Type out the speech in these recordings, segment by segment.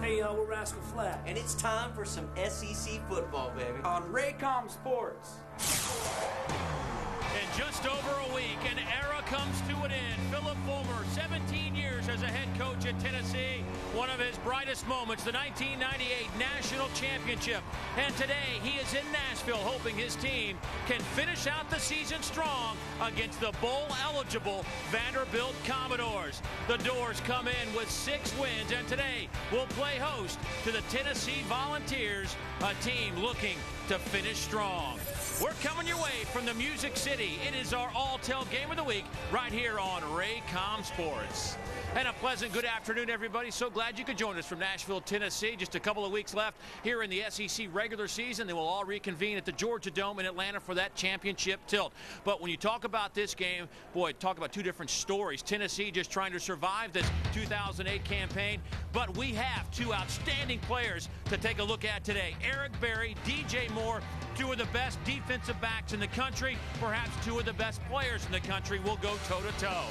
Hey, we're Rascal Flat. And it's time for some SEC football, baby. On Raycom Sports. In just over a week, an era comes to an end. Philip Fulmer, 17 years as a head coach at Tennessee. One of his brightest moments, the 1998 National Championship. And today, he is in Nashville hoping his team can finish out the season strong against the bowl-eligible Vanderbilt Commodores. The Doors come in with 6 wins, and today will play host to the Tennessee Volunteers, a team looking to finish strong. We're coming your way from the Music City. It is our all-tell game of the week right here on Raycom Sports. And a pleasant good afternoon, everybody. So glad you could join us from Nashville, Tennessee. Just a couple of weeks left here in the SEC regular season. They will all reconvene at the Georgia Dome in Atlanta for that championship tilt. But when you talk about this game, boy, talk about two different stories. Tennessee just trying to survive this 2008 campaign. But we have two outstanding players to take a look at today. Eric Berry, DJ Moore, two of the best defensive backs in the country, perhaps two of the best players in the country will go toe-to-toe.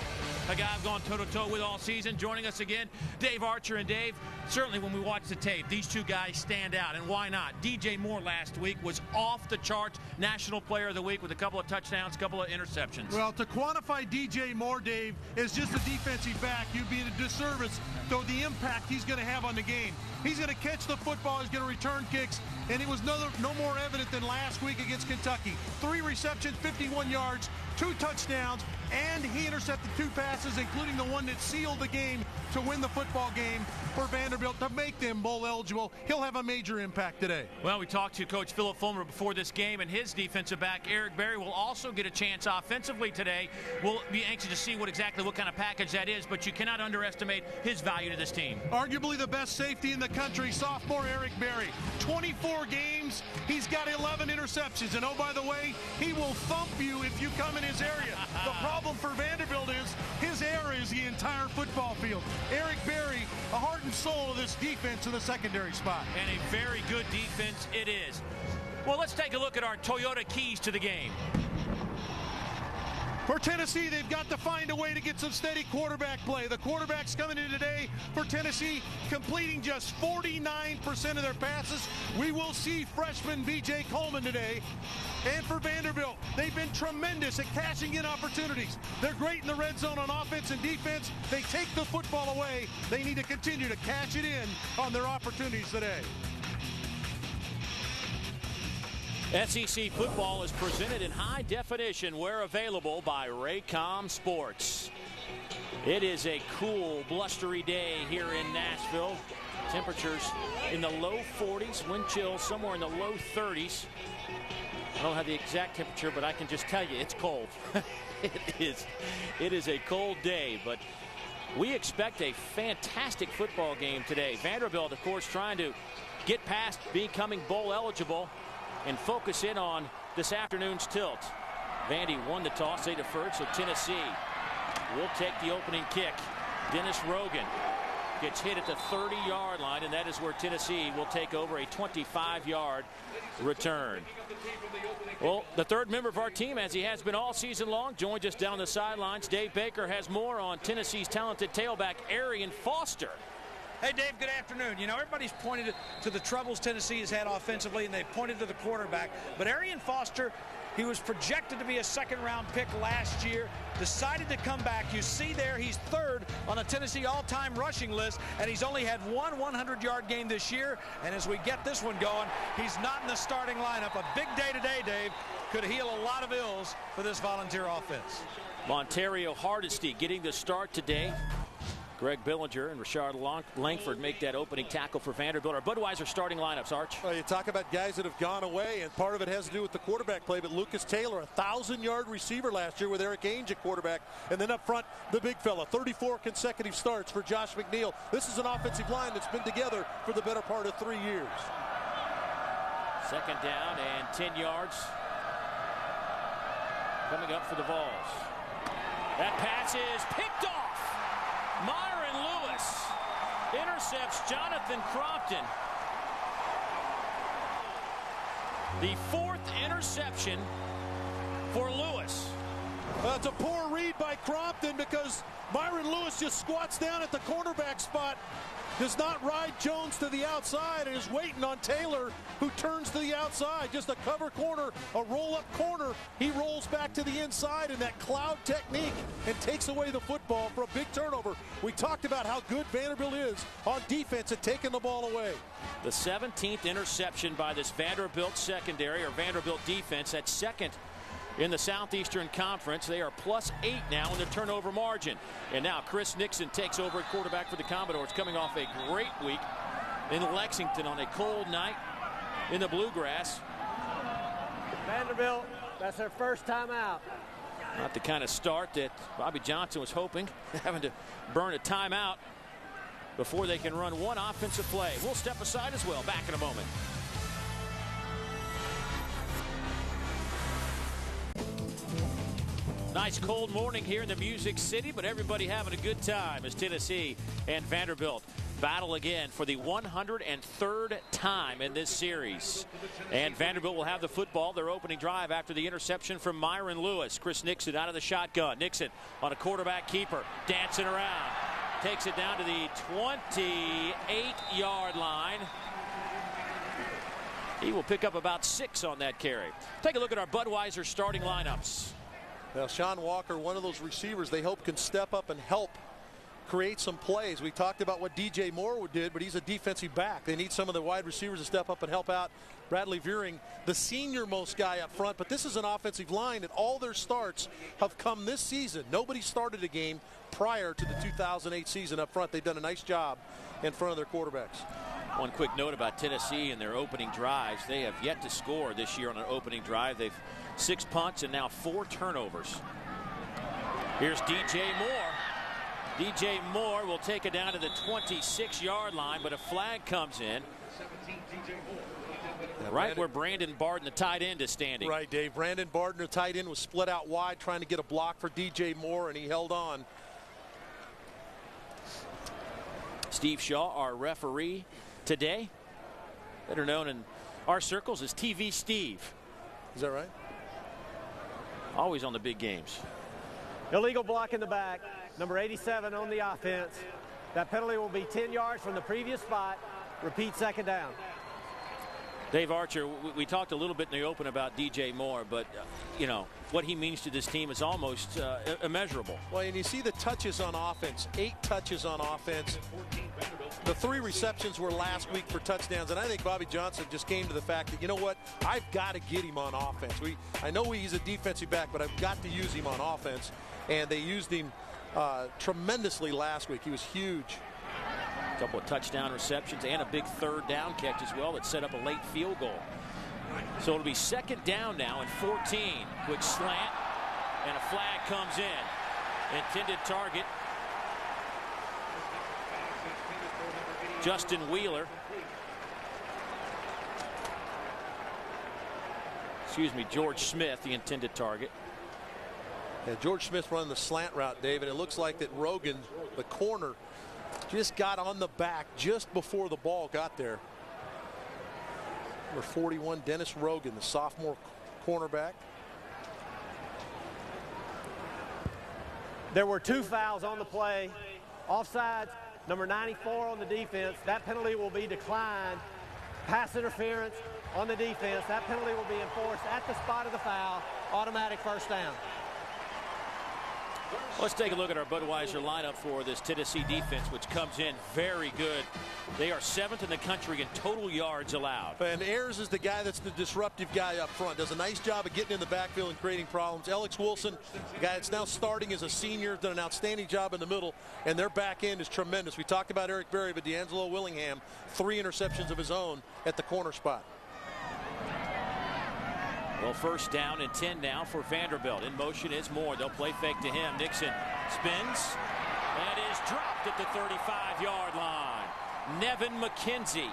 A guy I've gone toe-to-toe with all season. Joining us again, Dave Archer. And Dave, certainly when we watch the tape, these two guys stand out, and why not? DJ Moore last week was off the charts, National Player of the Week with a couple of touchdowns, a couple of interceptions. Well, to quantify DJ Moore, Dave, as just a defensive back, you'd be a disservice, though the impact he's going to have on the game. He's going to catch the football, he's going to return kicks, and it was no more evident than last week against Kentucky. 3 receptions, 51 yards, 2 touchdowns, and he intercepted 2 passes, including the one that sealed the game to win the football game for Vanderbilt to make them bowl eligible. He'll have a major impact today. Well, we talked to Coach Philip Fulmer before this game, and his defensive back, Eric Berry, will also get a chance offensively today. We'll be anxious to see what kind of package that is, but you cannot underestimate his value to this team. Arguably the best safety in the country, sophomore Eric Berry. 24 games, he's got 11 interceptions, and oh, by the way, he will thump you if you come in his area. The problem for Vanderbilt is his area is the entire football field. Eric Berry, a heart and soul of this defense in the secondary spot. And a very good defense it is. Well, let's take a look at our Toyota keys to the game. For Tennessee, they've got to find a way to get some steady quarterback play. The quarterback's coming in today for Tennessee, completing just 49% of their passes. We will see freshman B.J. Coleman today. And for Vanderbilt, they've been tremendous at cashing in opportunities. They're great in the red zone on offense and defense. They take the football away. They need to continue to cash it in on their opportunities today. SEC football is presented in high definition where available by Raycom Sports. It is a cool, blustery day here in Nashville. Temperatures in the low 40s, wind chill somewhere in the low 30s. I don't have the exact temperature, but I can just tell you it's cold. It is a cold day, but we expect a fantastic football game today. Vanderbilt, of course, trying to get past becoming bowl eligible and focus in on this afternoon's tilt. Vandy won the toss, they deferred, so Tennessee will take the opening kick. Dennis Rogan gets hit at the 30-yard line, and that is where Tennessee will take over a 25-yard return. Well, the third member of our team, as he has been all season long, joins us down the sidelines. Dave Baker has more on Tennessee's talented tailback, Arian Foster. Hey, Dave, good afternoon. You know, everybody's pointed to the troubles Tennessee has had offensively, and they've pointed to the quarterback. But Arian Foster, he was projected to be a second-round pick last year, decided to come back. You see there, he's third on the Tennessee all-time rushing list, and he's only had one 100-yard game this year. And as we get this one going, he's not in the starting lineup. A big day today, Dave. Could heal a lot of ills for this Volunteer offense. Montario Hardesty getting the start today. Greg Billinger and Rashard Langford make that opening tackle for Vanderbilt. Our Budweiser starting lineups, Arch. Well, you talk about guys that have gone away, and part of it has to do with the quarterback play, but Lucas Taylor, 1,000-yard receiver last year with Eric Ainge at quarterback. And then up front, the big fella, 34 consecutive starts for Josh McNeil. This is an offensive line that's been together for the better part of 3 years. Second down and 10 yards coming up for the Vols. That pass is picked off. Myron Lewis intercepts Jonathan Crompton. The 4th interception for Lewis. It's a poor read by Crompton because Myron Lewis just squats down at the cornerback spot. Does not ride Jones to the outside and is waiting on Taylor, who turns to the outside. Just a cover corner, a roll-up corner. He rolls back to the inside in that cloud technique and takes away the football for a big turnover. We talked about how good Vanderbilt is on defense at taking the ball away. The 17th interception by this Vanderbilt secondary, or Vanderbilt defense, at second in the Southeastern Conference. They are +8 now in the turnover margin. And now Chris Nixon takes over at quarterback for the Commodores, coming off a great week in Lexington on a cold night in the Bluegrass. Vanderbilt, that's their first time out. Not the kind of start that Bobby Johnson was hoping, having to burn a timeout before they can run one offensive play. We'll step aside as well. Back in a moment. Nice cold morning here in the Music City, but everybody having a good time as Tennessee and Vanderbilt battle again for the 103rd time in this series. And Vanderbilt will have the football, their opening drive, after the interception from Myron Lewis. Chris Nixon out of the shotgun. Nixon on a quarterback keeper, dancing around. Takes it down to the 28-yard line. He will pick up about 6 on that carry. Take a look at our Budweiser starting lineups. Now, Sean Walker, one of those receivers they hope can step up and help create some plays. We talked about what DJ Moore did, but he's a defensive back. They need some of the wide receivers to step up and help out. Bradley Veering, the senior-most guy up front, but this is an offensive line that all their starts have come this season. Nobody started a game prior to the 2008 season up front. They've done a nice job in front of their quarterbacks. One quick note about Tennessee and their opening drives. They have yet to score this year on an opening drive. They've 6 punts and now 4 turnovers. Here's DJ Moore. DJ Moore will take it down to the 26-yard line, but a flag comes in. Right where Brandon Barden, the tight end, is standing. Right, Dave. Brandon Barden, the tight end, was split out wide trying to get a block for DJ Moore, and he held on. Steve Shaw, our referee today, better known in our circles as TV Steve. Is that right? Always on the big games. Illegal block in the back, number 87 on the offense. That penalty will be 10 yards from the previous spot. Repeat, second down. Dave Archer, we talked a little bit in the open about DJ Moore, but you know what he means to this team is almost immeasurable. Well, and you see the touches on offense, 8 touches on offense. The 3 receptions were last week for touchdowns, and I think Bobby Johnson just came to the fact that, you know what, I've got to get him on offense. I know he's a defensive back, but I've got to use him on offense, and they used him tremendously last week. He was huge. A couple of touchdown receptions and a big 3rd down catch as well that set up a late field goal. So it'll be 2nd down now and 14. Quick slant, and a flag comes in. Intended target, Justin Wheeler. Excuse me, George Smith, the intended target. Yeah, George Smith running the slant route, Dave, and it looks like that Rogan, the corner, just got on the back just before the ball got there. Number 41, Dennis Rogan, the sophomore cornerback. There were 2 fouls on the play. Offsides, number 94 on the defense. That penalty will be declined. Pass interference on the defense. That penalty will be enforced at the spot of the foul. Automatic first down. Let's take a look at our Budweiser lineup for this Tennessee defense, which comes in very good. They are 7th in the country in total yards allowed. And Ayers is the guy that's the disruptive guy up front. Does a nice job of getting in the backfield and creating problems. Alex Wilson, the guy that's now starting as a senior, done an outstanding job in the middle, and their back end is tremendous. We talked about Eric Berry, but D'Angelo Willingham, 3 interceptions of his own at the corner spot. Well, 1st down and 10 now for Vanderbilt. In motion is Moore. They'll play fake to him. Nixon spins and is dropped at the 35-yard line. Nevin McKenzie.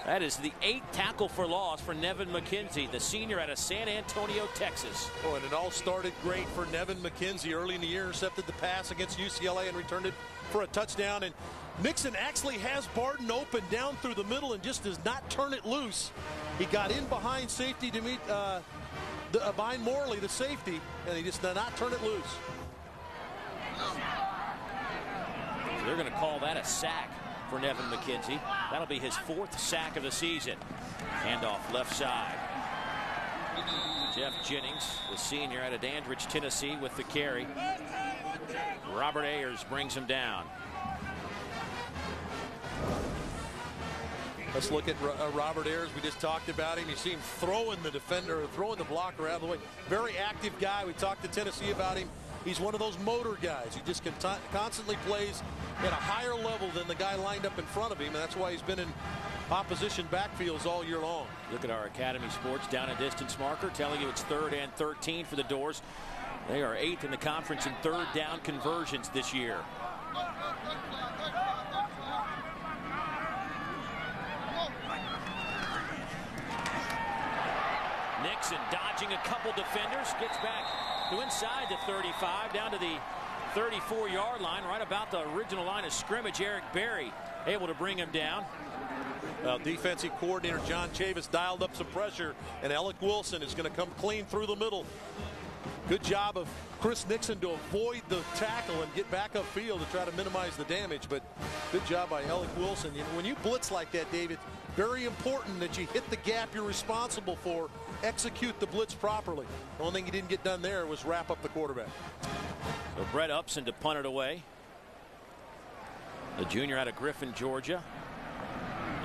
That is the 8th tackle for loss for Nevin McKenzie, the senior out of San Antonio, Texas. Oh, and it all started great for Nevin McKenzie early in the year. Intercepted the pass against UCLA and returned it for a touchdown. And Nixon actually has Barden open down through the middle and just does not turn it loose. He got in behind safety to meet Vine Morley, the safety, and he just did not turn it loose. So they're going to call that a sack for Nevin McKenzie. That'll be his 4th sack of the season. Handoff left side. Jeff Jennings, the senior out of Dandridge, Tennessee, with the carry. Robert Ayers brings him down. Let's look at Robert Ayers. We just talked about him. You see him throwing the defender, throwing the blocker out of the way. Very active guy. We talked to Tennessee about him. He's one of those motor guys. He just constantly plays at a higher level than the guy lined up in front of him, and that's why he's been in opposition backfields all year long. Look at our Academy Sports down and distance marker telling you it's 3rd and 13 for the Doors. They are 8th in the conference in 3rd down conversions this year. Nixon dodging a couple defenders, gets back to inside the 35, down to the 34-yard line, right about the original line of scrimmage. Eric Berry able to bring him down. Well, defensive coordinator John Chavis dialed up some pressure, and Alec Wilson is going to come clean through the middle. Good job of Chris Nixon to avoid the tackle and get back upfield to try to minimize the damage, but good job by Alec Wilson. You know, when you blitz like that, David, very important that you hit the gap you're responsible for, execute the blitz properly. The only thing he didn't get done there was wrap up the quarterback. So Brett Upson to punt it away. The junior out of Griffin, Georgia,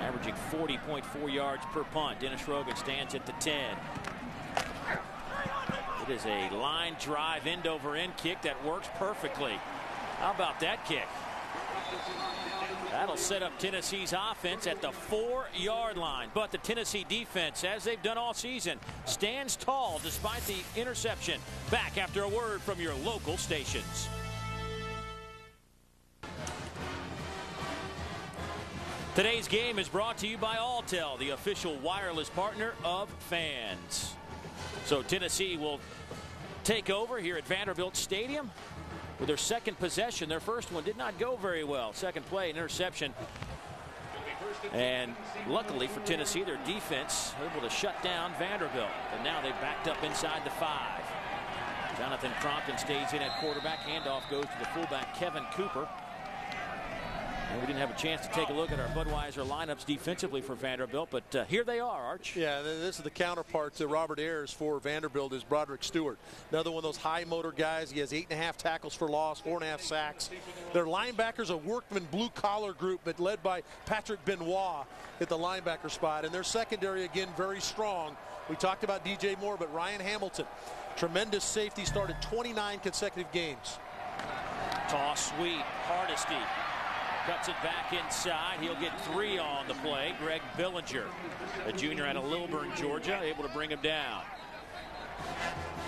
averaging 40.4 yards per punt. Dennis Rogan stands at the 10. It is a line drive end over end kick that works perfectly. How about that kick? That'll set up Tennessee's offense at the 4-yard line. But the Tennessee defense, as they've done all season, stands tall despite the interception. Back after a word from your local stations. Today's game is brought to you by Alltel, the official wireless partner of fans. So Tennessee will take over here at Vanderbilt Stadium with their 2nd possession. Their first one did not go very well. Second play, an interception. And luckily for Tennessee, their defense able to shut down Vanderbilt. And now they've backed up inside the 5. Jonathan Crompton stays in at quarterback. Handoff goes to the fullback, Kevin Cooper. And we didn't have a chance to take a look at our Budweiser lineups defensively for Vanderbilt, but here they are, Arch. Yeah, this is the counterpart to Robert Ayers for Vanderbilt is Broderick Stewart. Another one of those high motor guys. He has 8.5 tackles for loss, 4.5 sacks. Their linebackers a workman blue collar group, but led by Patrick Benoit at the linebacker spot. And their secondary, again, very strong. We talked about DJ Moore, but Ryan Hamilton, tremendous safety, started 29 consecutive games. Toss sweep, Hardesty cuts it back inside. He'll get 3 on the play. Greg Billinger, a junior out of Lilburn, Georgia, able to bring him down.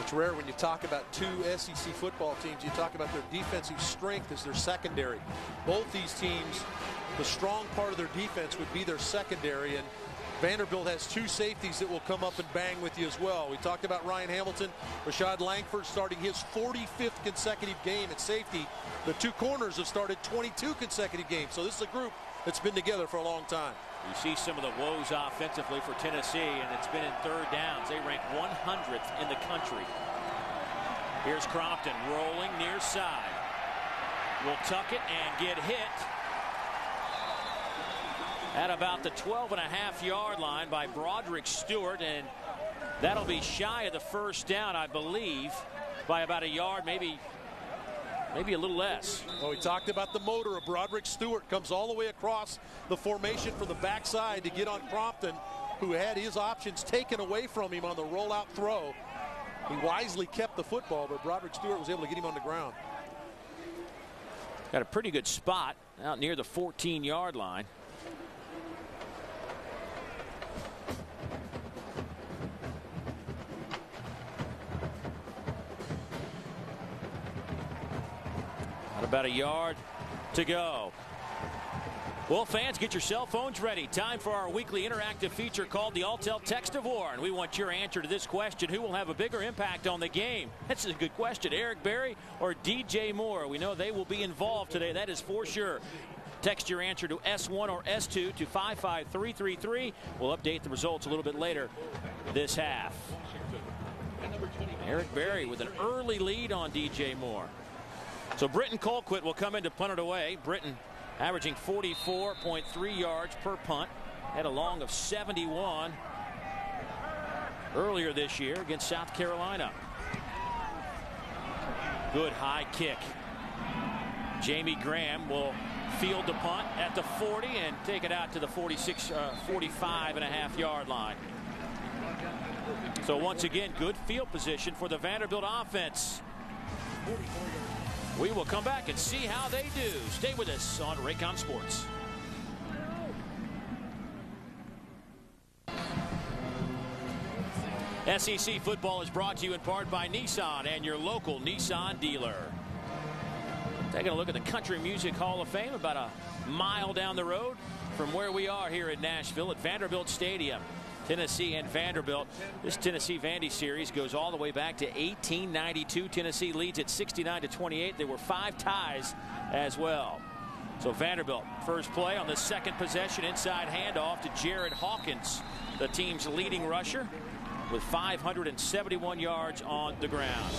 It's rare when you talk about 2 SEC football teams. You talk about their defensive strength as their secondary. Both these teams, the strong part of their defense would be their secondary, and Vanderbilt has 2 safeties that will come up and bang with you as well. We talked about Ryan Hamilton, Rashad Langford starting his 45th consecutive game at safety. The 2 corners have started 22 consecutive games. So this is a group that's been together for a long time. You see some of the woes offensively for Tennessee, and it's been in 3rd downs. They rank 100th in the country. Here's Crompton rolling near side. Will tuck it and get hit at about the 12.5-yard line by Broderick Stewart, and that'll be shy of the 1st down, I believe, by about a yard, maybe a little less. Well, we talked about the motor of Broderick Stewart. Comes all the way across the formation from the backside to get on Crompton, who had his options taken away from him on the rollout throw. He wisely kept the football, but Broderick Stewart was able to get him on the ground. Got a pretty good spot out near the 14-yard line. About a yard to go. Well, fans, get your cell phones ready. Time for our weekly interactive feature called the Alltel Text of War. And we want your answer to this question. Who will have a bigger impact on the game? That's a good question. Eric Berry or DJ Moore? We know they will be involved today. That is for sure. Text your answer to S1 or S2 to 55333. We'll update the results a little bit later this half. Eric Berry with an early lead on DJ Moore. So Britton Colquitt will come in to punt it away. Britton averaging 44.3 yards per punt. Had a long of 71 earlier this year against South Carolina. Good high kick. Jamie Graham will field the punt at the 40 and take it out to the 45.5 yard line. So once again, good field position for the Vanderbilt offense. We will come back and see how they do. Stay with us on Raycom Sports. SEC football is brought to you in part by Nissan and your local Nissan dealer. Taking a look at the Country Music Hall of Fame about a mile down the road from where we are here in Nashville at Vanderbilt Stadium. Tennessee and Vanderbilt. This Tennessee Vandy series goes all the way back to 1892. Tennessee leads at 69-28. There were 5 ties as well. So Vanderbilt first play on the second possession, inside handoff to Jared Hawkins, the team's leading rusher, with 571 yards on the ground.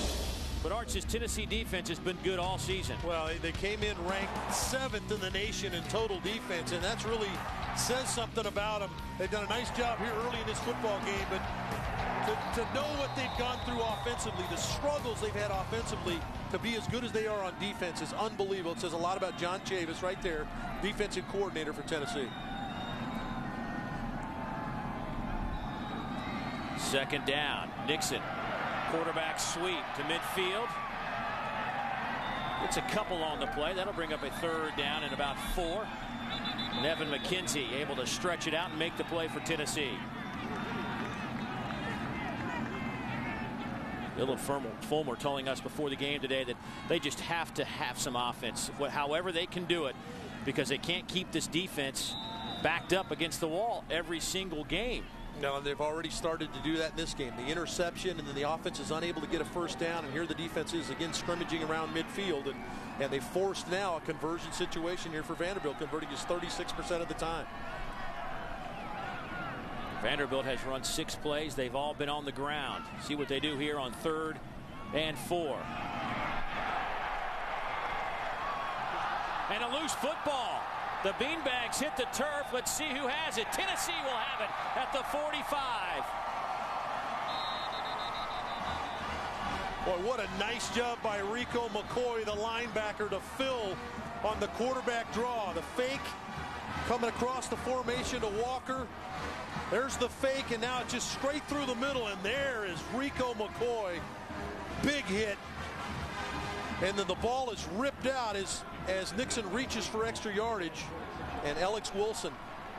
But Arch's Tennessee defense has been good all season. Well, they came in ranked 7th in the nation in total defense, and that's really says something about them. They've done a nice job here early in this football game, but to know what they've gone through offensively, the struggles they've had offensively, to be as good as they are on defense is unbelievable. It says a lot about John Chavis right there, defensive coordinator for Tennessee. Second down. Nixon, quarterback sweep to midfield. Gets a couple on the play. That'll bring up a third down and about 4. And Evan McKenzie able to stretch it out and make the play for Tennessee. Bill Fulmer telling us before the game today that they just have to have some offense, however they can do it, because they can't keep this defense backed up against the wall every single game. No, they've already started to do that in this game. The interception, and then the offense is unable to get a first down, and here the defense is again scrimmaging around midfield, and they forced now a conversion situation here for Vanderbilt, converting just 36% of the time. Vanderbilt has run 6 plays. They've all been on the ground. See what they do here on 3rd and 4. And a loose football. The beanbags hit the turf. Let's see who has it. Tennessee will have it at the 45. Boy, what a nice job by Rico McCoy, the linebacker, to fill on the quarterback draw. The fake coming across the formation to Walker. There's the fake, and now it's just straight through the middle, and there is Rico McCoy. Big hit. And then the ball is ripped out as Nixon reaches for extra yardage, and Alex Wilson,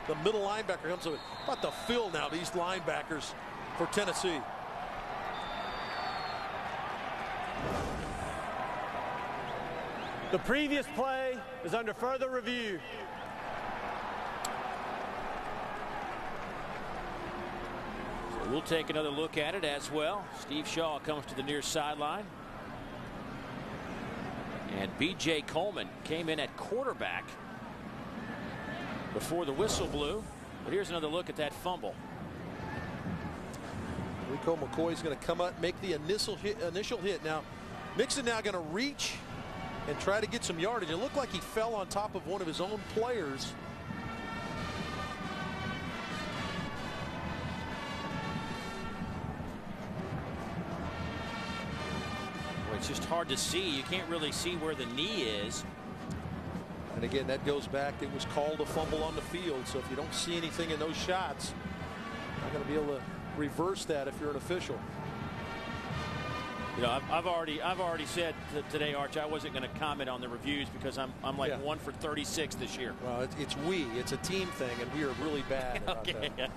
the middle linebacker, comes up. About to fill now these linebackers for Tennessee. The previous play is under further review. So we'll take another look at it as well. Steve Shaw comes to the near sideline. And B.J. Coleman came in at quarterback before the whistle blew. But here's another look at that fumble. Rico McCoy is going to come up and make the initial hit. Now, Nixon now going to reach and try to get some yardage. It looked like he fell on top of one of his own players. It's just hard to see. You can't really see where the knee is. And again, that goes back. It was called a fumble on the field. So if you don't see anything in those shots, you're not going to be able to reverse that if you're an official. You know, I've already said today, Arch, I wasn't going to comment on the reviews because I'm like 1 for 36 this year. Well, it's a team thing, and we are really bad about that.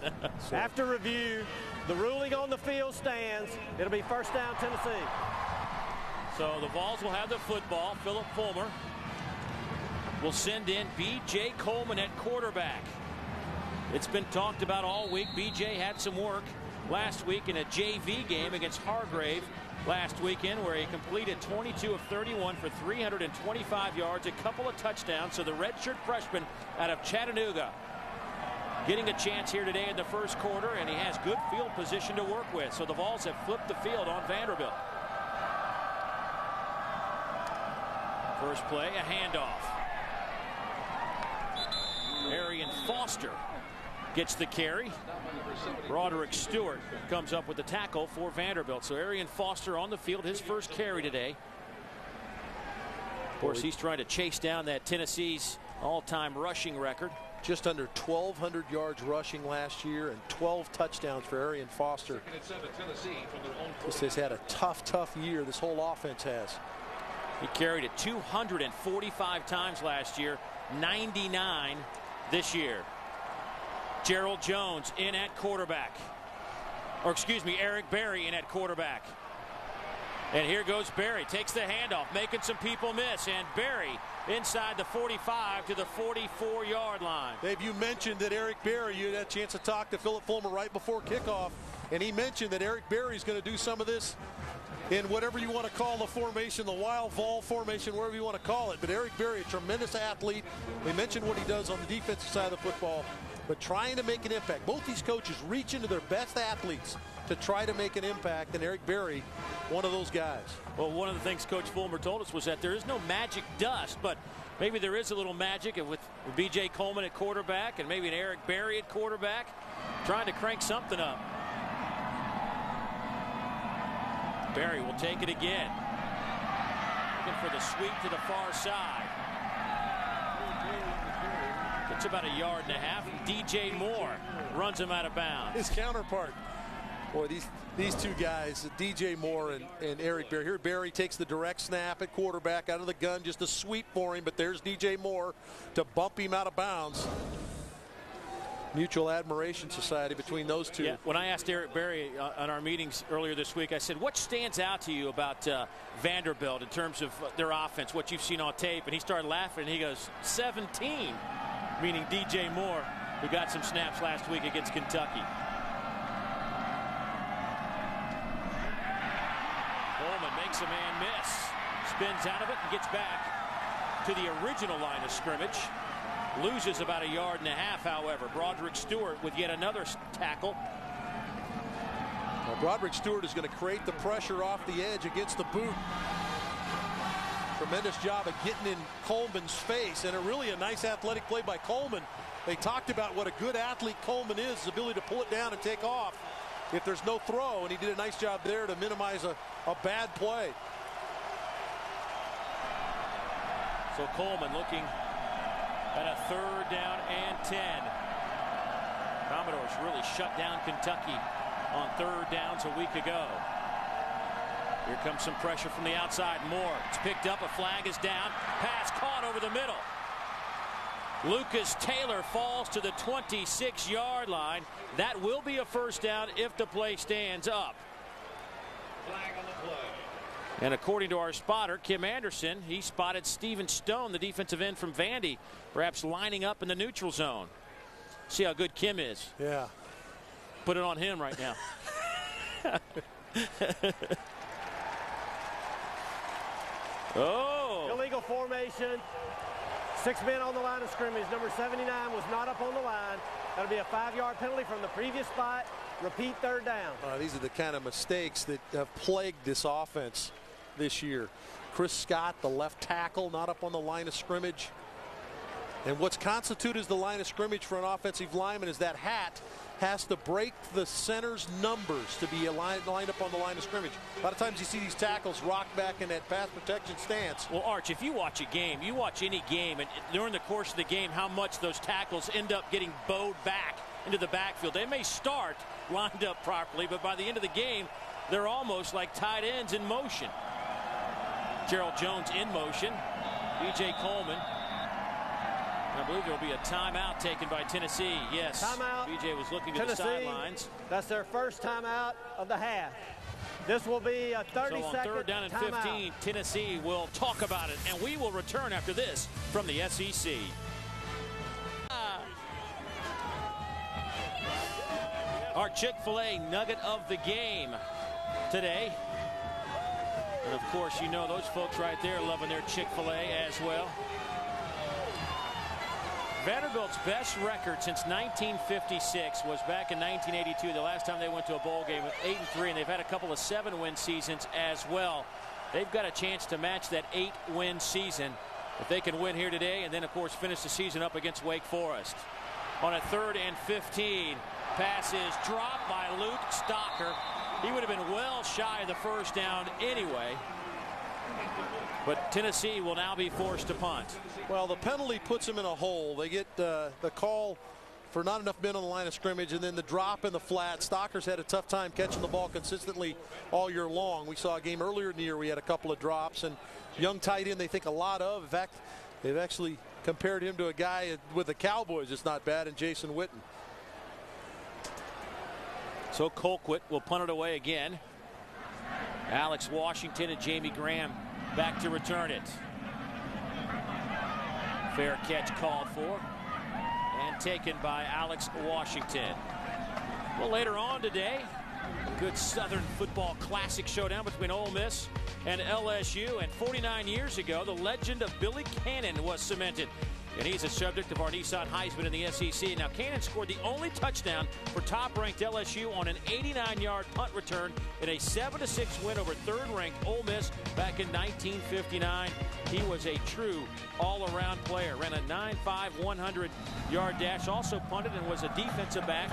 So. After review, the ruling on the field stands. It'll be first down, Tennessee. So the Vols will have the football. Philip Fulmer will send in B.J. Coleman at quarterback. It's been talked about all week. B.J. had some work last week in a JV game against Hargrave last weekend, where he completed 22 of 31 for 325 yards, a couple of touchdowns. So the redshirt freshman out of Chattanooga getting a chance here today in the first quarter, and he has good field position to work with. So the Vols have flipped the field on Vanderbilt. First play, a handoff. Arian Foster gets the carry. Broderick Stewart comes up with the tackle for Vanderbilt. So Arian Foster on the field, his first carry today. Of course, he's trying to chase down that Tennessee's all-time rushing record. Just under 1,200 yards rushing last year and 12 touchdowns for Arian Foster. This has had a tough year. This whole offense has. He carried it 245 times last year, 99 this year. Gerald Jones in at quarterback. Or excuse me, Eric Berry in at quarterback. And here goes Berry, takes the handoff, making some people miss, and Berry inside the 45 to the 44-yard line. Dave, you mentioned that Eric Berry, you had a chance to talk to Philip Fulmer right before kickoff, and he mentioned that Eric Berry is going to do some of this in whatever you want to call the formation, the wild Vol formation, wherever you want to call it. But Eric Berry, a tremendous athlete. They mentioned what he does on the defensive side of the football, but trying to make an impact. Both these coaches reach into their best athletes to try to make an impact, and Eric Berry, one of those guys. Well, one of the things Coach Fulmer told us was that there is no magic dust, but maybe there is a little magic with B.J. Coleman at quarterback and maybe an Eric Berry at quarterback, trying to crank something up. Berry will take it again. Looking for the sweep to the far side. It's about 1.5 yards. DJ Moore runs him out of bounds. His counterpart. Boy, these two guys, DJ Moore and Eric Berry. Here Berry takes the direct snap at quarterback out of the gun, just a sweep for him, but there's DJ Moore to bump him out of bounds. Mutual admiration society between those two. Yeah, when I asked Eric Berry on our meetings earlier this week, I said, what stands out to you about Vanderbilt in terms of their offense, what you've seen on tape? And he started laughing, and he goes, 17, meaning DJ Moore, who got some snaps last week against Kentucky. Coleman makes a man miss, spins out of it and gets back to the original line of scrimmage. Loses about 1.5 yards, however. Broderick Stewart with yet another tackle. Well, Broderick Stewart is going to create the pressure off the edge against the boot. Tremendous job of getting in Coleman's face, and really a nice athletic play by Coleman. They talked about what a good athlete Coleman is, his ability to pull it down and take off if there's no throw, and he did a nice job there to minimize a bad play. So Coleman looking at a 3rd down and 10. Commodores really shut down Kentucky on 3rd downs a week ago. Here comes some pressure from the outside. Moore, it's picked up, a flag is down, pass caught over the middle. Lucas Taylor falls to the 26-yard line. That will be a 1st down if the play stands up. Flag on the play. And according to our spotter, Kim Anderson, he spotted Steven Stone, the defensive end from Vandy, perhaps lining up in the neutral zone. See how good Kim is. Yeah. Put it on him right now. Oh. Illegal formation. 6 men on the line of scrimmage. Number 79 was not up on the line. That'll be a 5-yard penalty from the previous spot. Repeat 3rd down. These are the kind of mistakes that have plagued this offense this year. Chris Scott, the left tackle, not up on the line of scrimmage. And what's constituted as the line of scrimmage for an offensive lineman is that hat has to break the center's numbers to be lined up on the line of scrimmage. A lot of times you see these tackles rock back in that pass protection stance. Well, Arch, if you watch a game, you watch any game, and during the course of the game, how much those tackles end up getting bowed back into the backfield. They may start lined up properly, but by the end of the game, they're almost like tight ends in motion. Gerald Jones in motion. B.J. Coleman. I believe there will be a timeout taken by Tennessee. Yes. Timeout. B.J. was looking to Tennessee, the sidelines. That's their first timeout of the half. This will be a 30-second So on 3rd down and 15, timeout. Tennessee will talk about it, and we will return after this from the SEC. Our Chick-fil-A nugget of the game today. And of course, you know those folks right there loving their Chick-fil-A as well. Vanderbilt's best record since 1956 was back in 1982, the last time they went to a bowl game with 8-3, and they've had a couple of 7-win seasons as well. They've got a chance to match that 8-win season if they can win here today, and then of course finish the season up against Wake Forest. On a 3rd and 15, pass is dropped by Luke Stocker. He would have been well shy of the first down anyway. But Tennessee will now be forced to punt. Well, the penalty puts them in a hole. They get the call for not enough men on the line of scrimmage, and then the drop in the flat. Stocker's had a tough time catching the ball consistently all year long. We saw a game earlier in the year we had a couple of drops, and young tight end they think a lot of. In fact, they've actually compared him to a guy with the Cowboys. It's not bad, and Jason Witten. So Colquitt will punt it away again. Alex Washington and Jamie Graham back to return it. Fair catch called for and taken by Alex Washington. Well, later on today, a good Southern football classic showdown between Ole Miss and LSU. And 49 years ago, the legend of Billy Cannon was cemented. And he's a subject of our Nissan Heisman in the SEC. Now, Cannon scored the only touchdown for top-ranked LSU on an 89-yard punt return in a 7-6 win over third-ranked Ole Miss back in 1959. He was a true all-around player. Ran a 9.5 100-yard dash. Also punted and was a defensive back.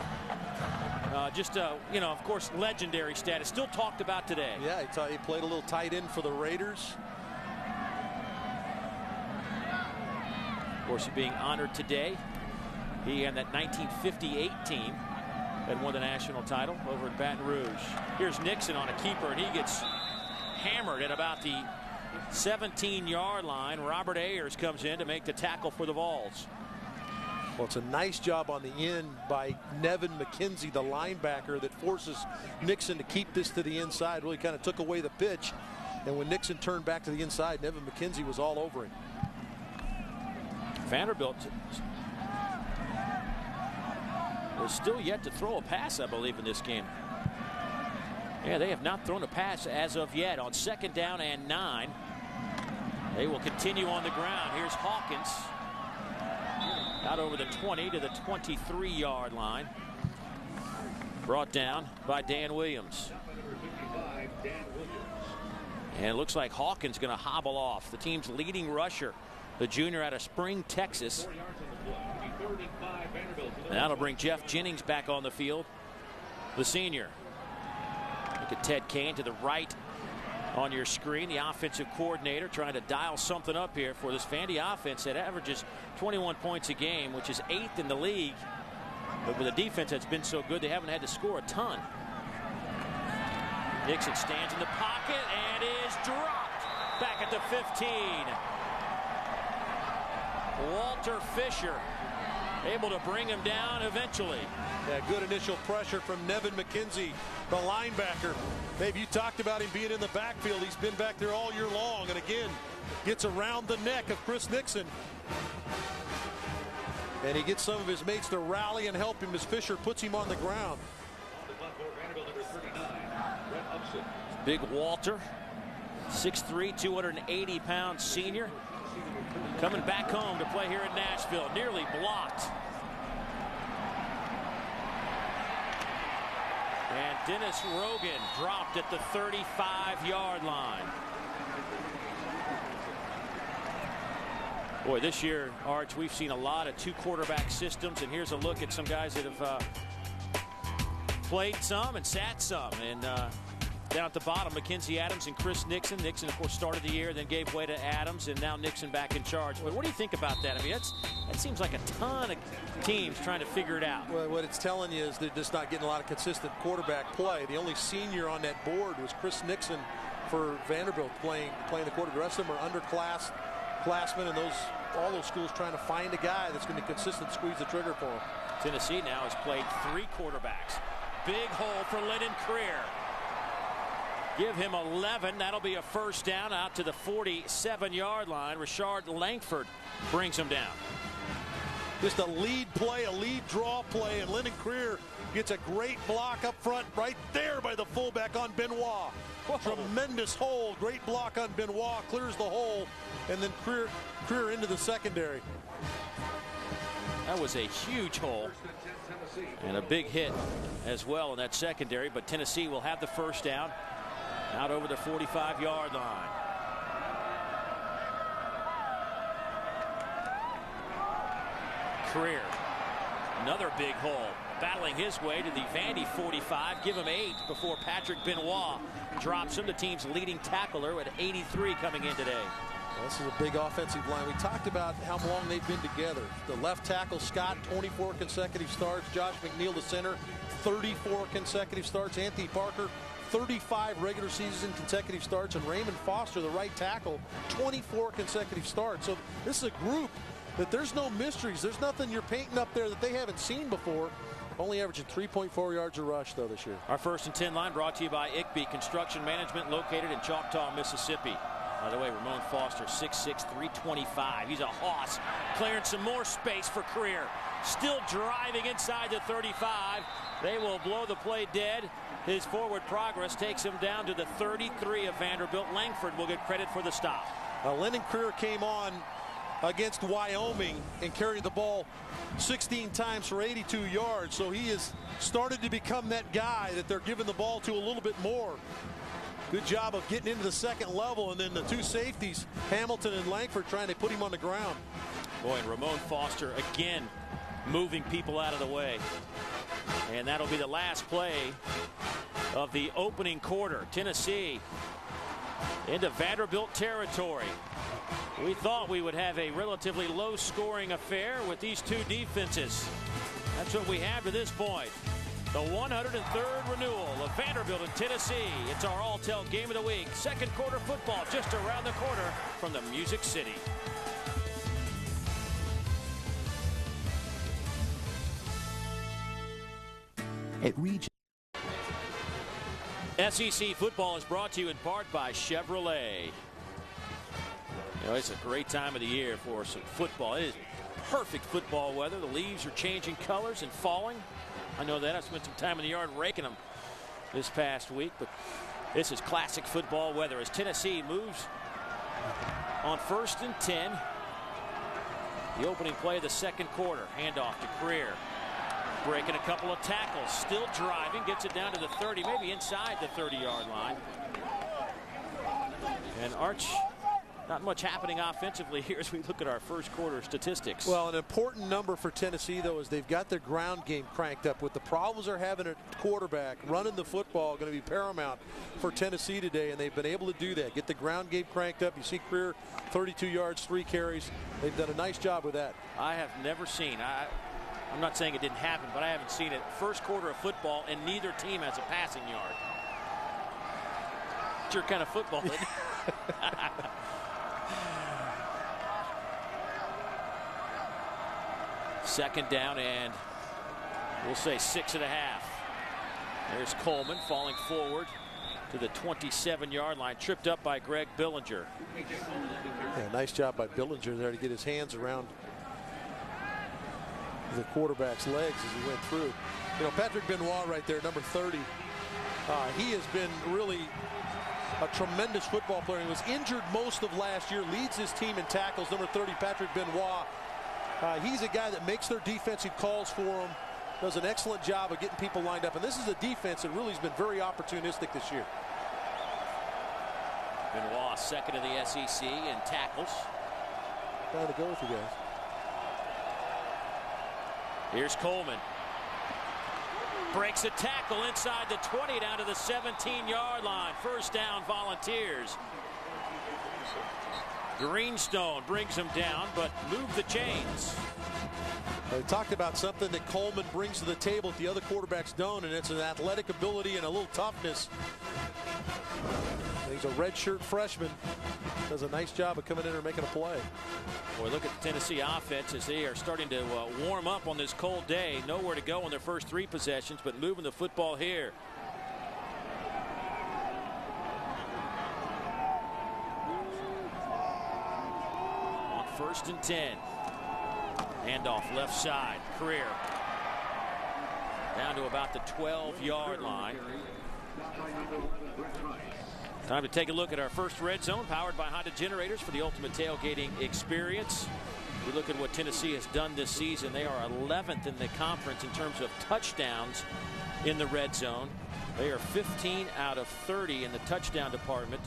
You know, of course, legendary status. Still talked about today. Yeah, he played a little tight end for the Raiders. Of course, being honored today. He and that 1958 team that won the national title over at Baton Rouge. Here's Nixon on a keeper, and he gets hammered at about the 17-yard line. Robert Ayers comes in to make the tackle for the Vols. Well, it's a nice job on the end by Nevin McKenzie, the linebacker, that forces Nixon to keep this to the inside. Really kind of took away the pitch. And when Nixon turned back to the inside, Nevin McKenzie was all over him. Vanderbilt is still yet to throw a pass, I believe, in this game. Yeah, they have not thrown a pass as of yet. On 2nd down and 9, they will continue on the ground. Here's Hawkins out over the 20 to the 23-yard line. Brought down by Dan Williams. And it looks like Hawkins going to hobble off. The team's leading rusher, the junior out of Spring, Texas. And that'll bring Jeff Jennings back on the field, the senior. Look at Ted Kane to the right on your screen, the offensive coordinator trying to dial something up here for this Vandy offense that averages 21 points a game, which is 8th in the league. But with a defense that's been so good, they haven't had to score a ton. Nixon stands in the pocket and is dropped back at the 15. Walter Fisher able to bring him down eventually. Yeah, good initial pressure from Nevin McKenzie, the linebacker. Dave, you talked about him being in the backfield. He's been back there all year long, and again gets around the neck of Chris Nixon. And he gets some of his mates to rally and help him as Fisher puts him on the ground. Big Walter, 6'3", 280-pound senior, coming back home to play here in Nashville. Nearly blocked. And Dennis Rogan dropped at the 35-yard line. Boy, this year, Arch, we've seen a lot of 2-quarterback systems, and here's a look at some guys that have played some and sat some. And down at the bottom, Mackenzie Adams and Chris Nixon. Nixon, of course, started the year, then gave way to Adams, and now Nixon back in charge. What do you think about that? I mean, that seems like a ton of teams trying to figure it out. Well, what it's telling you is they're just not getting a lot of consistent quarterback play. The only senior on that board was Chris Nixon for Vanderbilt playing the quarterback. The rest of them are underclassmen, and all those schools trying to find a guy that's going to consistent squeeze the trigger for them. Tennessee now has played 3 quarterbacks. Big hole for Lennon Creer. Give him 11. That'll be a first down out to the 47-yard line. Rashard Langford brings him down. Just a lead play, a lead draw play, and Lennon Creer gets a great block up front right there by the fullback on Benoit. Whoa. Tremendous hole, great block on Benoit, clears the hole, and then Creer into the secondary. That was a huge hole and a big hit as well in that secondary, but Tennessee will have the first down out over the 45-yard line. Career, another big hole, battling his way to the Vandy 45. Give him 8 before Patrick Benoit drops him, the team's leading tackler at 83 coming in today. This is a big offensive line. We talked about how long they've been together. The left tackle, Scott, 24 consecutive starts. Josh McNeil, the center, 34 consecutive starts. Anthony Parker, 35 regular season consecutive starts. And Raymond Foster, the right tackle, 24 consecutive starts. So this is a group that there's no mysteries. There's nothing you're painting up there that they haven't seen before. Only averaging 3.4 yards a rush, though, this year. Our 1st and 10 line brought to you by ICB Construction Management, located in Choctaw, Mississippi. By the way, Ramon Foster, 6'6", 325. He's a hoss, clearing some more space for Career. Still driving inside the 35. They will blow the play dead. His forward progress takes him down to the 33 of Vanderbilt. Langford will get credit for the stop. Lennon Career came on against Wyoming and carried the ball 16 times for 82 yards. So he has started to become that guy that they're giving the ball to a little bit more. Good job of getting into the second level, and then the 2 safeties, Hamilton and Langford, trying to put him on the ground. Boy, and Ramon Foster again moving people out of the way. And that'll be the last play of the opening quarter. Tennessee into Vanderbilt territory. We thought we would have a relatively low-scoring affair with these 2 defenses. That's what we have to this point. The 103rd renewal of Vanderbilt in Tennessee. It's our all-tell game of the week. Second quarter football just around the corner from the Music City. At Region. SEC football is brought to you in part by Chevrolet. You know, it's a great time of the year for some football. It is perfect football weather. The leaves are changing colors and falling. I know that. I spent some time in the yard raking them this past week, but this is classic football weather as Tennessee moves on 1st and 10. The opening play of the second quarter. Handoff to Career. Breaking a couple of tackles. Still driving. Gets it down to the 30, maybe inside the 30-yard line. And Arch, not much happening offensively here as we look at our first quarter statistics. Well, an important number for Tennessee, though, is they've got their ground game cranked up. With the problems they're having at quarterback, running the football going to be paramount for Tennessee today, and they've been able to do that. Get the ground game cranked up. You see Career, 32 yards, 3 carries. They've done a nice job with that. I have never seen, I'm not saying it didn't happen, but I haven't seen it. First quarter of football, and neither team has a passing yard. It's your kind of football, isn't it? Second down, and we'll say 6.5. There's Coleman falling forward to the 27-yard line, tripped up by Greg Billinger. Yeah, nice job by Billinger there to get his hands around the quarterback's legs as he went through. You know, Patrick Benoit right there, number 30. He has been really a tremendous football player. He was injured most of last year, leads his team in tackles. Number 30, Patrick Benoit. He's a guy that makes their defensive calls for him, does an excellent job of getting people lined up. And this is a defense that really has been very opportunistic this year. Benoit, second in the SEC in tackles. Trying to go with you guys. Here's Coleman. Breaks a tackle inside the 20 down to the 17-yard line. First down, Volunteers. Greenstone brings him down, but move the chains. We talked about something that Coleman brings to the table that the other quarterbacks don't, and it's an athletic ability and a little toughness. He's a redshirt freshman. Does a nice job of coming in and making a play. Boy, look at the Tennessee offense as they are starting to warm up on this cold day. Nowhere to go on their first 3 possessions, but moving the football here. On 1st and 10. Handoff left side. Career. Down to about the 12-yard line. Time to take a look at our first red zone, powered by Honda Generators for the ultimate tailgating experience. We look at what Tennessee has done this season. They are 11th in the conference in terms of touchdowns in the red zone. They are 15 out of 30 in the touchdown department.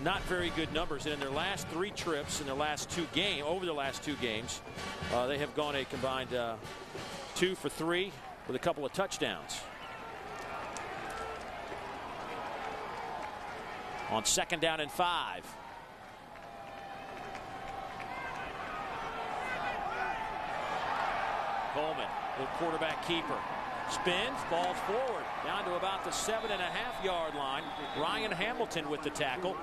Not very good numbers. And in their last 3 trips, in their last 2 games, over the last 2 games, they have gone a combined 2 for 3 with a couple of touchdowns. On 2nd down and 5. Coleman, the quarterback keeper. Spins, falls forward, down to about the 7.5-yard line. Ryan Hamilton with the tackle.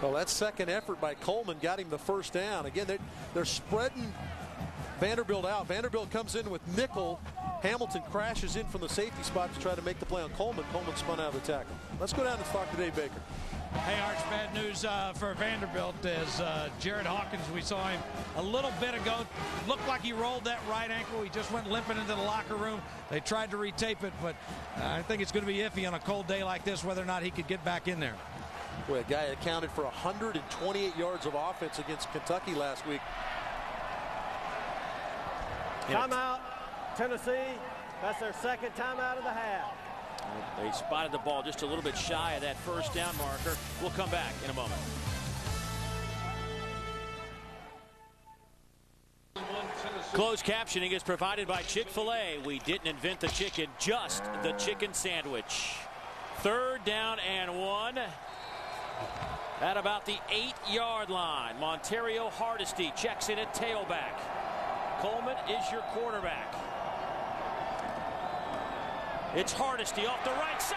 Well, that second effort by Coleman got him the first down. Again, they're spreading Vanderbilt out. Vanderbilt comes in with nickel. Hamilton crashes in from the safety spot to try to make the play on Coleman. Coleman spun out of the tackle. Let's go down and talk to Dave Baker. Hey, Arch, bad news for Vanderbilt as Jared Hawkins, we saw him a little bit ago. Looked like he rolled that right ankle. He just went limping into the locker room. They tried to retape it, but I think it's going to be iffy on a cold day like this whether or not he could get back in there. Boy, a guy accounted for 128 yards of offense against Kentucky last week. Timeout, Tennessee. That's their second timeout of the half. They spotted the ball just a little bit shy of that first down marker. We'll come back in a moment. Closed captioning is provided by Chick-fil-A. We didn't invent the chicken, just the chicken sandwich. 3rd down and 1. At about the 8-yard line. Montario Hardesty checks in at tailback. Coleman is your quarterback. It's Hardesty off the right side.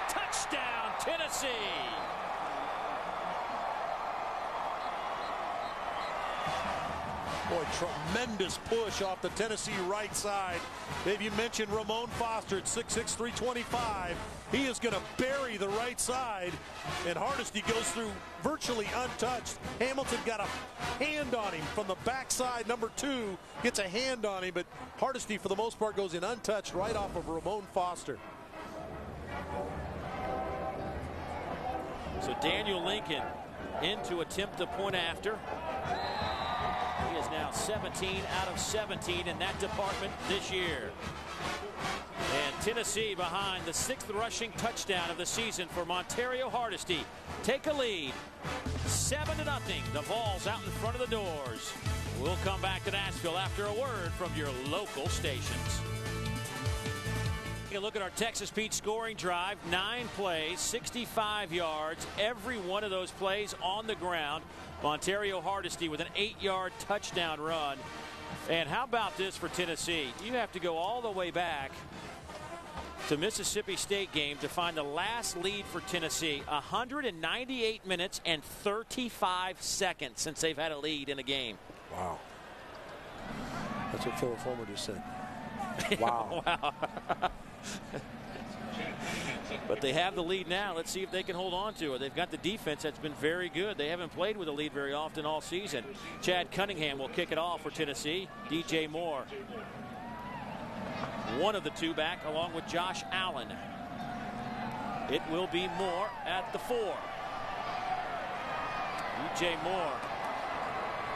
Touchdown, Tennessee. Boy, tremendous push off the Tennessee right side. Dave, you mentioned Ramon Foster at 6'6", 325. He is going to bury the right side, and Hardesty goes through virtually untouched. Hamilton got a hand on him from the backside. Number 2 gets a hand on him, but Hardesty, for the most part, goes in untouched right off of Ramon Foster. So Daniel Lincoln in to attempt the point after. He is now 17 out of 17 in that department this year. And Tennessee behind the 6th rushing touchdown of the season for Montario Hardesty. Take a lead, 7-0. The ball's out in front of the doors. We'll come back to Nashville after a word from your local stations. Take a look at our Texas Pete scoring drive. 9 plays, 65 yards. Every one of those plays on the ground. Montario Hardesty with an 8-yard touchdown run. And how about this for Tennessee? You have to go all the way back to Mississippi State game to find the last lead for Tennessee. 198 minutes and 35 seconds since they've had a lead in a game. Wow. That's what Philip Fulmer just said. Wow. Wow. But they have the lead now. Let's see if they can hold on to it. They've got the defense that's been very good. They haven't played with a lead very often all season. Chad Cunningham will kick it off for Tennessee. DJ Moore, one of the 2 back, along with Josh Allen. It will be Moore at the 4. DJ Moore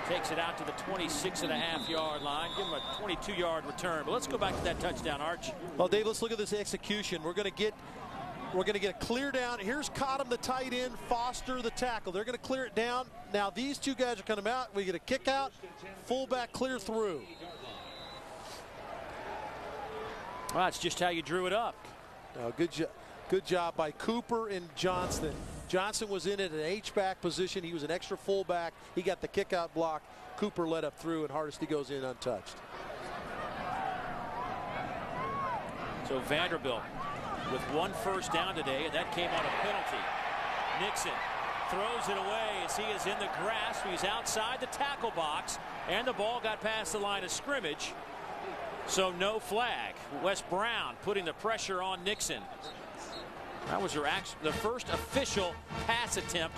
takes it out to the 26.5-yard line. Give him a 22-yard return. But let's go back to that touchdown, Arch. Well, Dave, let's look at this execution. We're going to get a clear down. Here's Cottom, the tight end, Foster, the tackle. They're going to clear it down. Now these 2 guys are coming out. We get a kick out, fullback clear through. Well, that's just how you drew it up. Now, good job by Cooper and Johnston. Johnson was in at an H-back position. He was an extra fullback. He got the kick-out block. Cooper led up through, and Hardesty goes in untouched. So Vanderbilt with 1 first down today, and that came on a penalty. Nixon throws it away as he is in the grasp. He's outside the tackle box, and the ball got past the line of scrimmage. So no flag. Wes Brown putting the pressure on Nixon. That was the first official pass attempt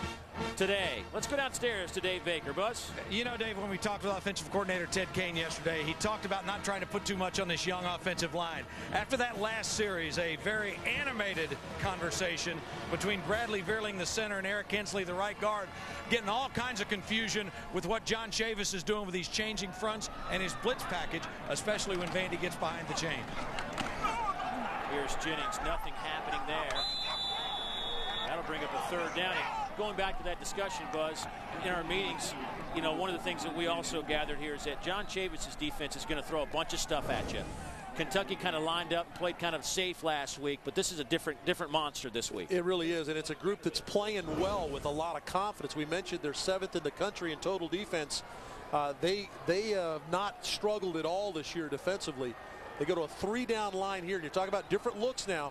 today. Let's go downstairs to Dave Baker. Buzz? You know, Dave, when we talked with offensive coordinator Ted Kane yesterday, he talked about not trying to put too much on this young offensive line. After that last series, a very animated conversation between Bradley Veerling, the center, and Eric Hensley, the right guard, getting all kinds of confusion with what John Chavis is doing with these changing fronts and his blitz package, especially when Vandy gets behind the chain. Here's Jennings, nothing happening there. That'll bring up a third down. And going back to that discussion, Buzz, in our meetings, you know, one of the things that we also gathered here is that John Chavis's defense is going to throw a bunch of stuff at you. Kentucky kind of lined up and played kind of safe last week, but this is a different monster this week. It really is, and it's a group that's playing well with a lot of confidence. We mentioned they're 7th in the country in total defense. They have not struggled at all this year defensively. They go to a 3-down line here, and you're talking about different looks now.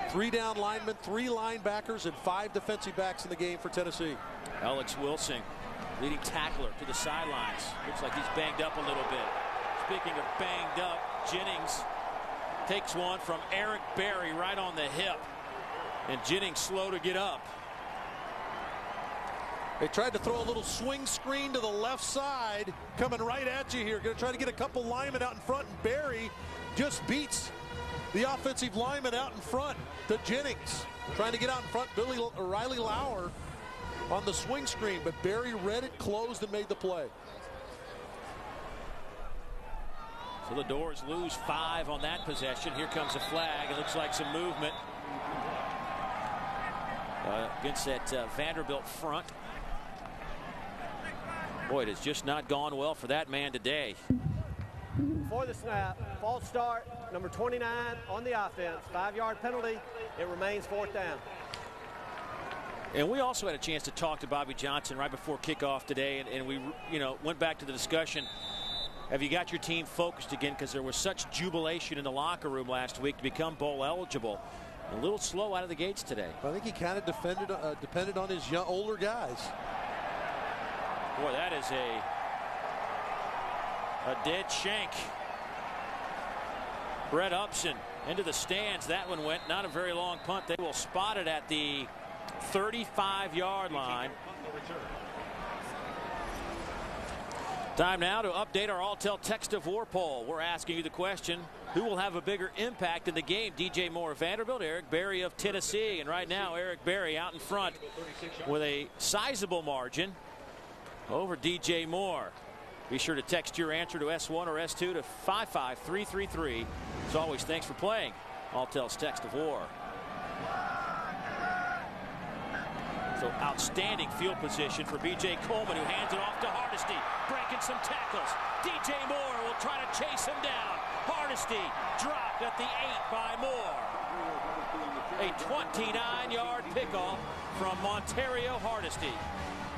3 down linemen, 3 linebackers, and 5 defensive backs in the game for Tennessee. Alex Wilson, leading tackler, to the sidelines. Looks like he's banged up a little bit. Speaking of banged up, Jennings takes one from Eric Berry right on the hip. And Jennings slow to get up. They tried to throw a little swing screen to the left side, coming right at you here. Going to try to get a couple linemen out in front, and Berry just beats the offensive lineman out in front to Jennings. Trying to get out in front, Riley Lauer on the swing screen, but Berry read it, closed, and made the play. So the Doors lose 5 on that possession. Here comes a flag. It looks like some movement against that Vanderbilt front. Boy, it has just not gone well for that man today. Before the snap, false start, number 29 on the offense, 5-yard penalty. It remains 4th down. And we also had a chance to talk to Bobby Johnson right before kickoff today, and we, you know, went back to the discussion. Have you got your team focused again? Because there was such jubilation in the locker room last week to become bowl eligible. A little slow out of the gates today. I think he kind of depended on his older guys. Boy, that is a dead shank. Brett Upson into the stands. That one went. Not a very long punt. They will spot it at the 35-yard line. Time now to update our Alltel Text of War poll. We're asking you the question, who will have a bigger impact in the game? DJ Moore of Vanderbilt, Eric Berry of Tennessee. And right now, Eric Berry out in front with a sizable margin over DJ Moore. Be sure to text your answer to S1 or S2 to 55333. As always, thanks for playing Alltel's Text of War. So outstanding field position for B.J. Coleman, who hands it off to Hardesty, breaking some tackles. D.J. Moore will try to chase him down. Hardesty dropped at the 8 by Moore. A 29-yard pickoff from Montario Hardesty.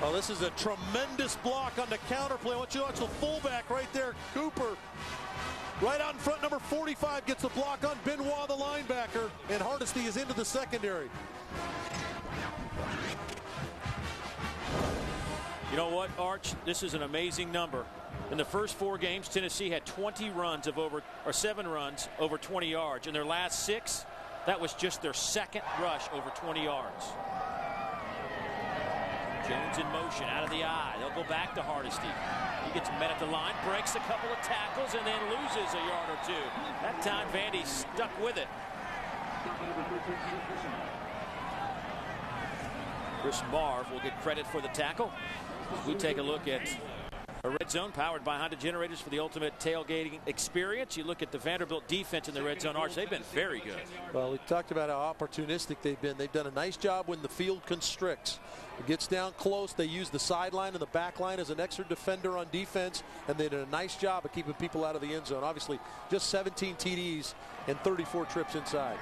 Well, this is a tremendous block on the counter play. I want you to watch the fullback right there, Cooper. Right out in front, number 45 gets the block on Benoit, the linebacker, and Hardesty is into the secondary. You know what, Arch? This is an amazing number. In the first 4 games, Tennessee had 20 runs of over, or 7 runs over 20 yards. In their last 6, that was just their second rush over 20 yards. Jones in motion, out of the eye. They'll go back to Hardesty. He gets met at the line, breaks a couple of tackles, and then loses a yard or 2. That time, Vandy stuck with it. Chris Marv will get credit for the tackle. We take a look at a red zone powered by Honda Generators for the ultimate tailgating experience. You look at the Vanderbilt defense in the red zone, Arch. They've been very good. Well, we talked about how opportunistic they've been. They've done a nice job when the field constricts. It gets down close. They use the sideline and the back line as an extra defender on defense, and they did a nice job of keeping people out of the end zone. Obviously, just 17 TDs and 34 trips inside.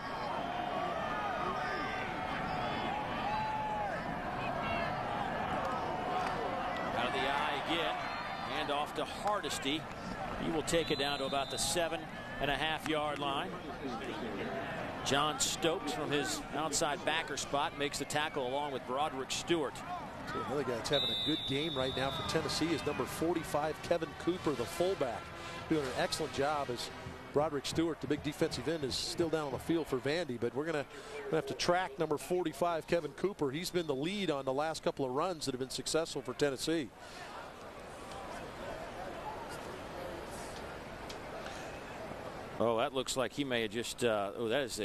Out of the eye again. Hand off to Hardesty. He will take it down to about the 7.5-yard line. John Stokes from his outside backer spot makes the tackle along with Broderick Stewart. So another guy that's having a good game right now for Tennessee is number 45, Kevin Cooper, the fullback, doing an excellent job as Broderick Stewart, the big defensive end, is still down on the field for Vandy, but we're going to have to track number 45, Kevin Cooper. He's been the lead on the last couple of runs that have been successful for Tennessee. Oh, that looks like he may have just, oh, that is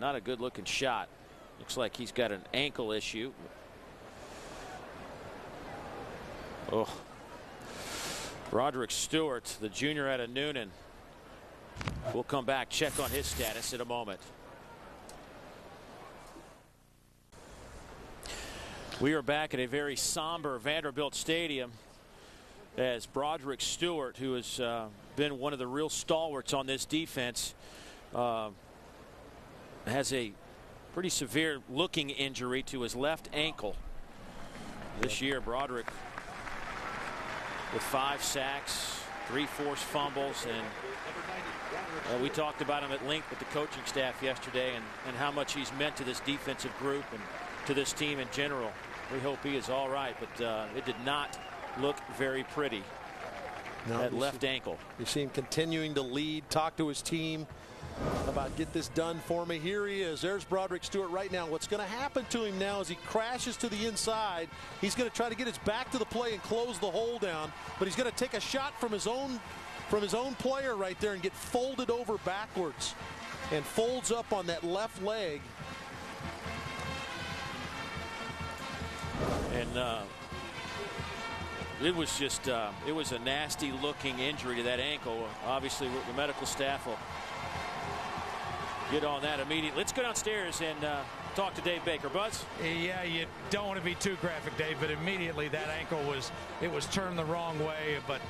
not a good looking shot. Looks like he's got an ankle issue. Oh, Broderick Stewart, the junior out of Noonan. We'll come back, check on his status in a moment. We are back at a very somber Vanderbilt Stadium as Broderick Stewart, who has been one of the real stalwarts on this defense, has a pretty severe looking injury to his left ankle. This year, Broderick with 5 sacks, 3 forced fumbles, and we talked about him at length with the coaching staff yesterday and how much he's meant to this defensive group and to this team in general. We hope he is all right, but it did not look very pretty. That left ankle. You see him continuing to lead, talk to his team about get this done for me. Here he is. There's Broderick Stewart right now. What's going to happen to him now is he crashes to the inside. He's going to try to get his back to the play and close the hole down, but he's going to take a shot from his own player right there and get folded over backwards and folds up on that left leg. And it was just it was a nasty looking injury to that ankle. Obviously the medical staff will get on that immediately. Let's go downstairs and talk to Dave Baker. Buzz? Yeah, you don't want to be too graphic, Dave, but immediately that ankle was turned the wrong way. But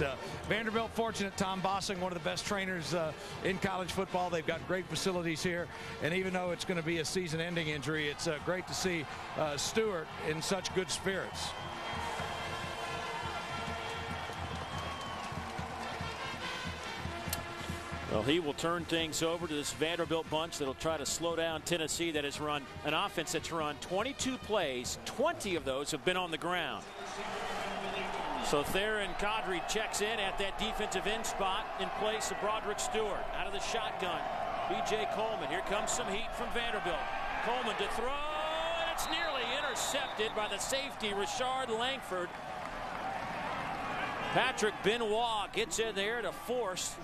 Vanderbilt fortunate. Tom Bossing, one of the best trainers in college football. They've got great facilities here, and even though it's going to be a season-ending injury, it's great to see Stewart in such good spirits. Well, he will turn things over to this Vanderbilt bunch that'll try to slow down Tennessee, that has run an offense that's run 22 plays. 20 of those have been on the ground. So Theron Kadri checks in at that defensive end spot in place of Broderick Stewart. Out of the shotgun, B.J. Coleman. Here comes some heat from Vanderbilt. Coleman to throw, and it's nearly intercepted by the safety, Rashard Langford. Patrick Benoit gets in there to force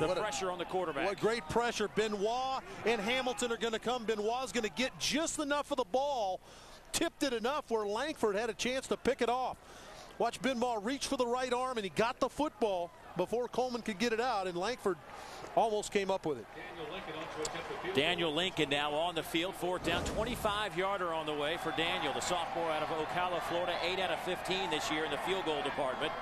the pressure on the quarterback. What great pressure. Benoit and Hamilton are going to come. Benoit's going to get just enough of the ball, tipped it enough where Langford had a chance to pick it off. Watch Benoit reach for the right arm, and he got the football before Coleman could get it out, and Langford almost came up with it. Daniel Lincoln now on the field. 4th down, 25-yarder on the way for Daniel, the sophomore out of Ocala, Florida. 8 out of 15 this year in the field goal department.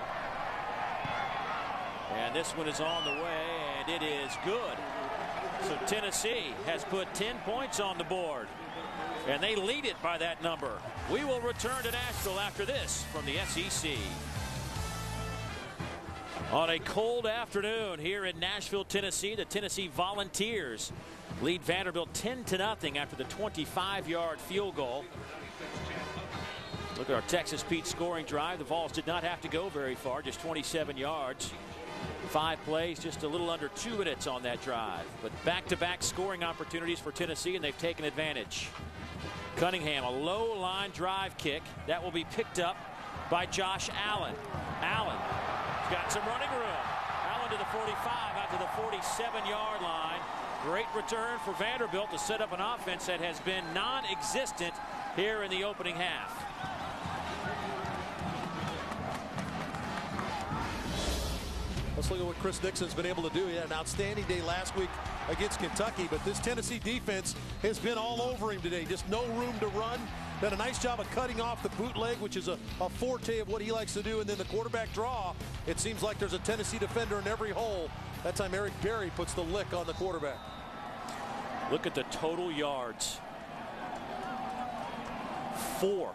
And this one is on the way, and it is good. So Tennessee has put 10 points on the board, and they lead it by that number. We will return to Nashville after this from the SEC. On a cold afternoon here in Nashville, Tennessee, the Tennessee Volunteers lead Vanderbilt 10-0 after the 25-yard field goal. Look at our Texas Pete scoring drive. The Vols did not have to go very far, just 27 yards. 5 plays, just a little under 2 minutes on that drive. But back-to-back scoring opportunities for Tennessee, and they've taken advantage. Cunningham, a low line drive kick. That will be picked up by Josh Allen. Allen's got some running room. Allen to the 45, out to the 47-yard line. Great return for Vanderbilt to set up an offense that has been non-existent here in the opening half. Let's look at what Chris Dixon's been able to do. He had an outstanding day last week against Kentucky, but this Tennessee defense has been all over him today. Just no room to run. Done a nice job of cutting off the bootleg, which is a forte of what he likes to do. And then the quarterback draw, it seems like there's a Tennessee defender in every hole. That time Eric Berry puts the lick on the quarterback. Look at the total yards. 4.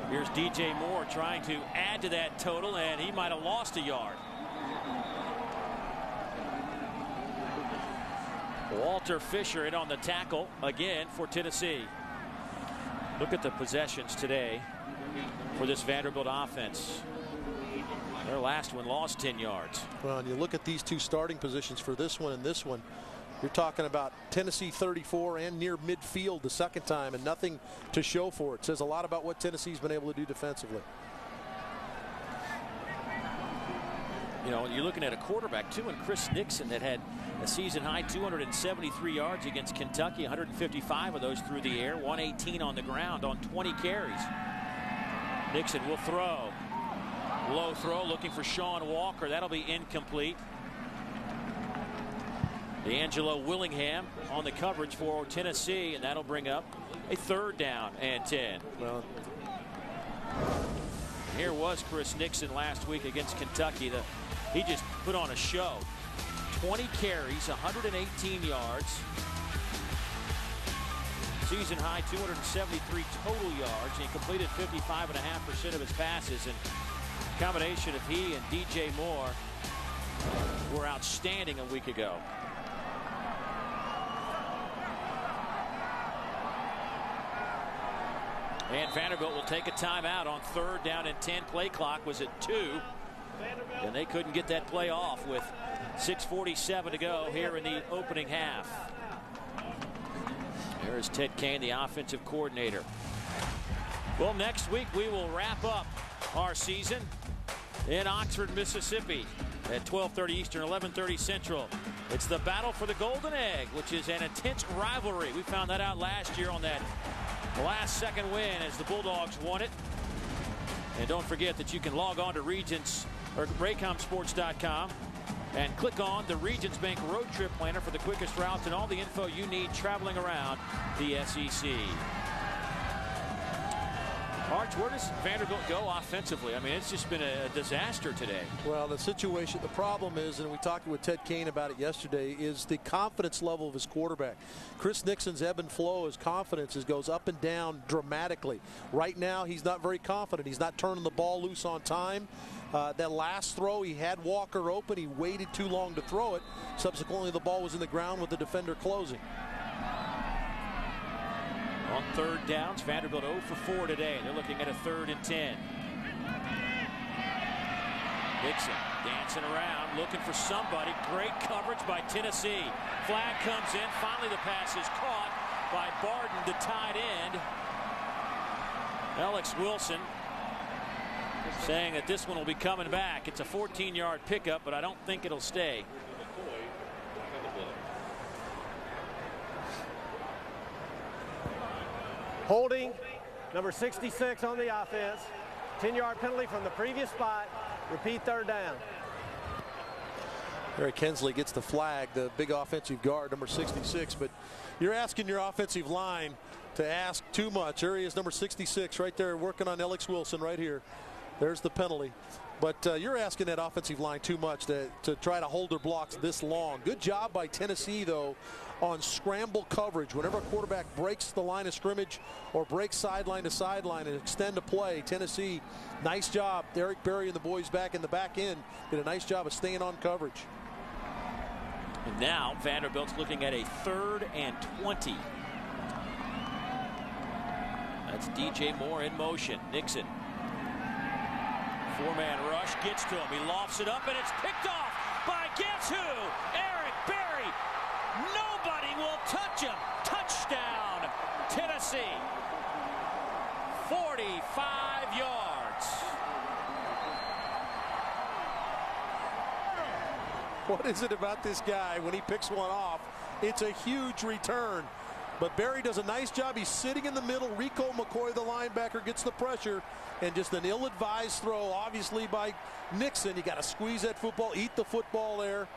Here's DJ Moore trying to add to that total, and he might have lost a yard. Walter Fisher in on the tackle again for Tennessee. Look at the possessions today for this Vanderbilt offense. Their last one lost 10 yards. Well, and you look at these two starting positions for this one and this one, you're talking about Tennessee 34 and near midfield the second time and nothing to show for it. Says a lot about what Tennessee's been able to do defensively. You know, you're looking at a quarterback too, and Chris Nixon that had a season high 273 yards against Kentucky, 155 of those through the air, 118 on the ground on 20 carries. Nixon will throw. Low throw, looking for Sean Walker. That'll be incomplete. D'Angelo Willingham on the coverage for Tennessee, and that'll bring up a 3rd down and 10. Well, here was Chris Nixon last week against Kentucky. He just put on a show. 20 carries, 118 yards. Season high 273 total yards. He completed 55.5% of his passes, and combination of he and DJ Moore were outstanding a week ago. And Vanderbilt will take a timeout on 3rd down and 10. Play clock was at 2, and they couldn't get that play off with 6:47 to go here in the opening half. There is Ted Kane, the offensive coordinator. Well, next week we will wrap up our season in Oxford, Mississippi at 12:30 Eastern, 11:30 Central. It's the battle for the Golden Egg, which is an intense rivalry. We found that out last year on that last-second win as the Bulldogs won it. And don't forget that you can log on to Raycomsports.com and click on the Regions Bank Road Trip Planner for the quickest routes and all the info you need traveling around the SEC. Arch, where does Vanderbilt go offensively? I mean, it's just been a disaster today. Well, the situation, the problem is, and we talked with Ted Kane about it yesterday, is the confidence level of his quarterback. Chris Nixon's ebb and flow, his confidence goes up and down dramatically. Right now, he's not very confident. He's not turning the ball loose on time. That last throw, he had Walker open. He waited too long to throw it. Subsequently, the ball was in the ground with the defender closing. On 3rd downs, Vanderbilt 0 for 4 today. They're looking at a 3rd and 10. Nixon dancing around, looking for somebody. Great coverage by Tennessee. Flag comes in. Finally, the pass is caught by Barden, the tight end. Alex Wilson saying that this one will be coming back. It's a 14-yard pickup, but I don't think it'll stay. Holding, number 66 on the offense. 10-yard penalty from the previous spot. Repeat 3rd down. Eric Hensley gets the flag, the big offensive guard, number 66. But you're asking your offensive line to ask too much. There he is, number 66, right there, working on Alex Wilson right here. There's the penalty. But you're asking that offensive line too much to try to hold their blocks this long. Good job by Tennessee, though, on scramble coverage. Whenever a quarterback breaks the line of scrimmage or breaks sideline to sideline and extend a play, Tennessee, nice job. Eric Berry and the boys back in the back end did a nice job of staying on coverage. And now Vanderbilt's looking at a 3rd and 20. That's DJ Moore in motion. Nixon. 4-man rush, gets to him. He lofts it up, and it's picked off by guess who? Eric Berry. Nobody will touch him. Touchdown, Tennessee. 45 yards. What is it about this guy when he picks one off? It's a huge return. But Berry does a nice job. He's sitting in the middle. Rico McCoy, the linebacker, gets the pressure. And just an ill-advised throw, obviously, by Nixon. You got to squeeze that football, eat the football there,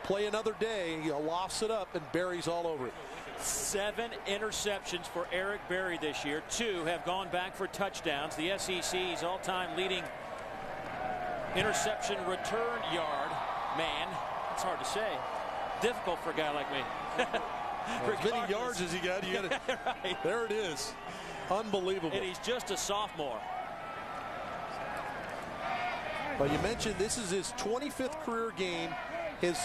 play another day. He lofts it up, and Berry's all over it. 7 interceptions for Eric Berry this year. 2 have gone back for touchdowns. The SEC's all-time leading interception return yard man. It's hard to say. Difficult for a guy like me. As many yards as he got, you got to. Right. There it is. Unbelievable. And he's just a sophomore. But you mentioned this is his 25th career game. His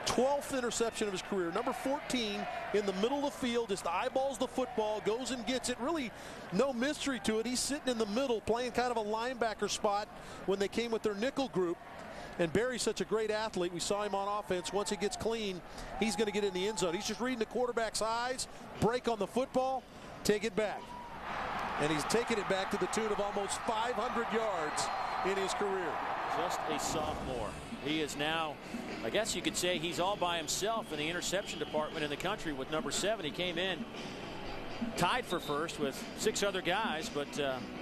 12th interception of his career. Number 14 in the middle of the field, just eyeballs the football, goes and gets it. Really no mystery to it. He's sitting in the middle playing kind of a linebacker spot when they came with their nickel group. And Barry's such a great athlete. We saw him on offense. Once he gets clean, he's going to get in the end zone. He's just reading the quarterback's eyes, break on the football, take it back. And he's taking it back to the tune of almost 500 yards in his career. Just a sophomore. He is now, I guess you could say, he's all by himself in the interception department in the country with number 7. He came in tied for first with 6 other guys, but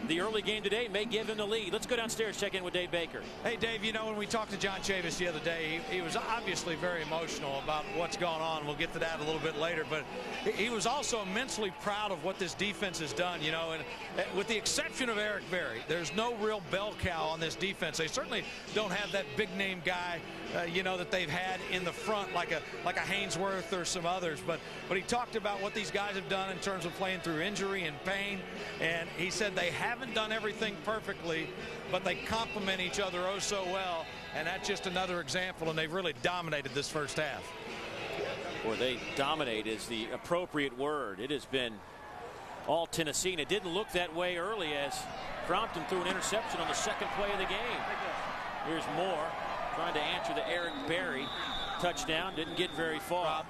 the early game today may give him the lead. Let's go downstairs, check in with Dave Baker. Hey, Dave, you know, when we talked to John Chavis the other day, he was obviously very emotional about what's going on. We'll get to that a little bit later, but he was also immensely proud of what this defense has done, you know, and with the exception of Eric Berry, there's no real bell cow on this defense. They certainly don't have that big name guy, you know, that they've had in the front like a Hainsworth or some others, but he talked about what these guys have done in terms of playing through injury and pain, and he said they haven't done everything perfectly, but they complement each other oh so well, and that's just another example, and they've really dominated this first half. Or they dominate is the appropriate word. It has been all Tennessee, and it didn't look that way early as Crompton threw an interception on the second play of the game. Here's Moore trying to answer the Eric Berry touchdown. Didn't get very far.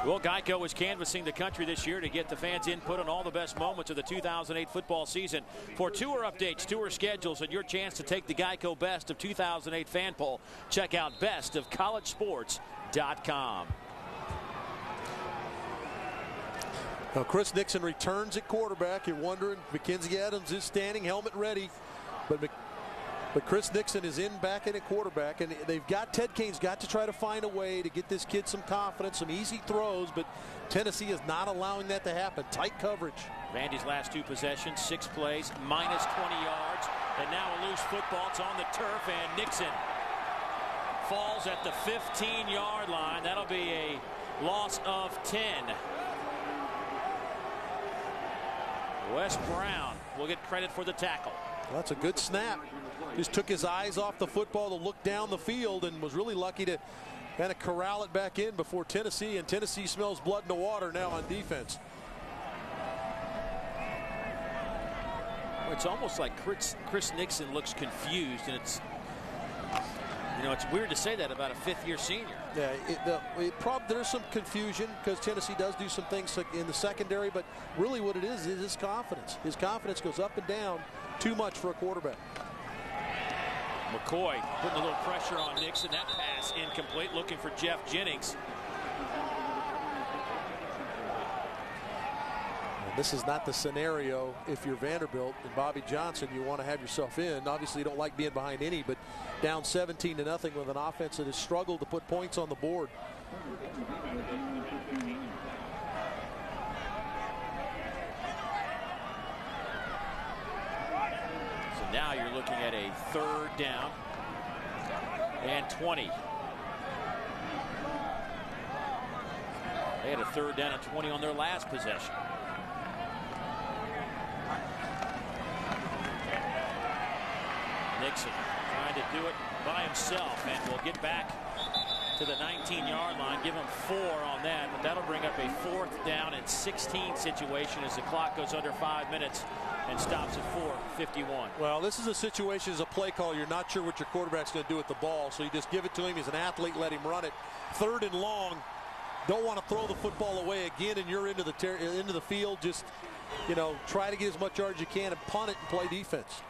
Well, Geico is canvassing the country this year to get the fans' input on all the best moments of the 2008 football season. For tour updates, tour schedules, and your chance to take the Geico Best of 2008 fan poll, check out bestofcollegesports.com. Now, Chris Nixon returns at quarterback. You're wondering, Mackenzie Adams is standing, helmet ready, but Chris Nixon is back in at quarterback, and Ted Kane's got to try to find a way to get this kid some confidence, some easy throws, but Tennessee is not allowing that to happen. Tight coverage. Vandy's last 2 possessions, 6 plays, minus 20 yards, and now a loose football. It's on the turf, and Nixon falls at the 15-yard line. That'll be a loss of 10. Wes Brown will get credit for the tackle. Well, that's a good snap. Just took his eyes off the football to look down the field and was really lucky to kind of corral it back in before Tennessee. And Tennessee smells blood in the water now on defense. Well, it's almost like Chris Nixon looks confused, and it's, you know, it's weird to say that about a 5th-year senior. Yeah, there's some confusion because Tennessee does do some things in the secondary, but really what it is his confidence. His confidence goes up and down too much for a quarterback. McCoy putting a little pressure on Nixon. That pass incomplete, looking for Jeff Jennings. And this is not the scenario if you're Vanderbilt and Bobby Johnson you want to have yourself in. Obviously you don't like being behind any, but down 17-0 with an offense that has struggled to put points on the board. Now you're looking at a 3rd down and 20. They had a 3rd down and 20 on their last possession. Nixon trying to do it by himself, and will get back to the 19-yard line. Give him 4 on that, but that'll bring up a 4th down and 16 situation as the clock goes under 5 minutes and stops at 4:51. Well, this is a situation as a play call. You're not sure what your quarterback's going to do with the ball, so you just give it to him. He's an athlete. Let him run it. 3rd and long. Don't want to throw the football away again, and you're into the field. Just, you know, try to get as much yards as you can and punt it and play defense.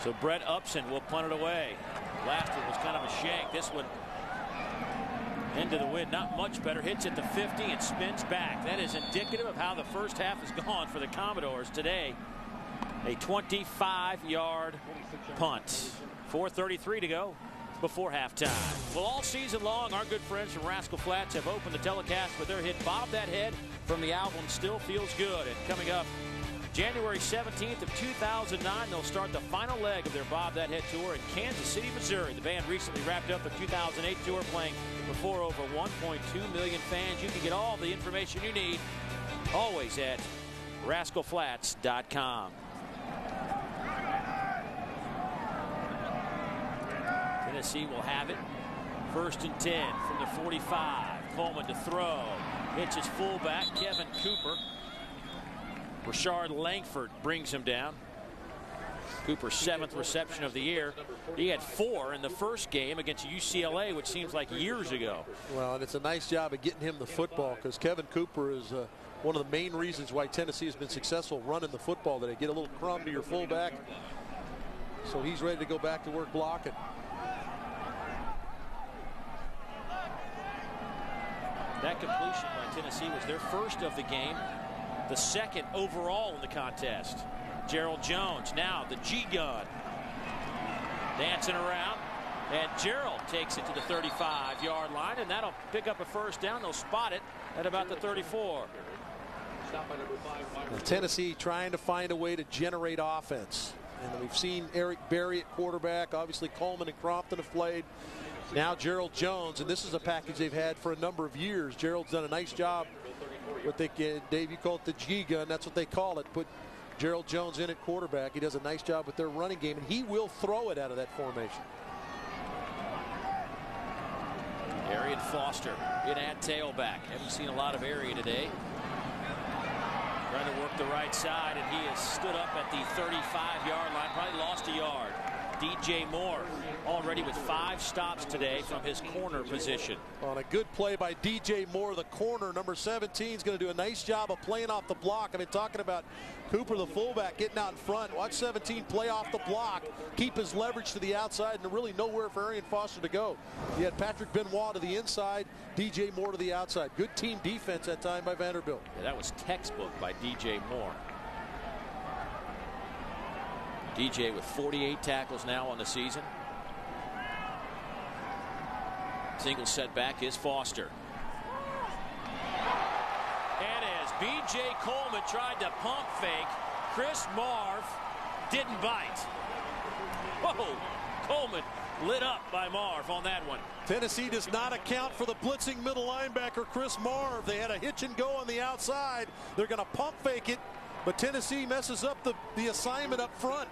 So Brett Upson will punt it away. Last one was kind of a shank. This one into the wind, not much better. Hits at the 50 and spins back. That is indicative of how the first half has gone for the Commodores today. A 25-yard punt. 4:33 to go before halftime. Well, all season long, our good friends from Rascal Flatts have opened the telecast with their hit Bob That Head from the album Still Feels Good. And coming up January 17th of 2009, they'll start the final leg of their Bob That Head tour in Kansas City, Missouri. The band recently wrapped up the 2008 tour playing before over 1.2 million fans. You can get all the information you need always at rascalflats.com. Tennessee will have it. 1st and 10 from the 45. Coleman to throw. Hitches fullback Kevin Cooper. Rashard Langford brings him down. Cooper's 7th reception of the year. He had 4 in the first game against UCLA, which seems like years ago. Well, and it's a nice job of getting him the football, because Kevin Cooper is one of the main reasons why Tennessee has been successful running the football today. Get a little crumb to your fullback, so he's ready to go back to work blocking. That completion by Tennessee was their first of the game, the 2nd overall in the contest. Gerald Jones now the G-gun dancing around, and Gerald takes it to the 35-yard line, and that'll pick up a 1st down. They'll spot it at about the 34. Well, Tennessee trying to find a way to generate offense, and we've seen Eric Berry at quarterback. Obviously Coleman and Crompton have played. Now Gerald Jones, and this is a package they've had for a number of years. Gerald's done a nice job. What they can, Dave, you call it the G-gun. That's what they call it. Put Gerald Jones in at quarterback. He does a nice job with their running game, and he will throw it out of that formation. Arian Foster in at tailback. Haven't seen a lot of Arian today. Trying to work the right side, and he has stood up at the 35-yard line. Probably lost a yard. DJ Moore already with 5 stops today from his corner position. On a good play by DJ Moore, the corner, number 17, is going to do a nice job of playing off the block. I've been talking about Cooper, the fullback, getting out in front. Watch 17 play off the block, keep his leverage to the outside, and really nowhere for Arian Foster to go. He had Patrick Benoit to the inside, DJ Moore to the outside. Good team defense that time by Vanderbilt. Yeah, that was textbook by DJ Moore. DJ with 48 tackles now on the season. Single setback is Foster. And as B.J. Coleman tried to pump fake, Chris Marv didn't bite. Whoa! Coleman lit up by Marv on that one. Tennessee does not account for the blitzing middle linebacker Chris Marv. They had a hitch and go on the outside. They're going to pump fake it, but Tennessee messes up the assignment up front.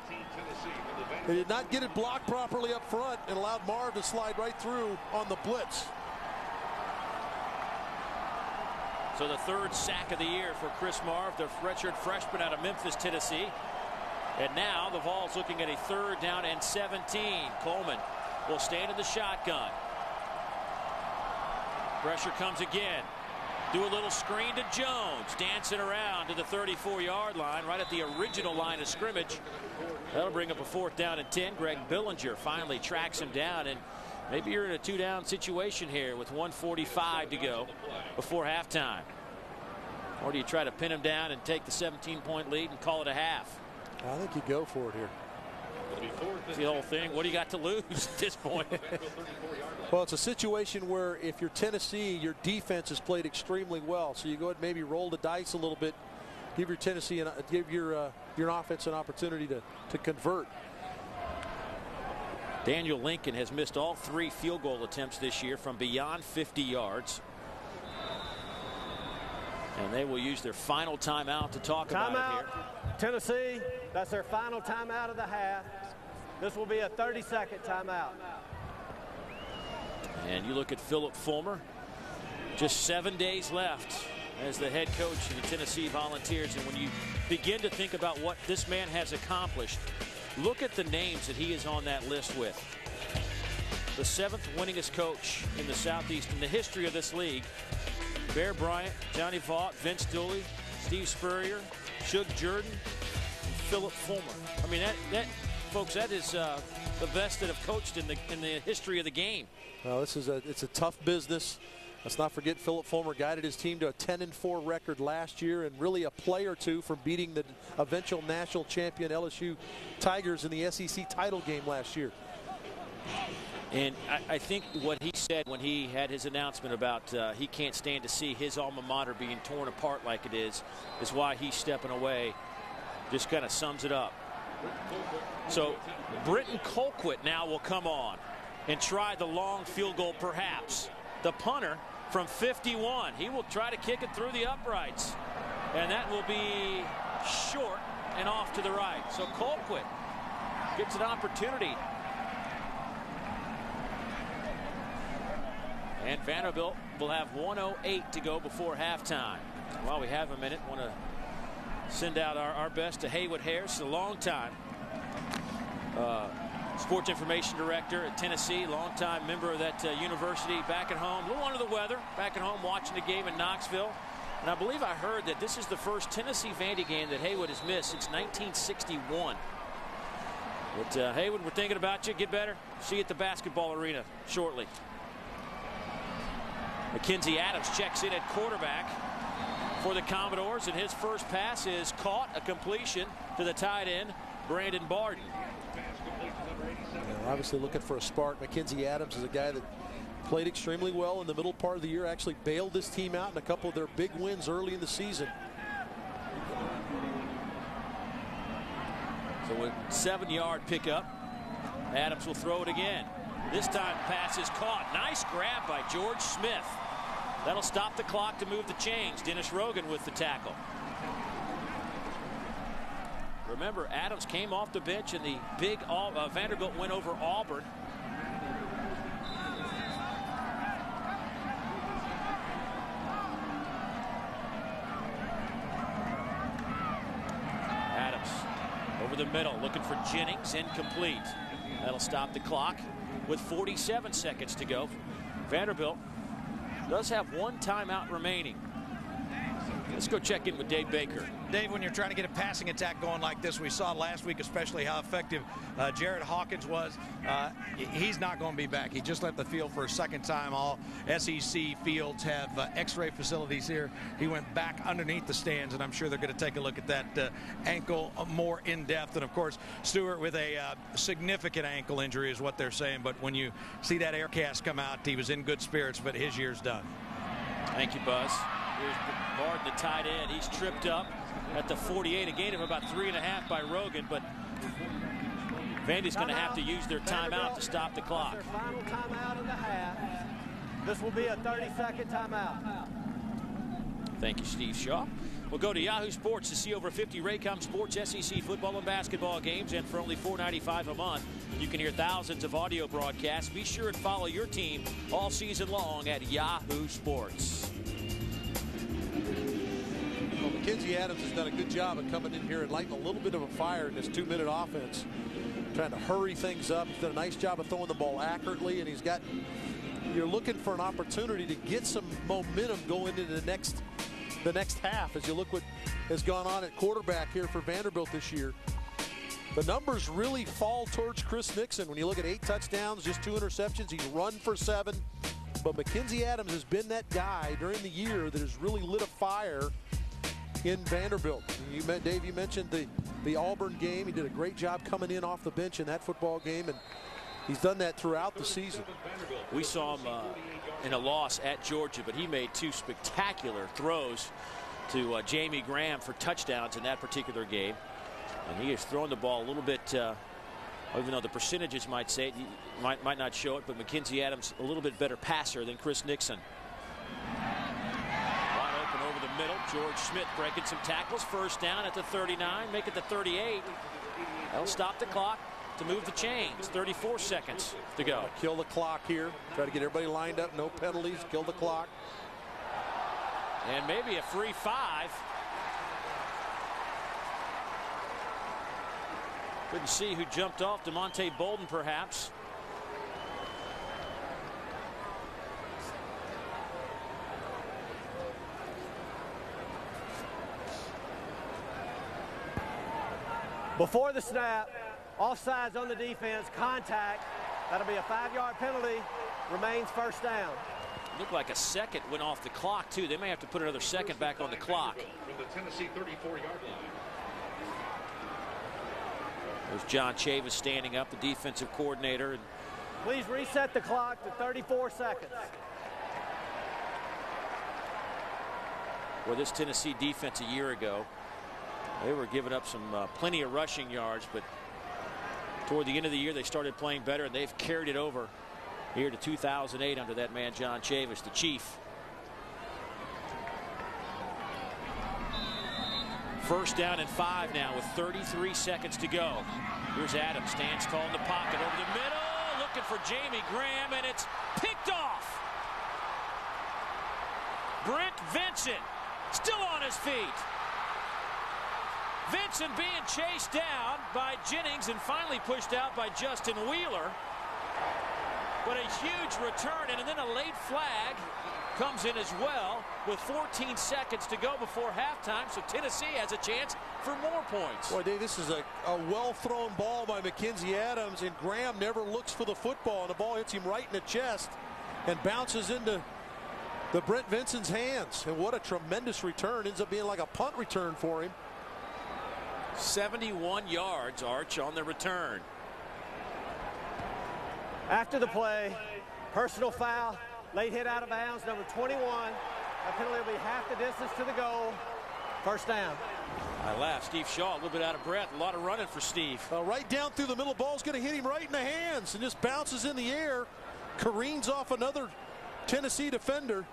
They did not get it blocked properly up front and allowed Marv to slide right through on the blitz. So the 3rd sack of the year for Chris Marv, the redshirt freshman out of Memphis, Tennessee. And now the Vols looking at a 3rd down and 17. Coleman will stand in the shotgun. Pressure comes again. Do a little screen to Jones, dancing around to the 34-yard line, right at the original line of scrimmage. That'll bring up a 4th down and 10. Greg Billinger finally tracks him down, and maybe you're in a 2-down situation here with 1:45 to go before halftime. Or do you try to pin him down and take the 17-point lead and call it a half? I think you go for it here. It's the whole thing. What do you got to lose at this point? Well, it's a situation where if you're Tennessee, your defense has played extremely well. So you go ahead and maybe roll the dice a little bit, give your Tennessee and give your offense an opportunity to convert. Daniel Lincoln has missed all 3 field goal attempts this year from beyond 50 yards. And they will use their final timeout to talk about it here. Tennessee, that's their final timeout of the half. This will be a 30-second timeout. And you look at Philip Fulmer, just 7 days left as the head coach of the Tennessee Volunteers. And when you begin to think about what this man has accomplished, look at the names that he is on that list with. The 7th winningest coach in the Southeast in the history of this league. Bear Bryant, Johnny Vaught, Vince Dooley, Steve Spurrier, Shug Jordan, and Philip Fulmer. I mean, that folks, that is the best that have coached in the history of the game. Well, it's a tough business. Let's not forget Philip Fulmer guided his team to a 10-4 record last year, and really a play or two from beating the eventual national champion LSU Tigers in the SEC title game last year. And I think what he said when he had his announcement about he can't stand to see his alma mater being torn apart like it is why he's stepping away. Just kind of sums it up. So Britton Colquitt now will come on and try the long field goal, perhaps. The punter from 51. He will try to kick it through the uprights. And that will be short and off to the right. So Colquitt gets an opportunity And Vanderbilt will have 1:08 to go before halftime. While we have a minute, want to send out our best to Haywood Harris, a long time sports information director at Tennessee, longtime member of that university, back at home, a little under the weather, back at home watching the game in Knoxville. And I believe I heard that this is the first Tennessee Vandy game that Haywood has missed since 1961. But Haywood, we're thinking about you. Get better. See you at the basketball arena shortly. Mackenzie Adams checks in at quarterback for the Commodores, and his first pass is caught, a completion to the tight end, Brandon Barden. Obviously looking for a spark. Mackenzie Adams is a guy that played extremely well in the middle part of the year, actually bailed this team out in a couple of their big wins early in the season. So a 7-yard pickup. Adams will throw it again. This time pass is caught. Nice grab by George Smith. That'll stop the clock to move the chains. Dennis Rogan with the tackle. Remember, Adams came off the bench in the big Vanderbilt win over Auburn. Adams over the middle, looking for Jennings, incomplete. That'll stop the clock with 47 seconds to go. Vanderbilt does have one timeout remaining. Let's go check in with Dave Baker. Dave, when you're trying to get a passing attack going like this, we saw last week especially how effective Jared Hawkins was. He's not going to be back. He just left the field for a second time. All SEC fields have x-ray facilities here. He went back underneath the stands, and I'm sure they're going to take a look at that ankle more in depth. And of course, Stewart with a significant ankle injury is what they're saying. But when you see that air cast come out, he was in good spirits, but his year's done. Thank you, Buzz. Here's Barden, the tight end. He's tripped up at the 48, a gain of about 3.5 by Rogan, but Vandy's going to have to use their timeout to stop the clock. Their final timeout in the half. This will be a 30-second timeout. Thank you, Steve Shaw. We'll go to Yahoo Sports to see over 50 Raycom Sports SEC football and basketball games, and for only $4.95 a month, you can hear thousands of audio broadcasts. Be sure and follow your team all season long at Yahoo Sports. Well, Mackenzie Adams has done a good job of coming in here and lighting a little bit of a fire in this 2-minute offense, trying to hurry things up. He's done a nice job of throwing the ball accurately, and you're looking for an opportunity to get some momentum going into the next half as you look what has gone on at quarterback here for Vanderbilt this year. The numbers really fall towards Chris Nixon. When you look at 8 touchdowns, just 2 interceptions, he's run for 7. But Mackenzie Adams has been that guy during the year that has really lit a fire in Vanderbilt. Dave, you mentioned the Auburn game. He did a great job coming in off the bench in that football game, and he's done that throughout the season. We saw him in a loss at Georgia, but he made 2 spectacular throws to Jamie Graham for touchdowns in that particular game. And he is throwing the ball a little bit, even though the percentages might say it, might not show it, but Mackenzie Adams a little bit better passer than Chris Nixon. Wide open over the middle. George Smith breaking some tackles. First down at the 39, make it the 38. That'll stop the clock to move the chains. 34 seconds to go. Kill the clock here. Try to get everybody lined up. No penalties. Kill the clock. And maybe a free 5. Couldn't see who jumped off. DeMonte Bolden, perhaps. Before the snap, offsides on the defense, contact. That'll be a 5-yard penalty. Remains first down. Looked like a second went off the clock, too. They may have to put another second back on the clock. From the Tennessee 34-yard line. There's John Chavis standing up, the defensive coordinator. Please reset the clock to 34 seconds. Well, this Tennessee defense a year ago, they were giving up some plenty of rushing yards, but toward the end of the year they started playing better, and they've carried it over here to 2008 under that man John Chavis, the chief. First down and 5 now with 33 seconds to go. Here's Adams, stands tall in the pocket over the middle, looking for Jamie Graham, and it's picked off. Brent Vincent still on his feet. Vincent being chased down by Jennings and finally pushed out by Justin Wheeler. But a huge return, and then a late flag comes in as well with 14 seconds to go before halftime, so Tennessee has a chance for more points. Boy, Dave, this is a well-thrown ball by Mackenzie Adams, and Graham never looks for the football, and the ball hits him right in the chest and bounces into the Brent Vincent's hands. And what a tremendous return. Ends up being like a punt return for him. 71 yards, Arch, on the return. After the play, personal foul, late hit out of bounds, number 21. That penalty will be half the distance to the goal. First down. I laughed. Steve Shaw a little bit out of breath. A lot of running for Steve. Right down through the middle. Ball's going to hit him right in the hands and just bounces in the air. Careens off another Tennessee defender.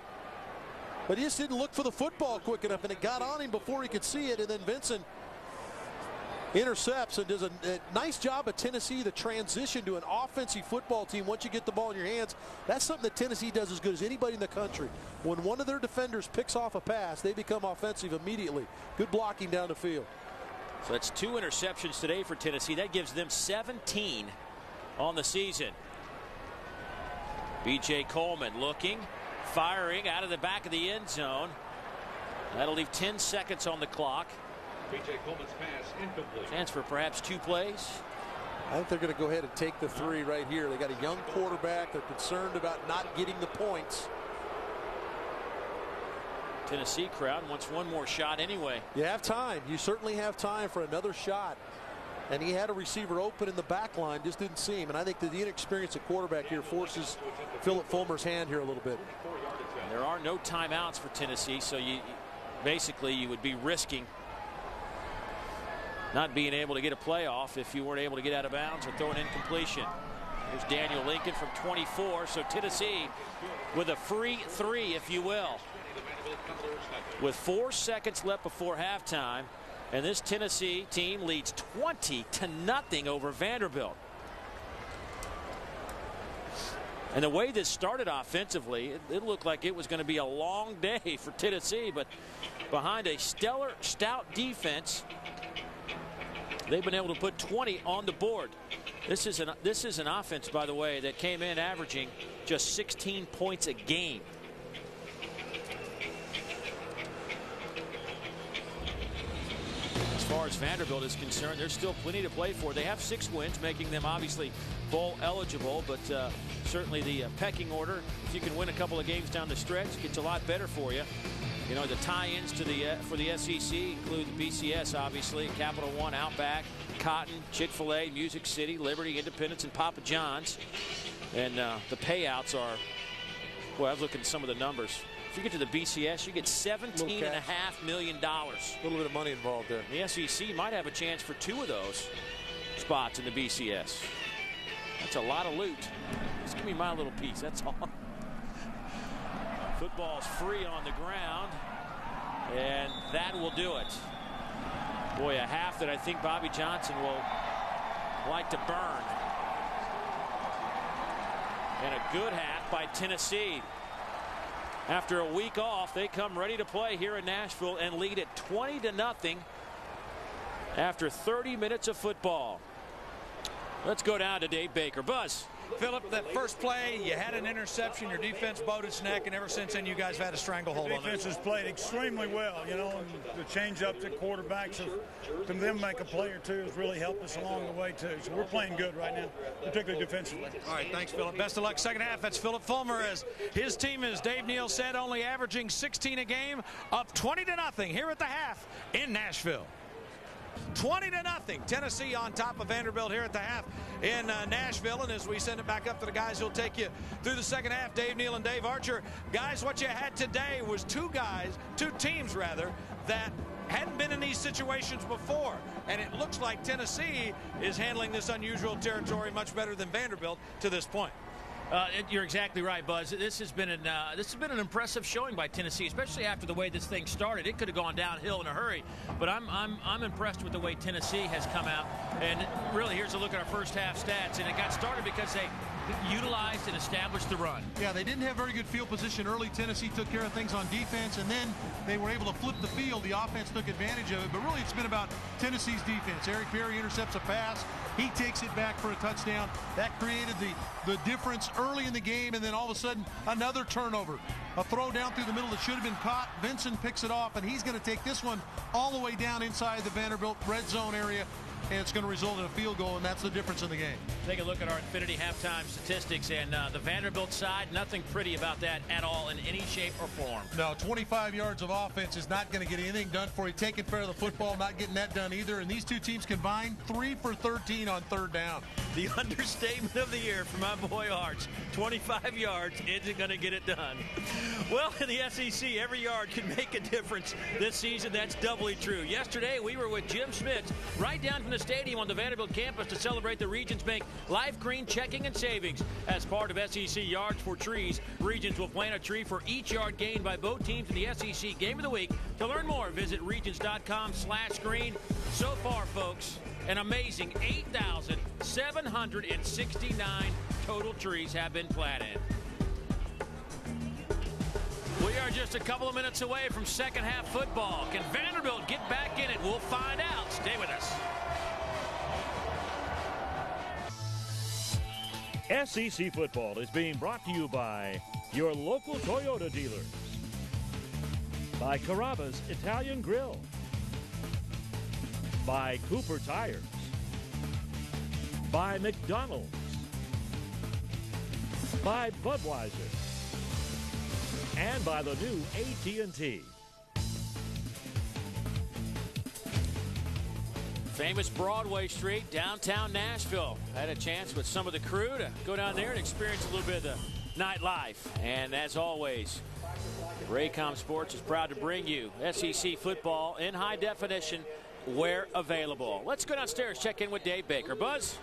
But he just didn't look for the football quick enough, and it got on him before he could see it. And then Vincent intercepts and does a nice job of Tennessee, the transition to an offensive football team. Once you get the ball in your hands, that's something that Tennessee does as good as anybody in the country. When one of their defenders picks off a pass, they become offensive immediately. Good blocking down the field. So that's 2 interceptions today for Tennessee. That gives them 17 on the season. B.J. Coleman looking, firing out of the back of the end zone. That'll leave 10 seconds on the clock. B.J. Coleman's pass incomplete. Chance for perhaps 2 plays. I think they're going to go ahead and take the 3 right here. They got a young quarterback. They're concerned about not getting the points. Tennessee crowd wants one more shot anyway. You have time. You certainly have time for another shot. And he had a receiver open in the back line, just didn't see him. And I think that the inexperience at quarterback here forces Philip Fulmer's hand here a little bit. There are no timeouts for Tennessee, so you would be risking not being able to get a playoff if you weren't able to get out of bounds or throw an incompletion. Here's Daniel Lincoln from 24. So Tennessee with a free 3, if you will, with 4 seconds left before halftime. And this Tennessee team leads 20-0 over Vanderbilt. And the way this started offensively, it looked like it was going to be a long day for Tennessee. But behind a stellar, stout defense, they've been able to put 20 on the board. This is an offense, by the way, that came in averaging just 16 points a game. As far as Vanderbilt is concerned, there's still plenty to play for. They have 6 wins, making them obviously bowl eligible, but certainly the pecking order, if you can win a couple of games down the stretch, gets a lot better for you. You know, the tie-ins to for the SEC include the BCS, obviously, Capital One, Outback, Cotton, Chick-fil-A, Music City, Liberty, Independence, and Papa John's. And the payouts are, boy, I was looking at some of the numbers. If you get to the BCS, you get $17.5 million. A little bit of money involved there. The SEC might have a chance for 2 of those spots in the BCS. That's a lot of loot. Just give me my little piece, that's all. Football's free on the ground, and that will do it. Boy, a half that I think Bobby Johnson will like to burn. And a good half by Tennessee. After a week off, they come ready to play here in Nashville and lead it 20-0 after 30 minutes of football. Let's go down to Dave Baker. Buzz. Philip, that first play, you had an interception, your defense bowed its neck, and ever since then you guys have had a stranglehold on it. Defense has played extremely well, you know, and the change-ups at quarterbacks, to them make a play or two has really helped us along the way, too. So we're playing good right now, particularly defensively. All right, thanks, Philip. Best of luck second half. That's Philip Fulmer, as his team, as Dave Neal said, only averaging 16 a game, up 20-0 here at the half in Nashville. 20-0. Tennessee on top of Vanderbilt here at the half in Nashville. And as we send it back up to the guys who'll take you through the second half, Dave Neal and Dave Archer. Guys, what you had today was two teams that hadn't been in these situations before. And it looks like Tennessee is handling this unusual territory much better than Vanderbilt to this point. You're exactly right, Buzz. This has been an impressive showing by Tennessee, especially after the way this thing started. It could have gone downhill in a hurry, but I'm impressed with the way Tennessee has come out. And really, here's a look at our first half stats. And it got started because they utilized and established the run. Yeah, they didn't have very good field position early. Tennessee took care of things on defense, and then they were able to flip the field. The offense took advantage of it, but really it's been about Tennessee's defense. Eric Berry intercepts a pass. He takes it back for a touchdown. That created the difference early in the game, and then all of a sudden, another turnover. A throw down through the middle that should have been caught. Vincent picks it off, and he's going to take this one all the way down inside the Vanderbilt red zone area, and it's going to result in a field goal, and that's the difference in the game. Take a look at our Infinity halftime statistics, and the Vanderbilt side, nothing pretty about that at all in any shape or form. No, 25 yards of offense is not going to get anything done for you. Taking care of the football, not getting that done either. And these two teams combined 3 for 13 on third down. The understatement of the year for my boy Arch. 25 yards isn't going to get it done. Well, in the SEC, every yard can make a difference this season. That's doubly true. Yesterday, we were with Jim Schmitz right down from the stadium on the Vanderbilt campus to celebrate the Regions Bank Life Green Checking and Savings. As part of SEC Yards for Trees, Regions will plant a tree for each yard gained by both teams in the SEC Game of the Week. To learn more, visit regions.com/green. So far, folks, an amazing 8,769 total trees have been planted. We are just a couple of minutes away from second half football. Can Vanderbilt get back in it? We'll find out. Stay with us. SEC football is being brought to you by your local Toyota dealers, by Carrabba's Italian Grill, by Cooper Tires, by McDonald's, by Budweiser, and by the new AT&T. Famous Broadway Street, downtown Nashville. I had a chance with some of the crew to go down there and experience a little bit of the nightlife. And as always, Raycom Sports is proud to bring you SEC football in high definition where available. Let's go downstairs, check in with Dave Baker. Buzz?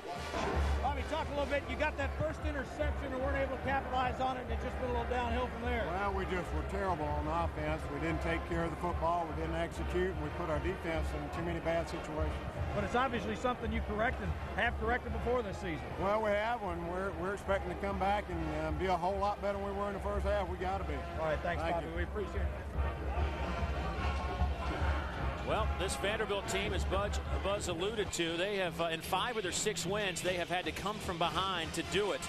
Bobby, talk a little bit. You got that first interception and weren't able to capitalize on it, and it just went a little downhill from there. Well, we just were terrible on offense. We didn't take care of the football. We didn't execute, and we put our defense in too many bad situations. But it's obviously something you corrected, have corrected before this season. Well, we have one. We're expecting to come back and be a whole lot better than we were in the first half. We got to be. All right, thanks, Bobby. We appreciate it. Well, this Vanderbilt team, as Buzz alluded to, they have, in 5 of their 6 wins, they have had to come from behind to do it.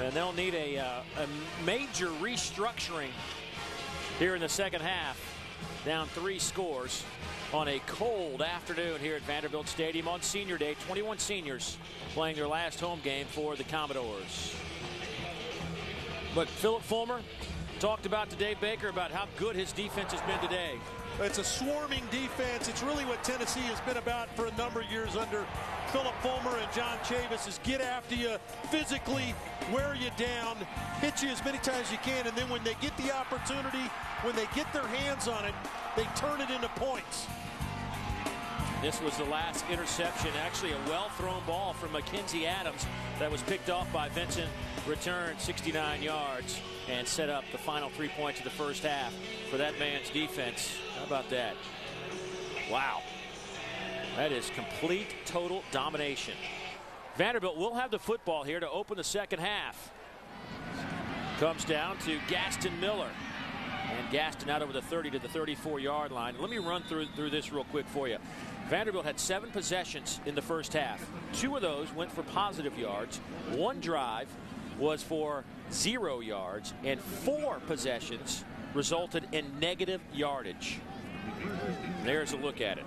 And they'll need a major restructuring here in the second half. Down 3 scores on a cold afternoon here at Vanderbilt Stadium on Senior Day. 21 seniors playing their last home game for the Commodores. But Philip Fulmer talked about to Dave Baker about how good his defense has been today. It's a swarming defense. It's really what Tennessee has been about for a number of years under Philip Fulmer and John Chavis, is get after you physically, wear you down, hit you as many times as you can, and then when they get the opportunity, when they get their hands on it, they turn it into points. This was the last interception, actually a well-thrown ball from Mackenzie Adams that was picked off by Vincent, returned 69 yards, and set up the final 3 points of the first half for that man's defense. How about that? Wow. That is complete, total domination. Vanderbilt will have the football here to open the second half. Comes down to Gaston Miller. And Gaston out over the 30 to the 34-yard line. Let me run through this real quick for you. Vanderbilt had 7 possessions in the first half. 2 of those went for positive yards. 1 drive was for 0 yards. And 4 possessions resulted in negative yardage. There's a look at it.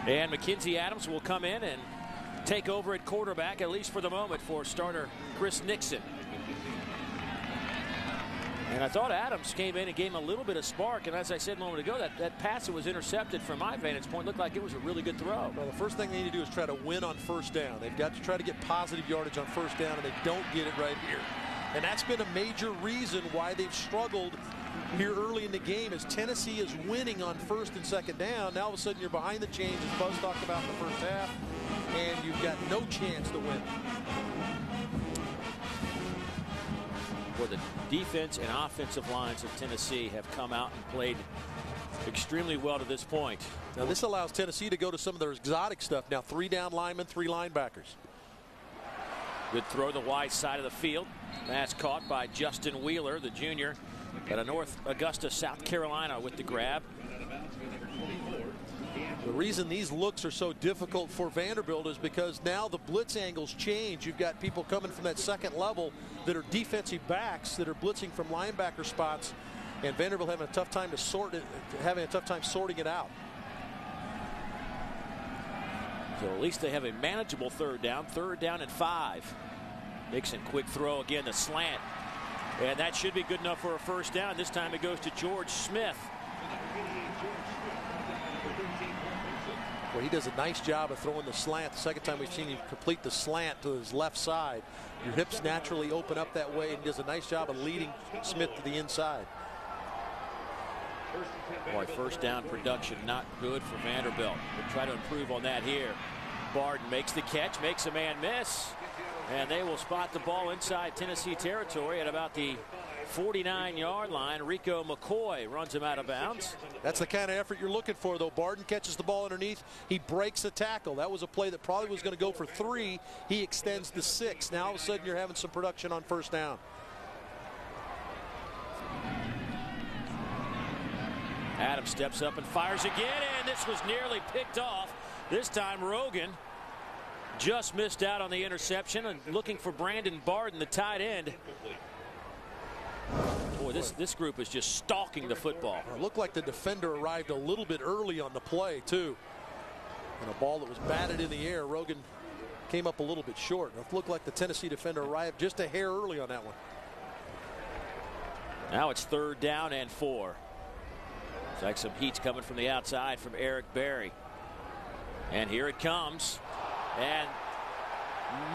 And Mackenzie Adams will come in and take over at quarterback, at least for the moment, for starter Chris Nixon. And I thought Adams came in and gave him a little bit of spark. And as I said a moment ago, that pass that was intercepted from my vantage point looked like it was a really good throw. Well, the first thing they need to do is try to win on first down. They've got to try to get positive yardage on first down, and they don't get it right here. And that's been a major reason why they've struggled here early in the game, as Tennessee is winning on first and second down. Now all of a sudden you're behind the chains, as Buzz talked about in the first half. and you've got no chance to win. Well, the defense and offensive lines of Tennessee have come out and played extremely well to this point. Now this allows Tennessee to go to some of their exotic stuff. Now 3 down linemen, 3 linebackers. Good throw the wide side of the field. That's caught by Justin Wheeler, the junior, out of North Augusta, South Carolina, with the grab. The reason these looks are so difficult for Vanderbilt is because now the blitz angles change. You've got people coming from that second level that are defensive backs that are blitzing from linebacker spots, and Vanderbilt having a tough time to sorting it out. So at least they have a manageable third down and 5. Nixon, quick throw again, the slant, and that should be good enough for a first down. This time it goes to George Smith. Well, he does a nice job of throwing the slant. The second time we've seen him complete the slant to his left side. Your hips naturally open up that way, and he does a nice job of leading Smith to the inside. Boy, first down production not good for Vanderbilt. We'll try to improve on that here. Barden makes the catch, makes a man miss, and they will spot the ball inside Tennessee territory at about the 49-yard line. Rico McCoy runs him out of bounds. That's the kind of effort you're looking for, though. Barden catches the ball underneath. He breaks a tackle. That was a play that probably was going to go for 3. He extends to 6. Now all of a sudden you're having some production on first down. Adams steps up and fires again, and this was nearly picked off. This time Rogan just missed out on the interception, and looking for Brandon Barden, the tight end. Boy, this group is just stalking the football. It looked like the defender arrived a little bit early on the play, too. And a ball that was batted in the air. Rogan came up a little bit short. It looked like the Tennessee defender arrived just a hair early on that one. Now it's 3rd down and 4. It's like some heat's coming from the outside from Eric Berry. And here it comes. And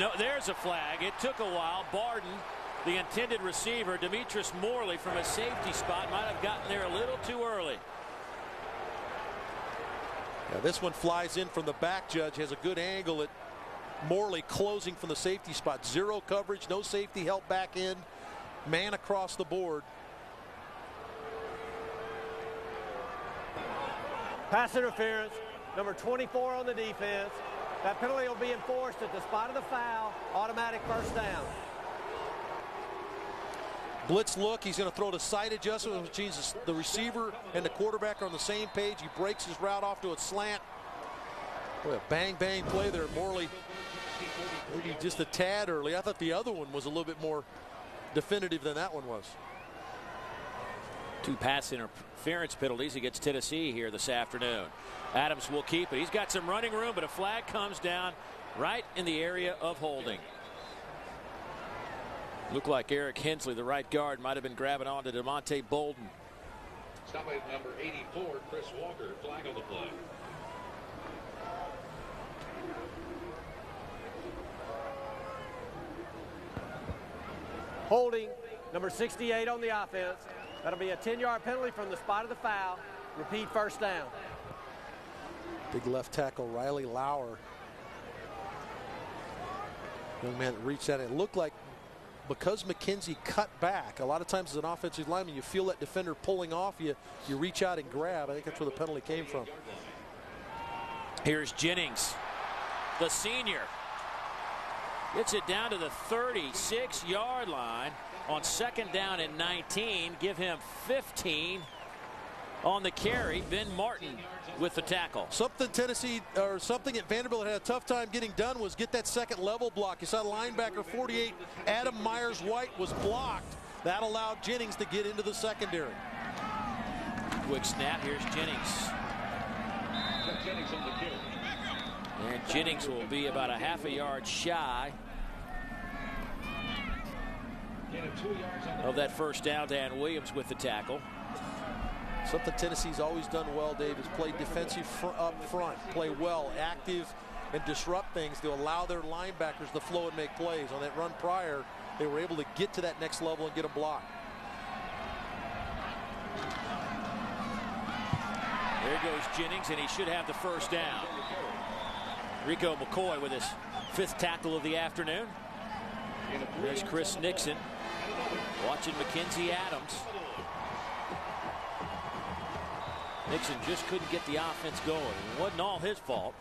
no, there's a flag. It took a while. Barden, the intended receiver, Demetrius Morley, from a safety spot, might have gotten there a little too early. Yeah, this one flies in from the back. Judge has a good angle at Morley closing from the safety spot. 0 coverage, no safety help back in. Man across the board. Pass interference, number 24 on the defense. That penalty will be enforced at the spot of the foul. Automatic first down. Blitz look. He's going to throw the side adjustment, which means the receiver and the quarterback are on the same page. He breaks his route off to a slant. Boy, a bang play there. Morley maybe just a tad early. I thought the other one was a little bit more definitive than that one was. 2 pass interference penalties against Tennessee here this afternoon. Adams will keep it. He's got some running room, but a flag comes down right in the area of holding. Looked like Eric Hensley, the right guard, might have been grabbing on to DeMonte Bolden. Stop at number 84, Chris Walker. Flag on the play. Holding, number 68 on the offense. That'll be a 10-yard penalty from the spot of the foul. Repeat first down. Big left tackle Riley Lauer. Young man that reached out. It looked like because McKenzie cut back, a lot of times as an offensive lineman, you feel that defender pulling off you. You reach out and grab. I think that's where the penalty came from. Here's Jennings, the senior. Gets it down to the 36-yard line on 2nd down and 19. Give him 15 on the carry. Ben Martin with the tackle. Something that Vanderbilt had a tough time getting done was get that second level block. You saw linebacker 48 Adam Myers-White was blocked. That allowed Jennings to get into the secondary. Quick snap. Here's Jennings. And Jennings will be about a half a yard shy of that first down. Dan Williams with the tackle. Something Tennessee's always done well, Dave, is play defensive up front, play well, active, and disrupt things to allow their linebackers to flow and make plays. On that run prior, they were able to get to that next level and get a block. There goes Jennings, and he should have the first down. Rico McCoy with his 5th tackle of the afternoon. There's Chris Nixon watching Mackenzie Adams. Nixon just couldn't get the offense going. It wasn't all his fault.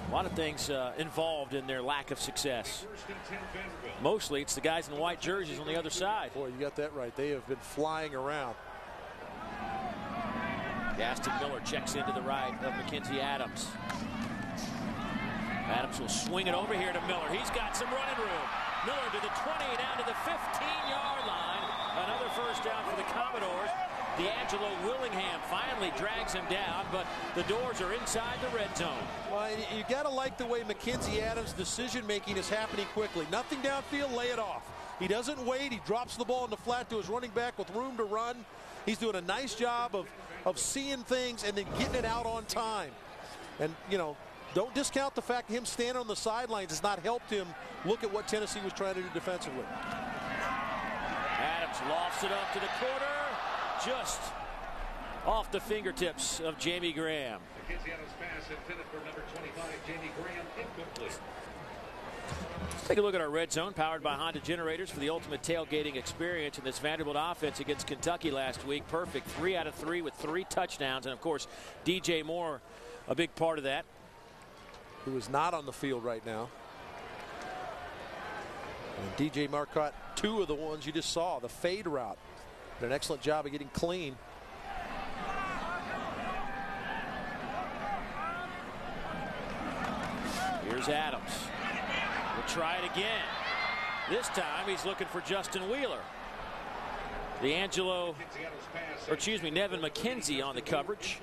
A lot of things involved in their lack of success. Mostly it's the guys in white jerseys on the other side. Boy, you got that right. They have been flying around. Gaston Miller checks into the right of Mackenzie Adams. Adams will swing it over here to Miller. He's got some running room. Miller to the 20, down to the 15-yard line. Another first down for the Commodores. D'Angelo Willingham finally drags him down, but the doors are inside the red zone. Well, you got to like the way Mackenzie Adams' decision-making is happening quickly. Nothing downfield, lay it off. He doesn't wait. He drops the ball in the flat to his running back with room to run. He's doing a nice job of seeing things and then getting it out on time. And, you know, don't discount the fact him standing on the sidelines has not helped him look at what Tennessee was trying to do defensively. Adams lofts it up to the corner, just off the fingertips of Jamie Graham. Mackenzie Adams pass intended for number 25, Jamie Graham, incomplete. Let's take a look at our red zone, powered by Honda Generators for the ultimate tailgating experience. In this Vanderbilt offense against Kentucky last week, perfect 3 out of 3 with 3 touchdowns, and of course DJ Moore a big part of that. Who is not on the field right now. And DJ Marcotte, 2 of the ones you just saw, the fade route. Did an excellent job of getting clean. Here's Adams. We'll try it again. This time he's looking for Justin Wheeler. Nevin McKenzie on the coverage.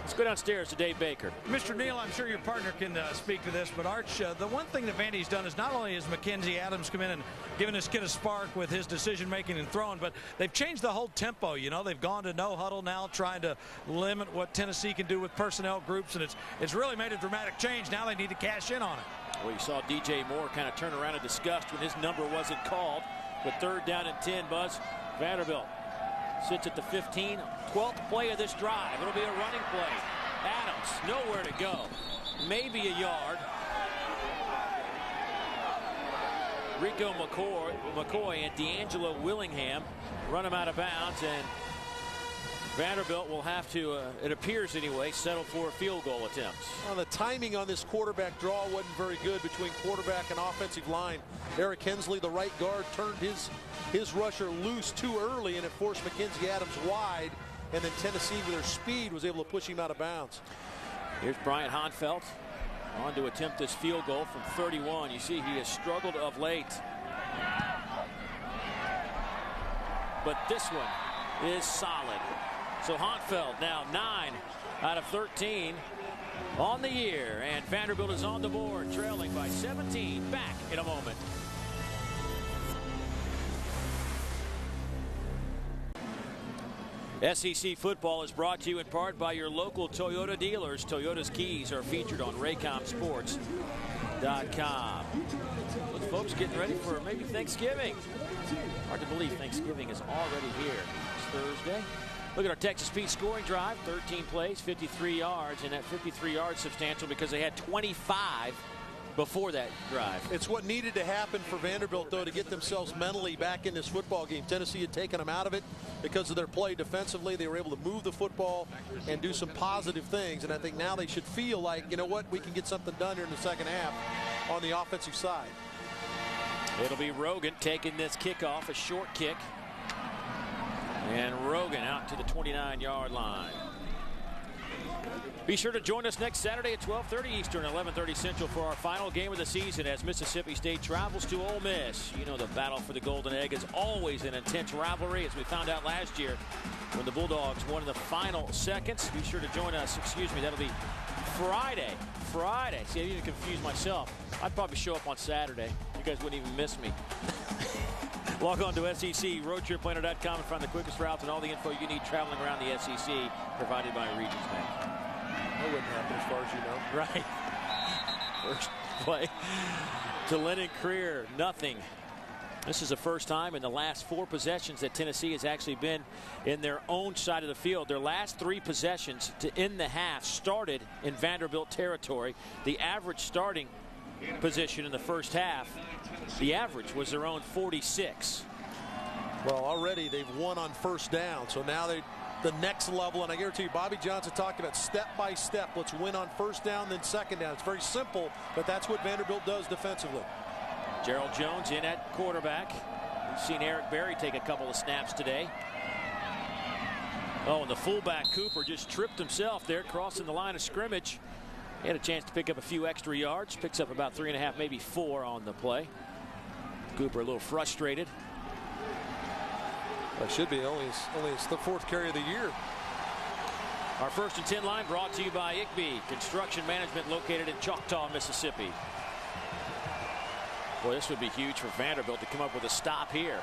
Let's go downstairs to Dave Baker. Mr. Neal, I'm sure your partner can speak to this, but Arch, the one thing that Vandy's done is not only has Mackenzie Adams come in and given this kid a spark with his decision-making and throwing, but they've changed the whole tempo. You know, they've gone to no huddle now, trying to limit what Tennessee can do with personnel groups, and it's really made a dramatic change. Now they need to cash in on it. Well, you saw DJ Moore kind of turn around in disgust when his number wasn't called. But 3rd down and 10, Buzz. Vanderbilt sits at the 15. 12th play of this drive. It'll be a running play. Adams, nowhere to go. Maybe a yard. Rico McCoy and D'Angelo Willingham run him out of bounds, and Vanderbilt will have to, it appears anyway, settle for field goal attempts. Well, the timing on this quarterback draw wasn't very good between quarterback and offensive line. Eric Hensley, the right guard, turned his rusher loose too early, and it forced Mackenzie Adams wide, and then Tennessee, with their speed, was able to push him out of bounds. Here's Bryant Honfelt on to attempt this field goal from 31. You see he has struggled of late. But this one is solid. So Honfeld now 9 out of 13 on the year, and Vanderbilt is on the board, trailing by 17. Back in a moment. SEC football is brought to you in part by your local Toyota dealers. Toyota's keys are featured on RaycomSports.com. Look, folks, getting ready for maybe Thanksgiving. Hard to believe Thanksgiving is already here. It's Thursday. Look at our Texas Pete scoring drive. 13 plays, 53 yards, and that 53 yards substantial because they had 25 before that drive. It's what needed to happen for Vanderbilt, though, to get themselves mentally back in this football game. Tennessee had taken them out of it because of their play defensively. They were able to move the football and do some positive things, and I think now they should feel like, you know what, we can get something done here in the second half on the offensive side. It'll be Rogan taking this kickoff, a short kick. And Rogan out to the 29-yard line. Be sure to join us next Saturday at 12:30 Eastern, 11:30 Central for our final game of the season as Mississippi State travels to Ole Miss. You know the battle for the Golden Egg is always an intense rivalry, as we found out last year when the Bulldogs won in the final seconds. Be sure to join us. Excuse me, that'll be Friday. See, I even confused myself. I'd probably show up on Saturday. You guys wouldn't even miss me. Log on to SECRoadTripPlanner.com and find the quickest routes and all the info you need traveling around the SEC, provided by Regions Bank. That wouldn't happen as far as you know. Right. First play to Lennon Creer, nothing. This is the first time in the last 4 possessions that Tennessee has actually been in their own side of the field. Their last 3 possessions to end the half started in Vanderbilt territory. The average starting position in the first half, the average was their own 46. Well, already they've won on first down, so now the next level, and I guarantee you Bobby Johnson talked about step by step. Let's win on first down, then second down. It's very simple, but that's what Vanderbilt does defensively. Gerald Jones in at quarterback. We've seen Eric Berry take a couple of snaps today. Oh, and the fullback Cooper just tripped himself there, crossing the line of scrimmage. He had a chance to pick up a few extra yards. Picks up about 3.5, maybe 4 on the play. Cooper a little frustrated. That should be only it's the 4th carry of the year. Our 1st and 10 line brought to you by ICB Construction Management, located in Choctaw, Mississippi. Boy, this would be huge for Vanderbilt to come up with a stop here.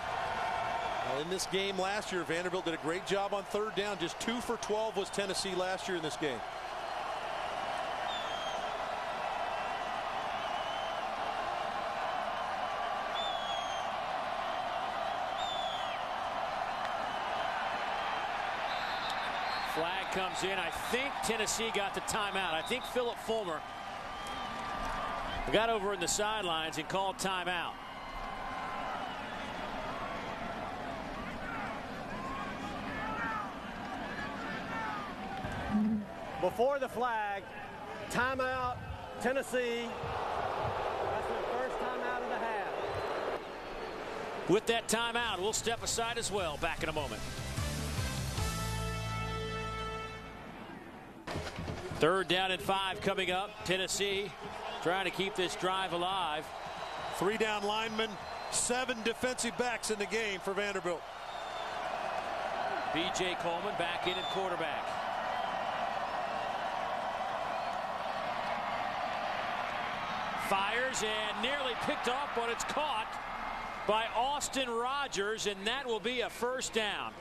Well, in this game last year, Vanderbilt did a great job on third down. Just 2 for 12 was Tennessee last year in this game. Flag comes in. I think Tennessee got the timeout. I think Philip Fulmer got over in the sidelines and called timeout. Before the flag, timeout, Tennessee. That's their first timeout of the half. With that timeout, we'll step aside as well. Back in a moment. 3rd down and 5 coming up. Tennessee trying to keep this drive alive. 3 down linemen, 7 defensive backs in the game for Vanderbilt. B.J. Coleman back in at quarterback. Fires and nearly picked off, but it's caught by Austin Rogers, and that will be a first down.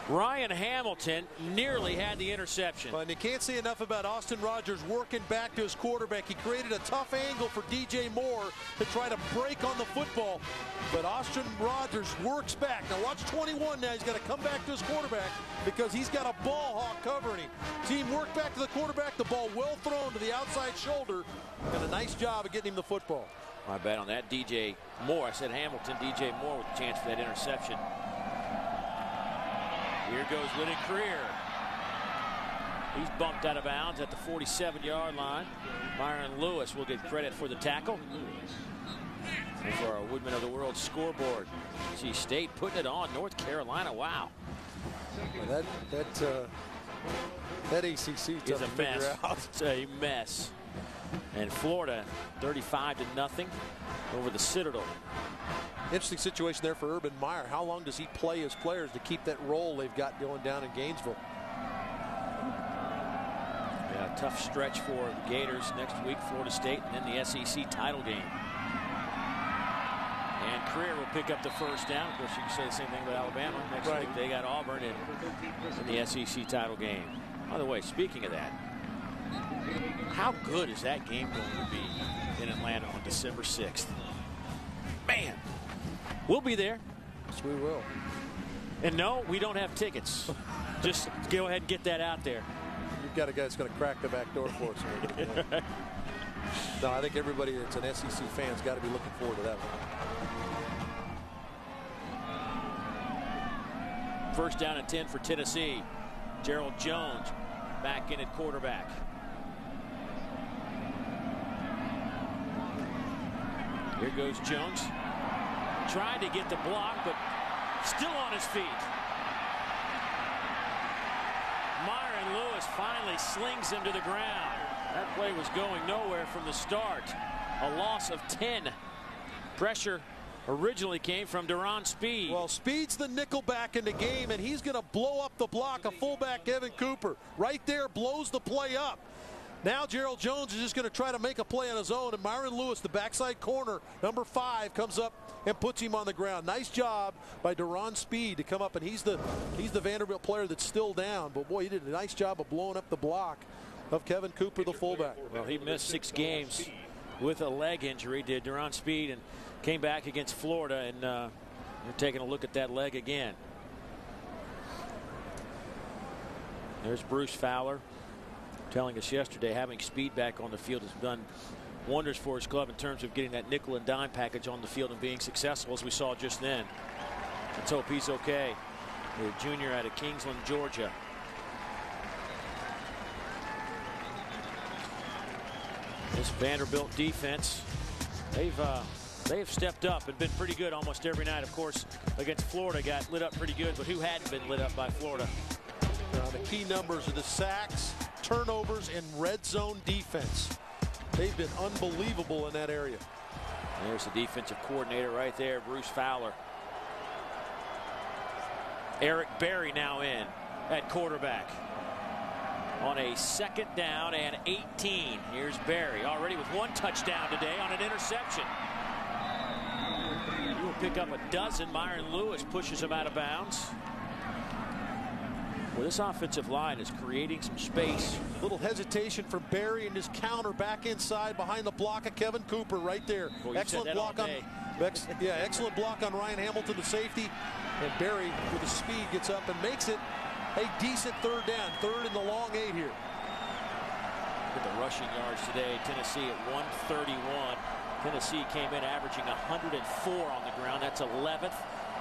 Ryan Hamilton nearly had the interception. And you can't say enough about Austin Rogers working back to his quarterback. He created a tough angle for DJ Moore to try to break on the football. But Austin Rogers works back. Now watch 21 now. He's got to come back to his quarterback because he's got a ball hawk covering him. Team work back to the quarterback. The ball well thrown to the outside shoulder. Done a nice job of getting him the football. My bet on that, DJ Moore. I said Hamilton, DJ Moore with a chance for that interception. Here goes Lyndon Creer. He's bumped out of bounds at the 47-yard line. Myron Lewis will get credit for the tackle. And for our Woodman of the World scoreboard. NC State putting it on North Carolina. Wow. Well, that ACC is a mess. It's a mess. And Florida 35-0 over the Citadel. Interesting situation there for Urban Meyer. How long does he play his players to keep that role they've got going down in Gainesville? Yeah, tough stretch for the Gators next week, Florida State, and then the SEC title game. And Creer will pick up the first down. Of course, you can say the same thing about Alabama. Next week they got Auburn in the SEC title game. By the way, speaking of that, how good is that game going to be in Atlanta on December 6th? Man, we'll be there. Yes, we will. And no, we don't have tickets. Just go ahead and get that out there. You've got a guy that's going to crack the back door for us. No, I think everybody that's an SEC fan's got to be looking forward to that one. First down and 10 for Tennessee. Gerald Jones back in at quarterback. Here goes Jones. Tried to get the block, but still on his feet. Myron Lewis finally slings him to the ground. That play was going nowhere from the start. A loss of 10. Pressure originally came from Deron Speed. Well, Speed's the nickel back in the game, and he's going to blow up the block of fullback Evan Cooper. Right there, blows the play up. Now Gerald Jones is just going to try to make a play on his own, and Myron Lewis, the backside corner, number 5, comes up and puts him on the ground. Nice job by Deron Speed to come up, and he's the Vanderbilt player that's still down. But boy, he did a nice job of blowing up the block of Kevin Cooper, the fullback. Well, he missed 6 games with a leg injury, did Duron Speed, and came back against Florida. And you're taking a look at that leg again. There's Bruce Fowler telling us yesterday having Speed back on the field has done wonders for his club in terms of getting that nickel and dime package on the field and being successful, as we saw just then. Let's hope he's okay. The junior out of Kingsland, Georgia. This Vanderbilt defense, they've stepped up and been pretty good almost every night. Of course, against Florida, got lit up pretty good, but who hadn't been lit up by Florida? The key numbers are the sacks, turnovers, and red zone defense. They've been unbelievable in that area. There's the defensive coordinator right there, Bruce Fowler. Eric Berry now in at quarterback on a 2nd down and 18. Here's Berry already with 1 touchdown today on an interception. He will pick up a dozen. Myron Lewis pushes him out of bounds. Well, this offensive line is creating some space. A little hesitation from Berry and his counter back inside behind the block of Kevin Cooper right there. Well, excellent block on excellent block on Ryan Hamilton, the safety. And Berry with the speed gets up and makes it a decent 3rd down. 3rd in the long 8 here. Look at the rushing yards today. Tennessee at 131. Tennessee came in averaging 104 on the ground. That's 11th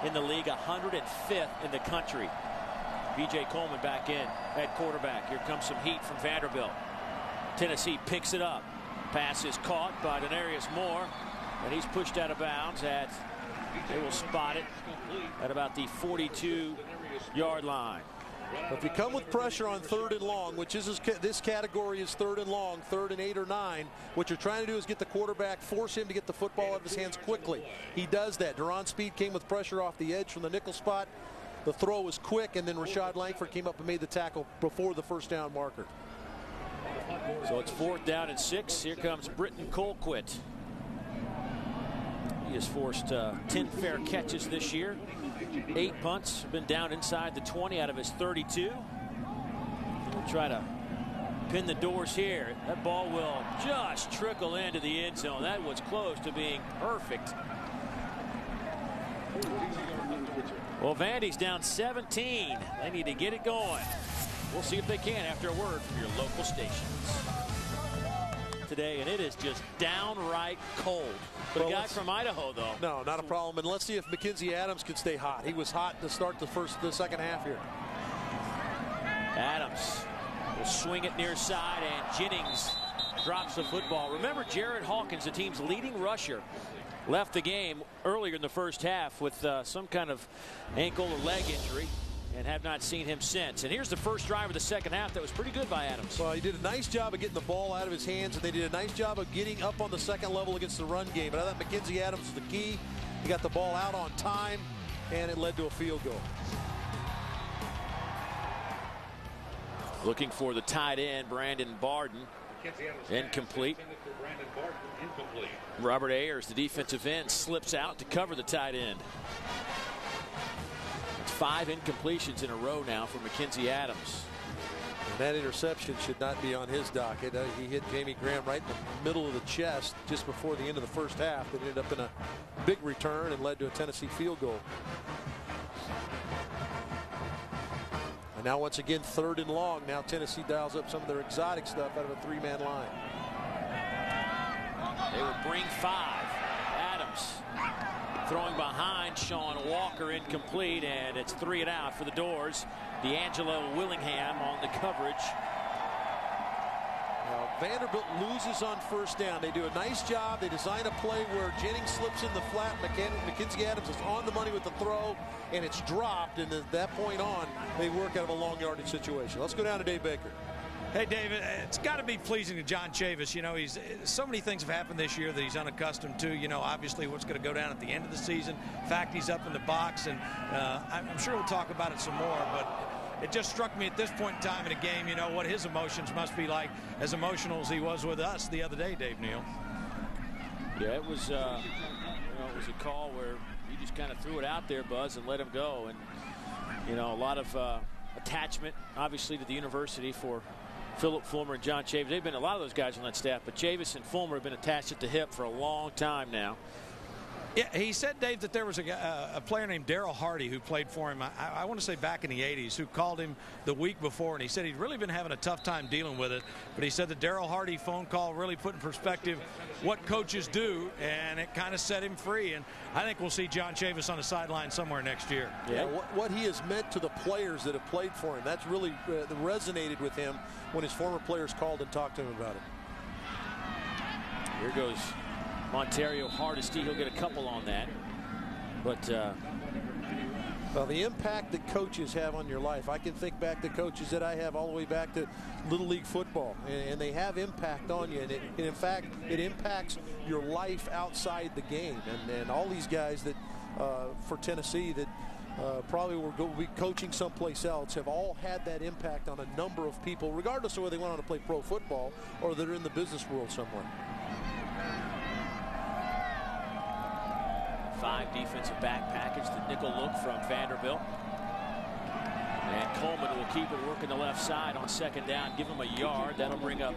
in the league, 105th in the country. B.J. Coleman back in at quarterback. Here comes some heat from Vanderbilt. Tennessee picks it up. Pass is caught by Denarius Moore, and he's pushed out of bounds at, they will spot it at about the 42-yard line. If you come with pressure on 3rd and long, which is this category is 3rd and long, 3rd and 8 or 9, what you're trying to do is get the quarterback, force him to get the football out of his hands quickly. He does that. Duron Speed came with pressure off the edge from the nickel spot. The throw was quick, and then Rashad Langford came up and made the tackle before the 1st down marker. So it's 4th down and 6. Here comes Britton Colquitt. He has forced 10 fair catches this year. 8 punts, been down inside the 20 out of his 32. He'll try to pin the doors here. That ball will just trickle into the end zone. That was close to being perfect. Well, Vandy's down 17. They need to get it going. We'll see if they can after a word from your local stations. Today, and it is just downright cold. For the guy from Idaho, though. No, not a problem. And let's see if Mackenzie Adams can stay hot. He was hot to start the 2nd half here. Adams will swing it near side, and Jennings drops the football. Remember, Jared Hawkins, the team's leading rusher, left the game earlier in the 1st half with some kind of ankle or leg injury, and have not seen him since. And here's the first drive of the 2nd half that was pretty good by Adams. Well, he did a nice job of getting the ball out of his hands, and they did a nice job of getting up on the 2nd level against the run game. But I thought Mackenzie Adams was the key. He got the ball out on time, and it led to a field goal. Looking for the tight end, Brandon Barden. Incomplete. Robert Ayers, the defensive end, slips out to cover the tight end. It's 5 incompletions in a row now for Mackenzie Adams. And that interception should not be on his docket. He hit Jamie Graham right in the middle of the chest just before the end of the 1st half. It ended up in a big return and led to a Tennessee field goal. And now once again 3rd and long. Now Tennessee dials up some of their exotic stuff out of a 3-man line. They will bring 5. Adams throwing behind Sean Walker, incomplete, and it's 3 and out for the Doors. D'Angelo Willingham on the coverage. Now, Vanderbilt loses on 1st down. They do a nice job. They design a play where Jennings slips in the flat. Mackenzie Adams is on the money with the throw, and it's dropped. And at that point on, they work out of a long yardage situation. Let's go down to Dave Baker. Hey, David, it's got to be pleasing to John Chavis. You know, so many things have happened this year that he's unaccustomed to. You know, obviously what's going to go down at the end of the season. In fact, he's up in the box, and I'm sure we'll talk about it some more. But it just struck me at this point in time in a game, you know, what his emotions must be like, as emotional as he was with us the other day, Dave Neal. Yeah, it was, you know, it was a call where you just kind of threw it out there, Buzz, and let him go. And, you know, a lot of attachment, obviously, to the university for Philip Fulmer and John Chavis. They've been a lot of those guys on that staff, but Chavis and Fulmer have been attached at the hip for a long time now. Yeah, he said, Dave, that there was a player named Daryl Hardy who played for him, I want to say back in the 80s, who called him the week before, and he said he'd really been having a tough time dealing with it. But he said the Daryl Hardy phone call really put in perspective what coaches do, and it kind of set him free. And I think we'll see John Chavis on the sideline somewhere next year. Yeah, what he has meant to the players that have played for him, that's really resonated with him when his former players called and talked to him about it. Here goes Montario Hardesty. He'll get a couple on that. But well, the impact that coaches have on your life, I can think back to coaches that I have all the way back to Little League football, and they have impact on you, and in fact it impacts your life outside the game. And all these guys that for Tennessee that probably will be coaching someplace else have all had that impact on a number of people, regardless of whether they went on to play pro football or they're in the business world somewhere. 5 defensive back package, the nickel look from Vanderbilt. And Coleman will keep it working the left side on second down, give him a yard. That'll bring up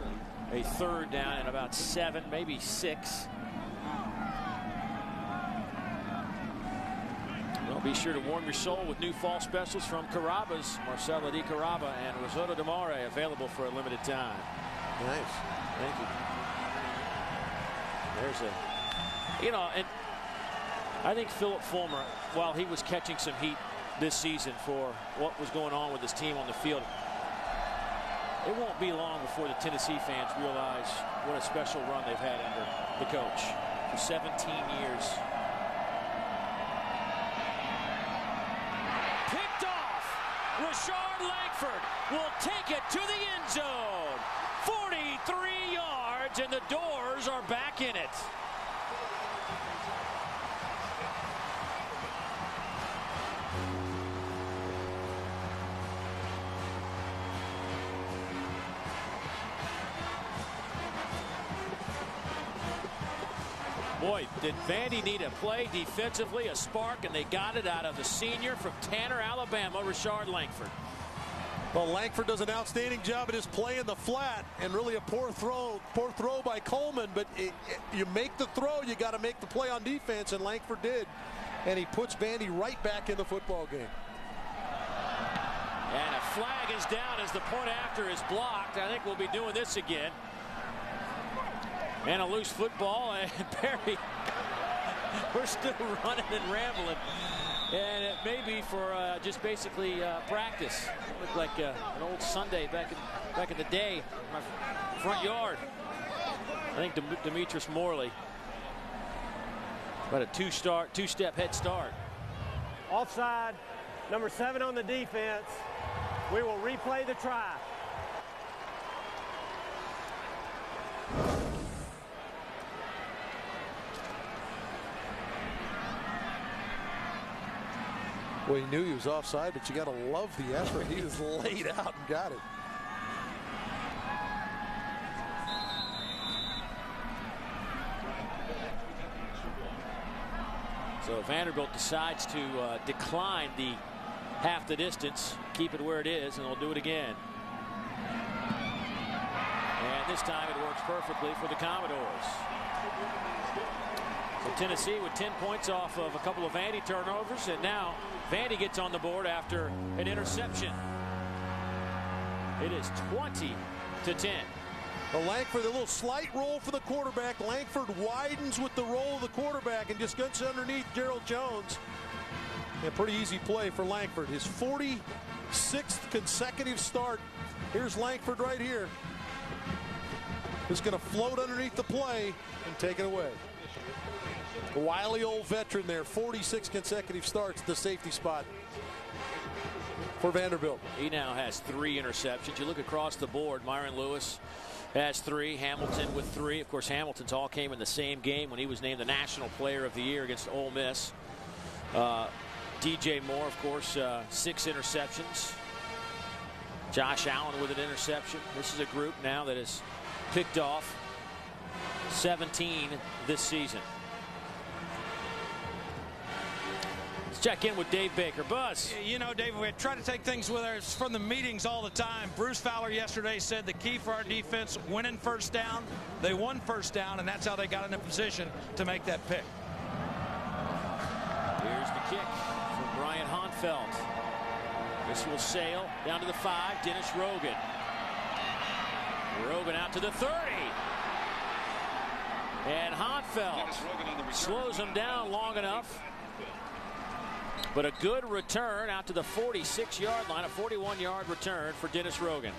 a third down and about 7, maybe 6. Well, be sure to warm your soul with new fall specials from Carrabba's. Marcella Di Carrabba and Risotto de Mare available for a limited time. Nice. Thank you. There's and I think Philip Fulmer, while he was catching some heat this season for what was going on with his team on the field, it won't be long before the Tennessee fans realize what a special run they've had under the coach for 17 years. Picked off. Rashard Langford will take it to the end zone. 43 yards, and the Doors are back in it. Boy, did Vandy need a play defensively, a spark, and they got it out of the senior from Tanner, Alabama, Rashard Langford. Well, Langford does an outstanding job at his play in the flat, and really a poor throw by Coleman. But you make the throw, you got to make the play on defense, and Langford did, and he puts Vandy right back in the football game. And a flag is down as the point after is blocked. I think we'll be doing this again. And a loose football, and Perry, we're still running and rambling. And it may be for just basically practice. Looked like an old Sunday back in the day in my front yard. I think Demetrius Morley. About a two-step head start. Offside, number 7 on the defense. We will replay the try. Well, he knew he was offside, but you got to love the effort. He was laid out and got it. So Vanderbilt decides to decline the half the distance, keep it where it is, and they'll do it again. And this time it works perfectly for the Commodores. So Tennessee with 10 points off of a couple of Vandy turnovers, and now Vandy gets on the board after an interception. It is 20-10. Well, Langford, a little slight roll for the quarterback. Langford widens with the roll of the quarterback and just gets underneath Gerald Jones. A pretty easy play for Langford. His 46th consecutive start. Here's Langford right here. He's going to float underneath the play and take it away. A wily old veteran there, 46 consecutive starts at the safety spot for Vanderbilt. He now has 3 interceptions. You look across the board, Myron Lewis has 3, Hamilton with 3. Of course, Hamilton's all came in the same game when he was named the National Player of the Year against Ole Miss. DJ Moore, of course, 6 interceptions. Josh Allen with an interception. This is a group now that has picked off 17 this season. Let's check in with Dave Baker. Buzz. You know, Dave, we try to take things with us from the meetings all the time. Bruce Fowler yesterday said the key for our defense, winning first down. They won first down, and that's how they got in a position to make that pick. Here's the kick from Brian Honfeld. This will sail down to the 5. Dennis Rogan. Rogan out to the 30. And Honfeld slows him down long enough. But a good return out to the 46-yard line, a 41-yard return for Dennis Rogan.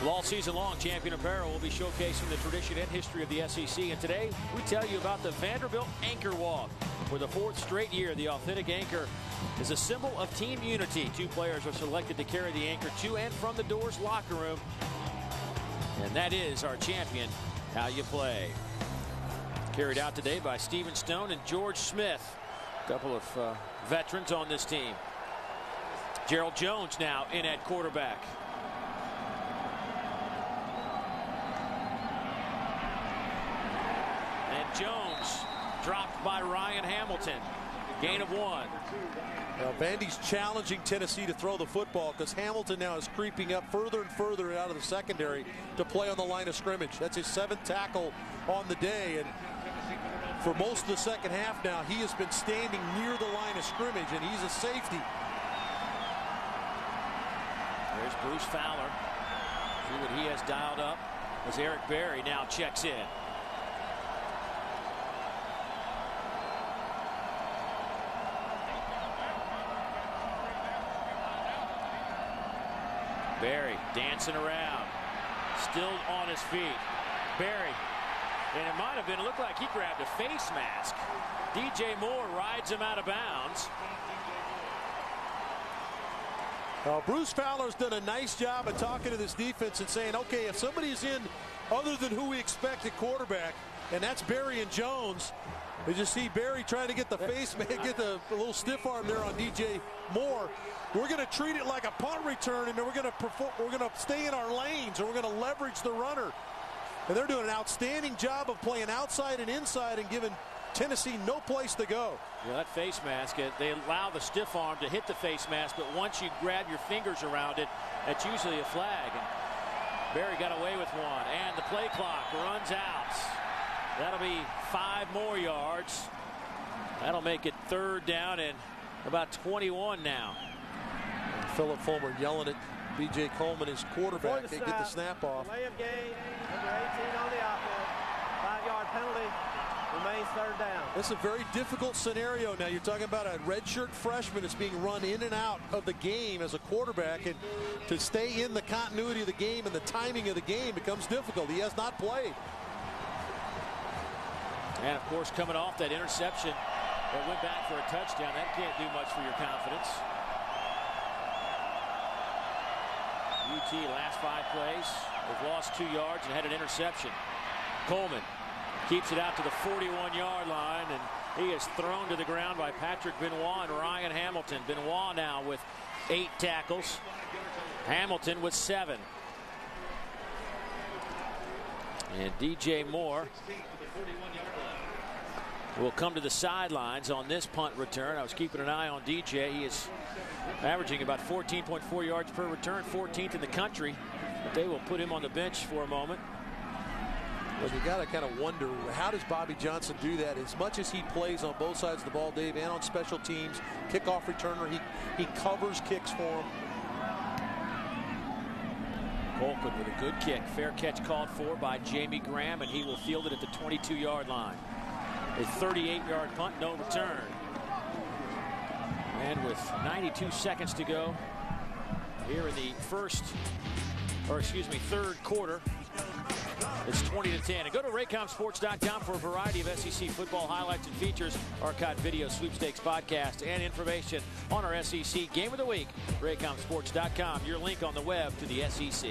Well, all season long, Champion Apparel will be showcasing the tradition and history of the SEC. And today, we tell you about the Vanderbilt Anchor Walk. For the 4th straight year, the authentic anchor is a symbol of team unity. 2 players are selected to carry the anchor to and from the doors locker room. And that is our champion, How You Play. Carried out today by Stephen Stone and George Smith. A couple of veterans on this team. Gerald Jones now in at quarterback. And Jones dropped by Ryan Hamilton. Gain of 1. Now Vandy's challenging Tennessee to throw the football because Hamilton now is creeping up further and further out of the secondary to play on the line of scrimmage. That's his 7th tackle on the day, and for most of the second half now he has been standing near the line of scrimmage, and he's a safety. There's Bruce Fowler. See what he has dialed up as Eric Berry now checks in. Berry dancing around, still on his feet. Berry, and it might have been, it looked like he grabbed a face mask. DJ Moore rides him out of bounds. Bruce Fowler's done a nice job of talking to this defense and saying, okay, if somebody's in other than who we expect at quarterback, and that's Berry and Jones, we just see Berry trying to get the face man, get the little stiff arm there on DJ Moore. We're going to treat it like a punt return, and then we're going to stay in our lanes, and we're going to leverage the runner. And they're doing an outstanding job of playing outside and inside and giving Tennessee no place to go. Yeah, that face mask, they allow the stiff arm to hit the face mask, but once you grab your fingers around it, that's usually a flag. And Berry got away with one, and the play clock runs out. That'll be 5 more yards. That'll make it 3rd down and about 21 now. Philip Fulmer yelling at B.J. Coleman, his quarterback, they get the snap off. Delay of game, number 18 on the offense. 5-yard penalty, remains 3rd down. It's a very difficult scenario now. You're talking about a redshirt freshman that's being run in and out of the game as a quarterback, and to stay in the continuity of the game and the timing of the game becomes difficult. He has not played. And, of course, coming off that interception that went back for a touchdown, that can't do much for your confidence. UT last 5 plays, they've lost 2 yards and had an interception. Coleman keeps it out to the 41-yard line, and he is thrown to the ground by Patrick Benoit and Ryan Hamilton. Benoit now with 8 tackles. Hamilton with 7. And DJ Moore will come to the sidelines on this punt return. I was keeping an eye on DJ. He is averaging about 14.4 yards per return, 14th in the country. But they will put him on the bench for a moment. Well, you got to kind of wonder, how does Bobby Johnson do that? As much as he plays on both sides of the ball, Dave, and on special teams, kickoff returner, he covers kicks for him. Colquitt with a good kick. Fair catch called for by Jamie Graham, and he will field it at the 22-yard line. A 38-yard punt, no return. And with 92 seconds to go here in the third quarter, it's 20-10. And go to raycomsports.com for a variety of SEC football highlights and features, archived video, sweepstakes podcast, and information on our SEC Game of the Week. raycomsports.com, your link on the web to the SEC.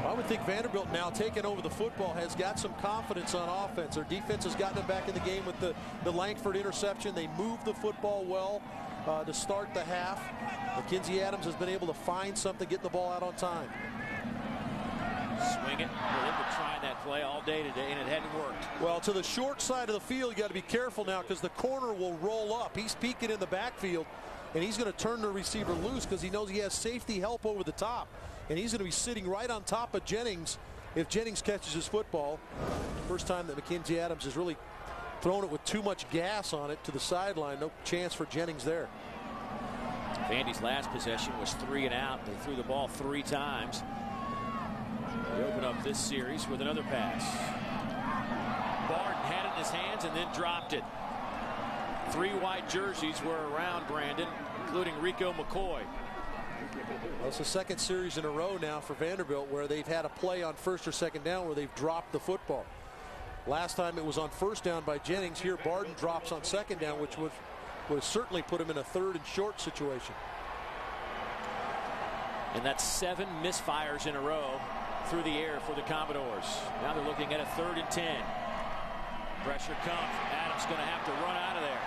I would think Vanderbilt, now taking over the football, has got some confidence on offense. Their defense has gotten them back in the game with the Langford interception. They moved the football well to start the half. Mackenzie Adams has been able to find something, getting the ball out on time. Swing it. Well, they've been trying that play all day today, and it hadn't worked. Well, to the short side of the field, you got to be careful now because the corner will roll up. He's peeking in the backfield, and he's going to turn the receiver loose because he knows he has safety help over the top. And he's going to be sitting right on top of Jennings if Jennings catches his football. First time that Mackenzie Adams has really thrown it with too much gas on it to the sideline. No chance for Jennings there. Vandy's last possession was 3 and out. They threw the ball 3 times. They open up this series with another pass. Barton had it in his hands and then dropped it. 3 white jerseys were around Brandon, including Rico McCoy. Well, it's the second series in a row now for Vanderbilt where they've had a play on first or second down where they've dropped the football. Last time it was on first down by Jennings. Here Barton drops on second down, which would certainly put him in a 3rd and short situation. And that's 7 misfires in a row through the air for the Commodores. Now they're looking at a 3rd and 10. Pressure comes. Adams going to have to run out of there.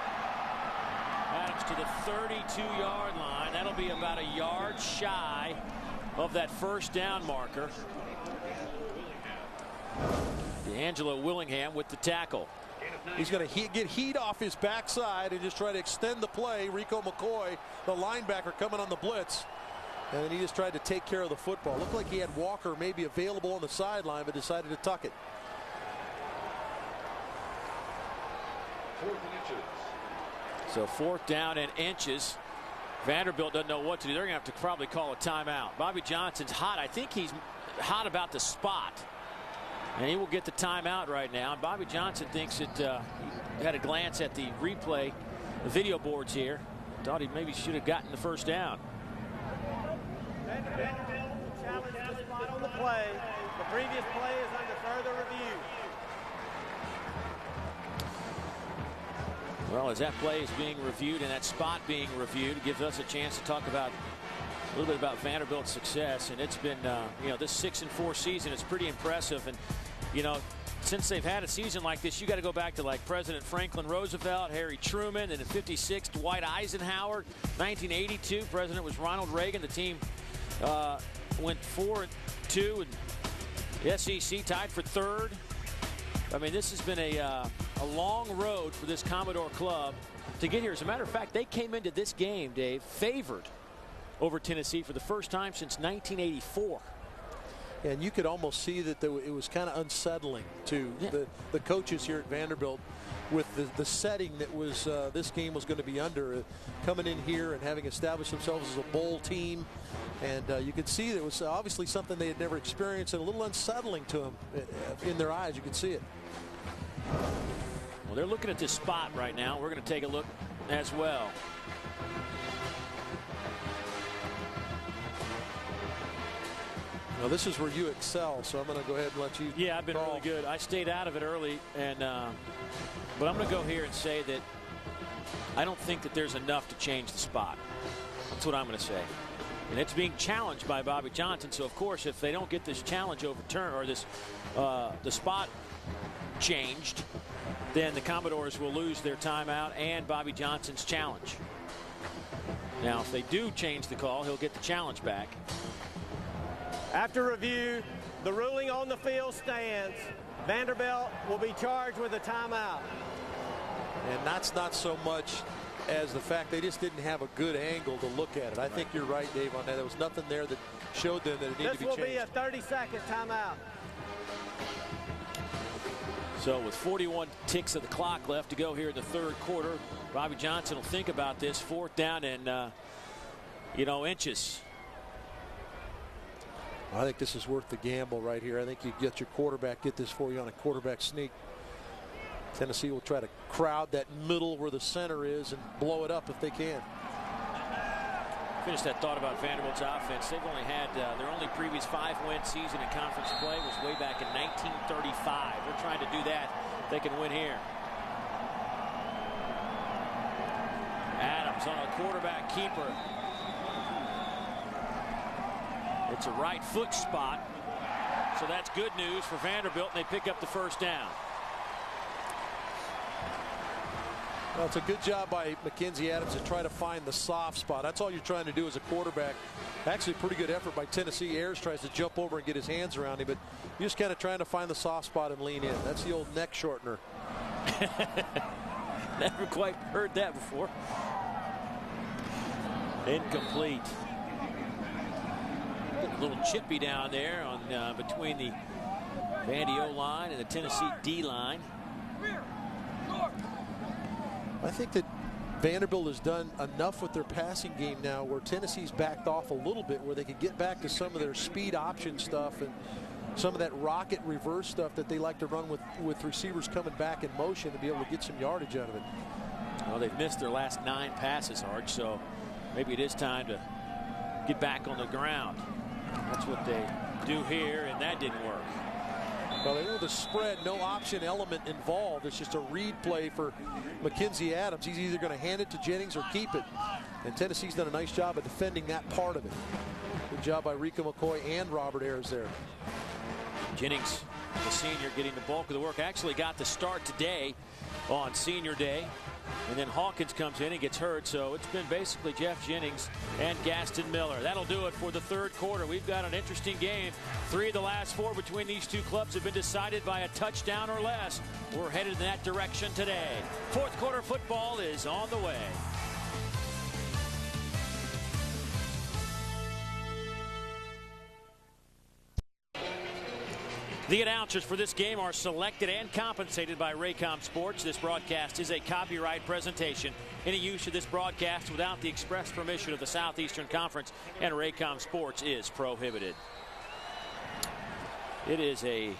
Adams to the 32-yard line. That'll be about a yard shy of that first down marker. D'Angelo Willingham with the tackle. He's going to get heat off his backside and just try to extend the play. Rico McCoy, the linebacker, coming on the blitz. And then he just tried to take care of the football. Looked like he had Walker maybe available on the sideline, but decided to tuck it. 4th and inches. So 4th down and inches. Vanderbilt doesn't know what to do. They're going to have to probably call a timeout. Bobby Johnson's hot. I think he's hot about the spot. And he will get the timeout right now. And Bobby Johnson thinks that he had a glance at the replay, the video boards here. Thought he maybe should have gotten the first down. Vanderbilt challenged the spot on the play. The previous play is under further review. Well, as that play is being reviewed and that spot being reviewed, it gives us a chance to talk about a little bit about Vanderbilt's success. And it's been, you know, this 6-4 season is pretty impressive. And, you know, since they've had a season like this, you got to go back to like President Franklin Roosevelt, Harry Truman, and in '56, Dwight Eisenhower. 1982, President was Ronald Reagan. The team went 4-2, and the SEC tied for 3rd. I mean, this has been a long road for this Commodore club to get here. As a matter of fact, they came into this game, Dave, favored over Tennessee for the first time since 1984. And you could almost see that it was kind of unsettling to the coaches here at Vanderbilt with the setting that was this game was going to be under, coming in here and having established themselves as a bowl team. And you could see that it was obviously something they had never experienced and a little unsettling to them in their eyes. You could see it. Well, they're looking at this spot right now. We're going to take a look as well. Well, this is where you excel, so I'm going to go ahead and let you. Yeah, I've been really good. I stayed out of it early, and but I'm going to go here and say that I don't think that there's enough to change the spot. That's what I'm going to say. And it's being challenged by Bobby Johnson. So, of course, if they don't get this challenge overturned or this the spot changed, then the Commodores will lose their timeout and Bobby Johnson's challenge. Now, if they do change the call, he'll get the challenge back. After review, the ruling on the field stands. Vanderbilt will be charged with a timeout. And that's not so much as the fact they just didn't have a good angle to look at it. I think you're right, Dave, on that. There was nothing there that showed them that it needed to be changed. This will be a 30-second timeout. So with 41 ticks of the clock left to go here in the 3rd quarter, Bobby Johnson will think about this 4th down and, inches. I think this is worth the gamble right here. I think you get your quarterback, get this for you on a quarterback sneak. Tennessee will try to crowd that middle where the center is and blow it up if they can. Finish that thought about Vanderbilt's offense. They've only had their only previous 5-win season in conference play was way back in 1935. They're trying to do that. They can win here. Adams on a quarterback keeper. It's a right foot spot. So that's good news for Vanderbilt, and they pick up the first down. Well, it's a good job by Mackenzie Adams to try to find the soft spot. That's all you're trying to do as a quarterback. Actually, pretty good effort by Tennessee. Ayers tries to jump over and get his hands around him, but you're just kind of trying to find the soft spot and lean in. That's the old neck shortener. Never quite heard that before. Incomplete. A little chippy down there on between the Vandy O-line and the Tennessee D-line. I think that Vanderbilt has done enough with their passing game now where Tennessee's backed off a little bit, where they could get back to some of their speed option stuff and some of that rocket reverse stuff that they like to run with receivers coming back in motion to be able to get some yardage out of it. Well, they've missed their last 9 passes, Arch, so maybe it is time to get back on the ground. That's what they do here, and that didn't work. Well, they were the spread, no option element involved. It's just a read play for Mackenzie Adams. He's either going to hand it to Jennings or keep it. And Tennessee's done a nice job of defending that part of it. Good job by Rico McCoy and Robert Ayers there. Jennings, the senior, getting the bulk of the work. Actually got the start today on senior day. And then Hawkins comes in and gets hurt, so it's been basically Jeff Jennings and Gaston Miller. That'll do it for the third quarter. We've got an interesting game. 3 of the last 4 between these two clubs have been decided by a touchdown or less. We're headed in that direction today. Fourth quarter football is on the way. The announcers for this game are selected and compensated by Raycom Sports. This broadcast is a copyright presentation. Any use of this broadcast without the express permission of the Southeastern Conference and Raycom Sports is prohibited. It is a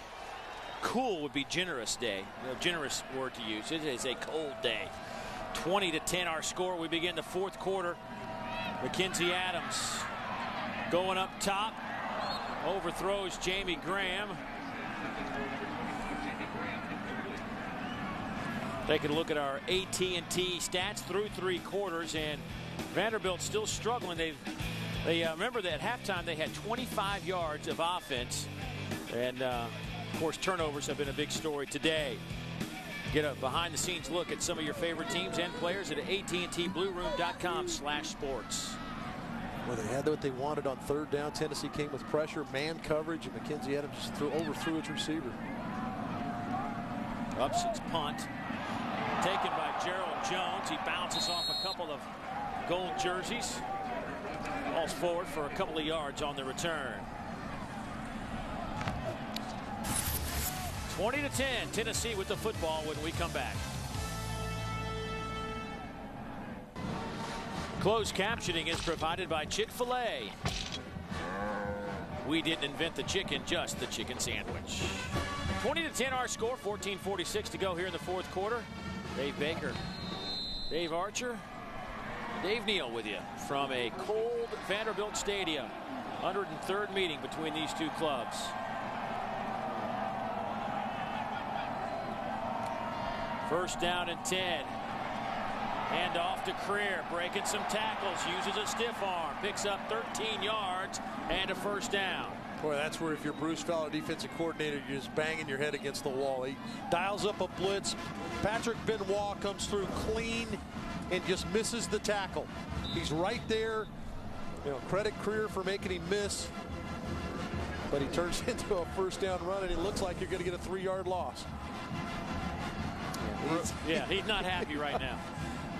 cool would be generous day. Generous word to use. It is a cold day. 20-10 our score. We begin the fourth quarter. Mackenzie Adams going up top. Overthrows Jamie Graham. Taking a look at our AT&T stats through 3 quarters, and Vanderbilt still struggling. They remember that at halftime they had 25 yards of offense, and of course turnovers have been a big story today. Get a behind-the-scenes look at some of your favorite teams and players at AT&TBlueRoom.com/sports. Well, they had what they wanted on third down. Tennessee came with pressure, man coverage, and Mackenzie Adams just overthrew his receiver. Upson's punt. Taken by Gerald Jones. He bounces off a couple of gold jerseys. Falls forward for a couple of yards on the return. 20-10. Tennessee with the football when we come back. Closed captioning is provided by Chick-fil-A. We didn't invent the chicken, just the chicken sandwich. 20-10 our score, 14:46 to go here in the fourth quarter. Dave Baker, Dave Archer, Dave Neal with you from a cold Vanderbilt Stadium. 103rd meeting between these two clubs. First down and 10. Hand off to Creer, breaking some tackles, uses a stiff arm, picks up 13 yards and a first down. Boy, that's where if you're Bruce Fowler, defensive coordinator, you're just banging your head against the wall. He dials up a blitz. Patrick Benoit comes through clean and just misses the tackle. He's right there. You know, credit Creer for making him miss. But he turns into a first down run, and it looks like you're going to get a 3-yard loss. Yeah, he's not happy right now.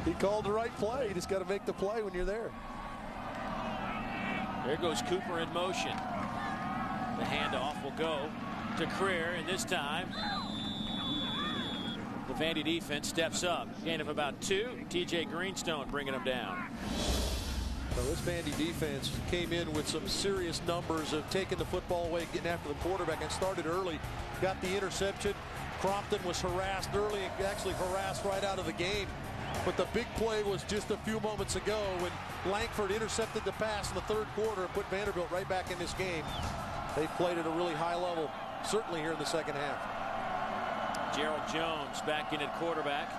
He called the right play. You just got to make the play when you're there. There goes Cooper in motion. The handoff will go to Creer, and this time the Vandy defense steps up. Gain of about 2. TJ Greenstone bringing them down. So this Vandy defense came in with some serious numbers of taking the football away, getting after the quarterback, and started early. Got the interception. Crompton was harassed early and actually harassed right out of the game. But the big play was just a few moments ago when Langford intercepted the pass in the third quarter and put Vanderbilt right back in this game. They played at a really high level, certainly here in the second half. Gerald Jones back in at quarterback.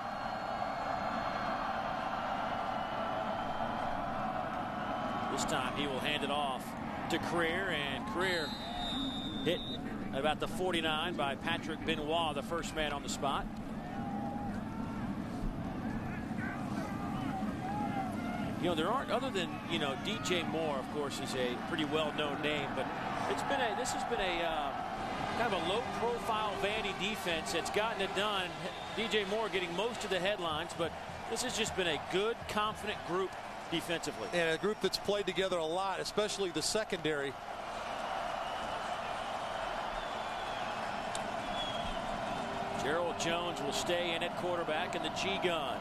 This time he will hand it off to Creer, and Creer hit about the 49 by Patrick Benoit, the first man on the spot. You know, there aren't, other than, you know, DJ Moore, of course, is a pretty well-known name, but this has been a kind of a low-profile Vandy defense that's gotten it done. DJ Moore getting most of the headlines, but this has just been a good, confident group defensively. And a group that's played together a lot, especially the secondary. Gerald Jones will stay in at quarterback in the G-gun.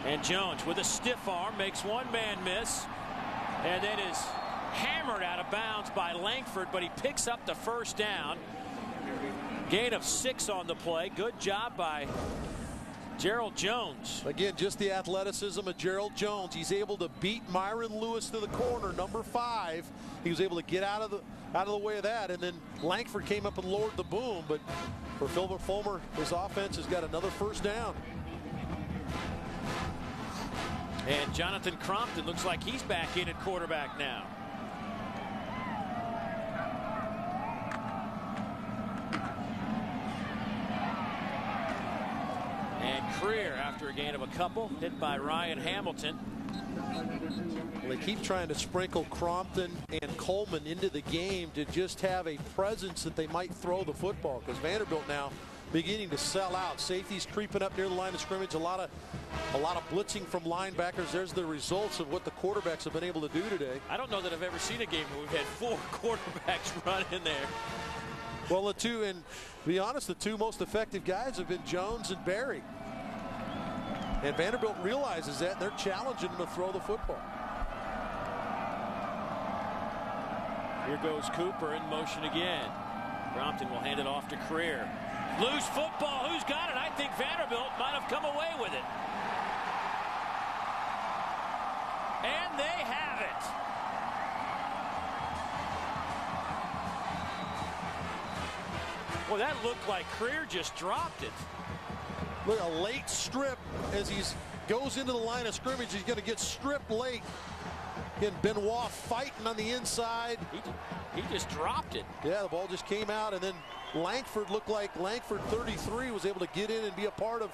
And Jones with a stiff arm makes one man miss and then is hammered out of bounds by Langford, but he picks up the first down. Gain of 6 on the play. Good job by Gerald Jones. Again, just the athleticism of Gerald Jones. He's able to beat Myron Lewis to the corner, number 5. He was able to get out of the way of that, and then Langford came up and lowered the boom. But for Philbert Fulmer, his offense has got another first down. And Jonathan Crompton looks like he's back in at quarterback now. And Creer, after a gain of a couple, hit by Ryan Hamilton. Well, they keep trying to sprinkle Crompton and Coleman into the game to just have a presence that they might throw the football, because Vanderbilt now beginning to sell out. Safeties creeping up near the line of scrimmage. A lot of blitzing from linebackers. There's the results of what the quarterbacks have been able to do today. I don't know that I've ever seen a game where we've had 4 quarterbacks run in there. Well, and to be honest, the 2 most effective guys have been Jones and Barry. And Vanderbilt realizes that, and they're challenging them to throw the football. Here goes Cooper in motion again. Crompton will hand it off to Creer. Loose football. Who's got it? I think Vanderbilt might have come away with it. And they have it. Well, that looked like Creer just dropped it. Look, a late strip as he goes into the line of scrimmage. He's going to get stripped late. Again, Benoit fighting on the inside. He just dropped it. Yeah, the ball just came out, and then Langford looked like Langford 33 was able to get in and be a part of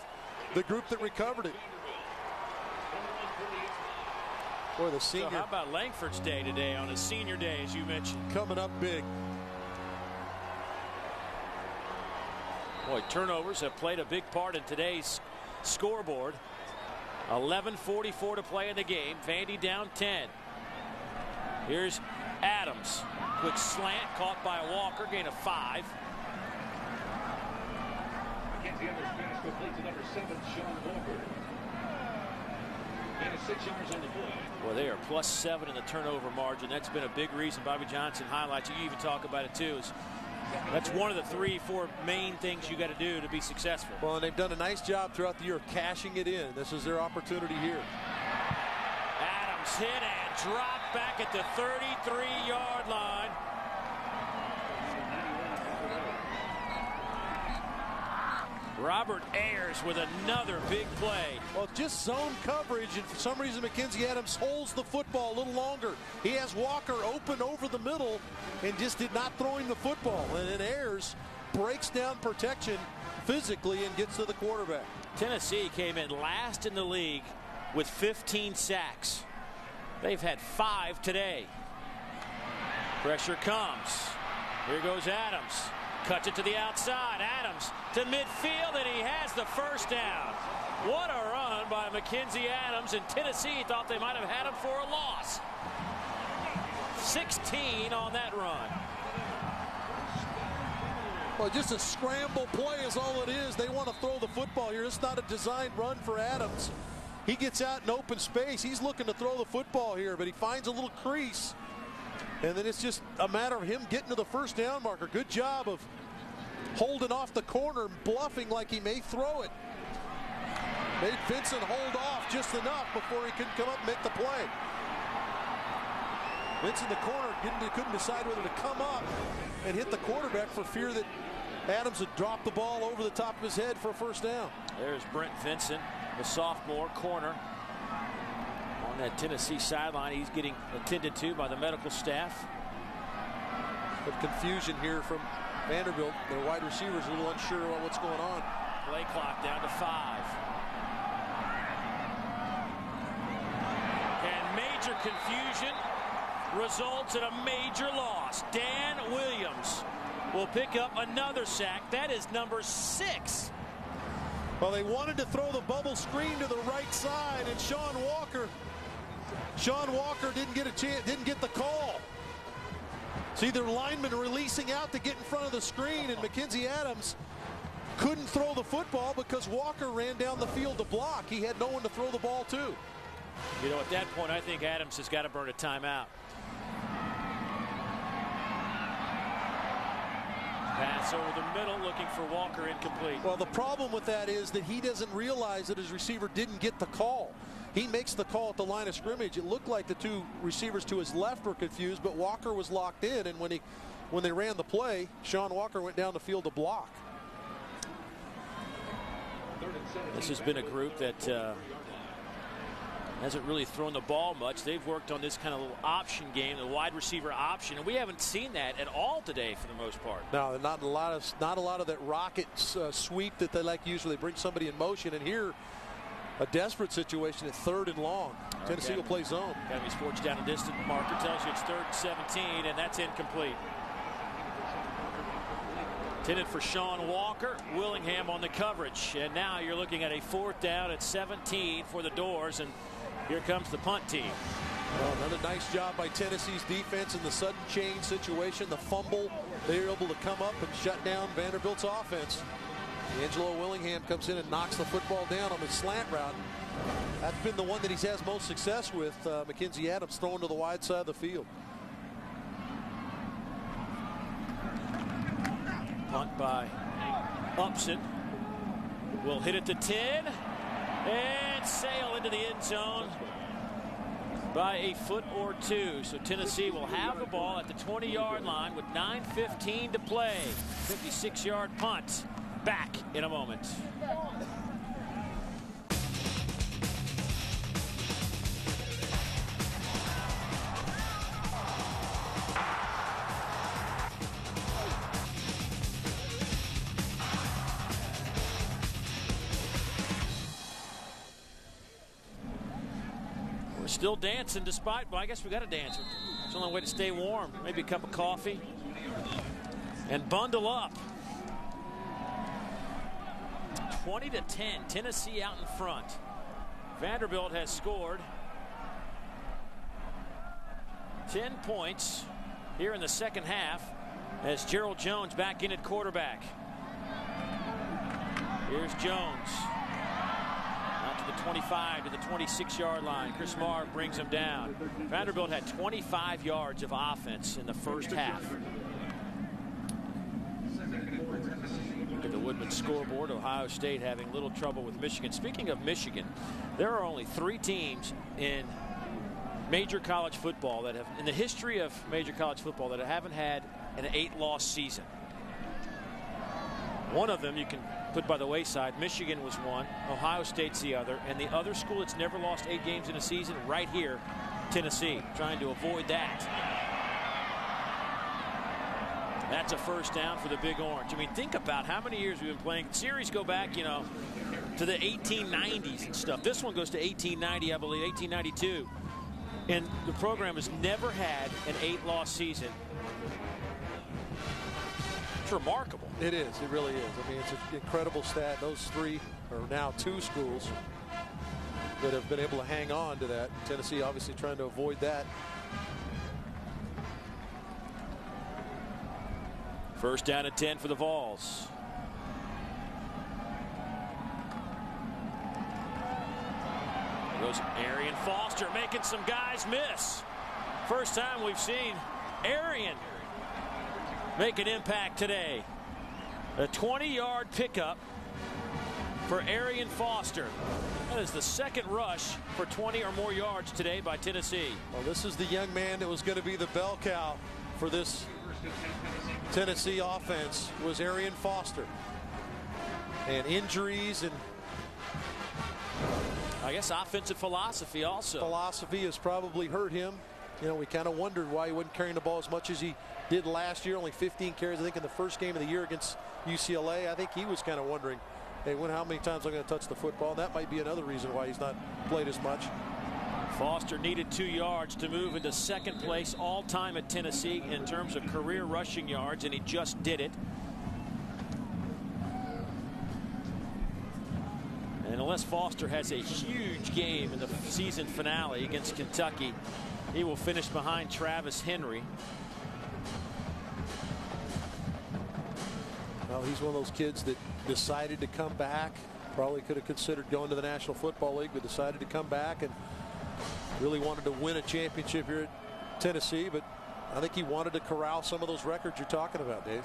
the group that recovered it. Boy, the senior. So how about Langford's day today on his senior day, as you mentioned? Coming up big. Boy, turnovers have played a big part in today's scoreboard. 11:44 to play in the game. Vandy down 10. Here's Adams. Quick slant caught by Walker. Gain of 5. Mackenzie Adams pass complete to number 7, Sean Walker. And 6 yards on the play. Well, they are +7 in the turnover margin. That's been a big reason. Bobby Johnson highlights. You even talk about it too. That's one of the 3-4 main things you got to do to be successful. Well, and they've done a nice job throughout the year of cashing it in. This is their opportunity here. Adams hit and dropped back at the 33-yard line. Robert Ayers with another big play. Well, just zone coverage, and for some reason Mackenzie Adams holds the football a little longer. He has Walker open over the middle and just did not throw him the football. And then Ayers breaks down protection physically and gets to the quarterback. Tennessee came in last in the league with 15 sacks. They've had 5 today. Pressure comes. Here goes Adams. Cuts it to the outside. Adams to midfield, and he has the first down. What a run by Mackenzie Adams, and Tennessee thought they might have had him for a loss. 16 on that run. Well, just a scramble play is all it is. They want to throw the football here. It's not a designed run for Adams. He gets out in open space. He's looking to throw the football here, but he finds a little crease. And then it's just a matter of him getting to the first down marker. Good job of holding off the corner, bluffing like he may throw it. Made Vincent hold off just enough before he could come up and make the play. Vincent in the corner couldn't decide whether to come up and hit the quarterback for fear that Adams would drop the ball over the top of his head for a first down. There's Brent Vincent, the sophomore corner. On that Tennessee sideline, he's getting attended to by the medical staff. But confusion here from Vanderbilt. Their wide receivers a little unsure about what's going on. Play clock down to 5. confusion results in a major loss. Dan Williams will pick up another sack. That is number 6. Well, they wanted to throw the bubble screen to the right side, and Sean Walker didn't get a chance, didn't get the call. See, their linemen releasing out to get in front of the screen, and Mackenzie Adams couldn't throw the football because Walker ran down the field to block. He had no one to throw the ball to. You know, at that point, I think Adams has got to burn a timeout. Pass over the middle, looking for Walker, incomplete. Well, the problem with that is that he doesn't realize that his receiver didn't get the call. He makes the call at the line of scrimmage. It looked like the two receivers to his left were confused, but Walker was locked in, and when they ran the play, Sean Walker went down the field to block. This has been a group that hasn't really thrown the ball much. They've worked on this kind of little option game, the wide receiver option, and we haven't seen that at all today for the most part. No, not a lot of that rocket sweep that they like usually bring somebody in motion. And here, a desperate situation at 3rd and long. Tennessee will play zone. Academy Sports down and distant marker tells you it's 3rd and 17, and that's incomplete. Intended for Sean Walker. Willingham on the coverage, and now you're looking at a 4th down at 17 for the Doors, and here comes the punt team. Well, another nice job by Tennessee's defense in the sudden change situation, the fumble. They were able to come up and shut down Vanderbilt's offense. Angelo Willingham comes in and knocks the football down on the slant route. That's been the one that he has most success with. Mackenzie Adams throwing to the wide side of the field. Punt by Upson. Will hit it to 10 and sail into the end zone by a foot or two. So Tennessee will have the ball at the 20-yard line with 9:15 to play. 56-yard punt. Back in a moment. We're still dancing despite, well, I guess we got to dance. It's the only way to stay warm. Maybe a cup of coffee and bundle up. 20-10, Tennessee out in front. Vanderbilt has scored 10 points here in the second half as Gerald Jones back in at quarterback. Here's Jones. Out to the 25, to the 26-yard line. Chris Marr brings him down. Vanderbilt had 25 yards of offense in the first half. Look at the Woodman scoreboard. Ohio State having little trouble with Michigan. Speaking of Michigan, there are only 3 teams in major college football that have, in the history of major college football, that haven't had an 8-loss season. One of them you can put by the wayside. Michigan was one. Ohio State's the other. And the other school that's never lost 8 games in a season, right here, Tennessee, trying to avoid that. That's a first down for the Big Orange. I mean, think about how many years we've been playing. Series go back, you know, to the 1890s and stuff. This one goes to 1890, I believe, 1892. And the program has never had an 8-loss season. It's remarkable. It is. It really is. I mean, it's an incredible stat. Those 3 are now 2 schools that have been able to hang on to that. Tennessee obviously trying to avoid that. First down at 10 for the Vols. Goes Arian Foster, making some guys miss. First time we've seen Arian make an impact today. A 20-yard pickup for Arian Foster. That is the second rush for 20 or more yards today by Tennessee. Well, this is the young man that was going to be the bell cow for this Tennessee offense, was Arian Foster. And injuries and I guess offensive philosophy also. Philosophy has probably hurt him. You know, we kind of wondered why he wasn't carrying the ball as much as he did last year. Only 15 carries, I think, in the first game of the year against UCLA. I think he was kind of wondering, hey, how many times I'm going to touch the football? And that might be another reason why he's not played as much. Foster needed 2 yards to move into second place all-time at Tennessee in terms of career rushing yards, and he just did it. And unless Foster has a huge game in the season finale against Kentucky, he will finish behind Travis Henry. Well, he's one of those kids that decided to come back. Probably could have considered going to the National Football League, but decided to come back and really wanted to win a championship here at Tennessee. But I think he wanted to corral some of those records you're talking about, Dave.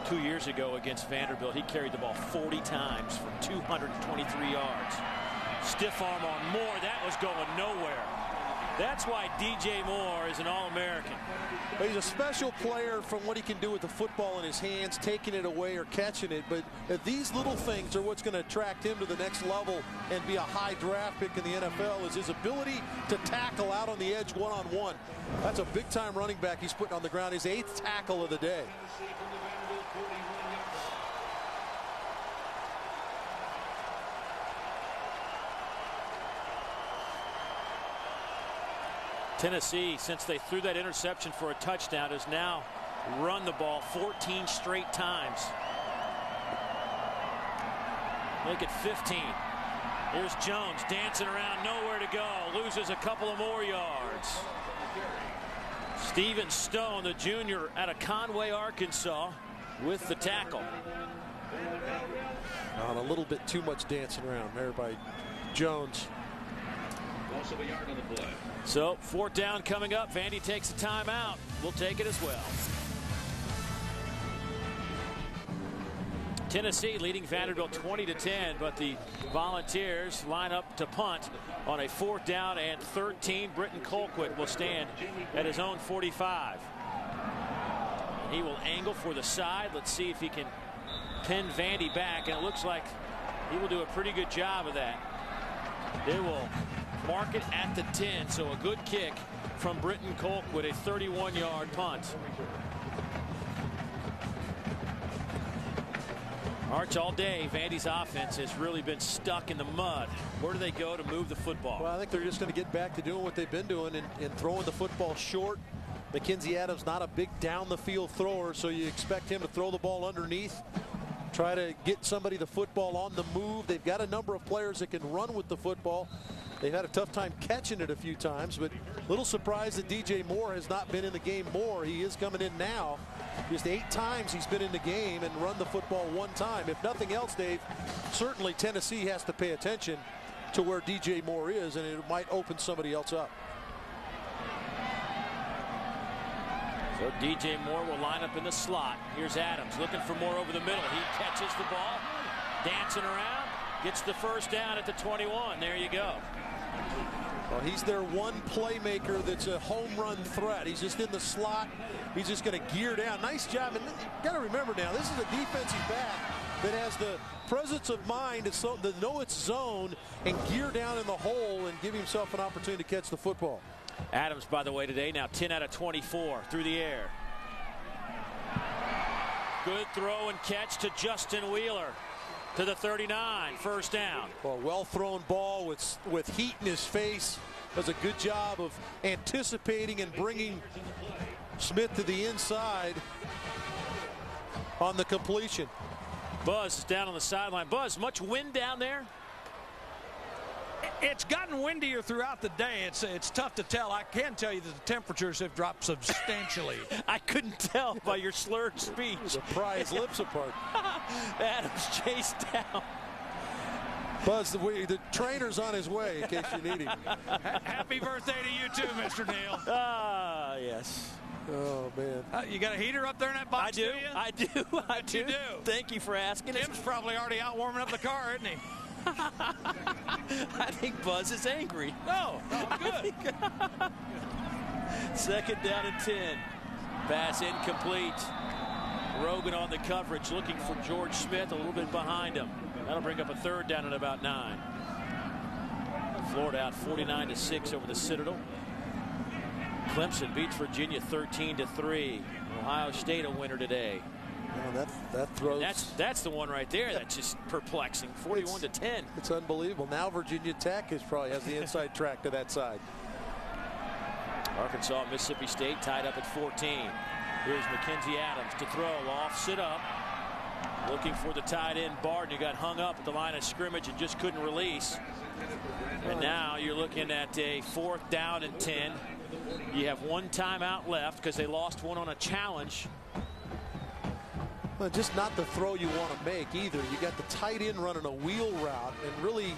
2 years ago against Vanderbilt, he carried the ball 40 times for 223 yards. Stiff arm on Moore. That was going nowhere. That's why DJ Moore is an All-American. He's a special player from what he can do with the football in his hands, taking it away or catching it. But these little things are what's going to attract him to the next level and be a high draft pick in the NFL, is his ability to tackle out on the edge one-on-one. That's a big-time running back he's putting on the ground. His 8th tackle of the day. Tennessee, since they threw that interception for a touchdown, has now run the ball 14 straight times. Make it 15. Here's Jones dancing around, nowhere to go. Loses a couple of more yards. Steven Stone, the junior out of Conway, Arkansas, with the tackle. A little bit too much dancing around there by Jones. Also a yard on the play. So 4th down coming up. Vandy takes a timeout. We'll take it as well. Tennessee leading Vanderbilt 20-10, but the Volunteers line up to punt on a 4th down and 13. Britton Colquitt will stand at his own 45. He will angle for the side. Let's see if he can pin Vandy back, and it looks like he will do a pretty good job of that. They will mark it at the 10, so a good kick from Britton Colquitt, a 31-yard punt. Arch, all day, Vandy's offense has really been stuck in the mud. Where do they go to move the football? Well, I think they're just going to get back to doing what they've been doing and throwing the football short. Mackenzie Adams not a big down the field thrower, so you expect him to throw the ball underneath, try to get somebody the football on the move. They've got a number of players that can run with the football. They've had a tough time catching it a few times, but a little surprised that DJ Moore has not been in the game more. He is coming in now. Just 8 times he's been in the game and run the football 1 time. If nothing else, Dave, certainly Tennessee has to pay attention to where DJ Moore is, and it might open somebody else up. So DJ Moore will line up in the slot. Here's Adams looking for Moore over the middle. He catches the ball, dancing around, gets the 1st down at the 21. There you go. Well, he's their one playmaker that's a home run threat. He's just in the slot. He's just going to gear down. Nice job. And you got to remember now, this is a defensive back that has the presence of mind to know its zone and gear down in the hole and give himself an opportunity to catch the football. Adams, by the way, today now 10 out of 24 through the air. Good throw and catch to Justin Wheeler to the 39, 1st down. Well, well-thrown ball with heat in his face. Does a good job of anticipating and bringing Smith to the inside on the completion. Buzz is down on the sideline. Buzz, much wind down there? It's gotten windier throughout the day. It's tough to tell. I can tell you that the temperatures have dropped substantially. I couldn't tell by your slurred speech. The pry his lips apart. Adams chased down. Buzz, the trainer's on his way in case you need him. Happy birthday to you too, Mr. Neal. Ah, yes. Oh, man. You got a heater up there in that box? I do. I do. I do. You do. Thank you for asking. Tim's probably already out warming up the car, isn't he? I think Buzz is angry. No, I'm good. 2nd down and 10. Pass incomplete. Rogan on the coverage looking for George Smith a little bit behind him. That'll bring up a 3rd down and about 9. Florida out 49-6 over the Citadel. Clemson beats Virginia 13-3. Ohio State a winner today. Well, that throws. That's the one right there that's just perplexing. 41-10. It's unbelievable. Now Virginia Tech probably has the inside track to that side. Arkansas, Mississippi State tied up at 14. Here's Mackenzie Adams to throw off, sit up, looking for the tight end Barton. You got hung up at the line of scrimmage and just couldn't release. And now you're looking at a 4th down and 10. You have one timeout left because they lost one on a challenge. Well, just not the throw you want to make either. You got the tight end running a wheel route and really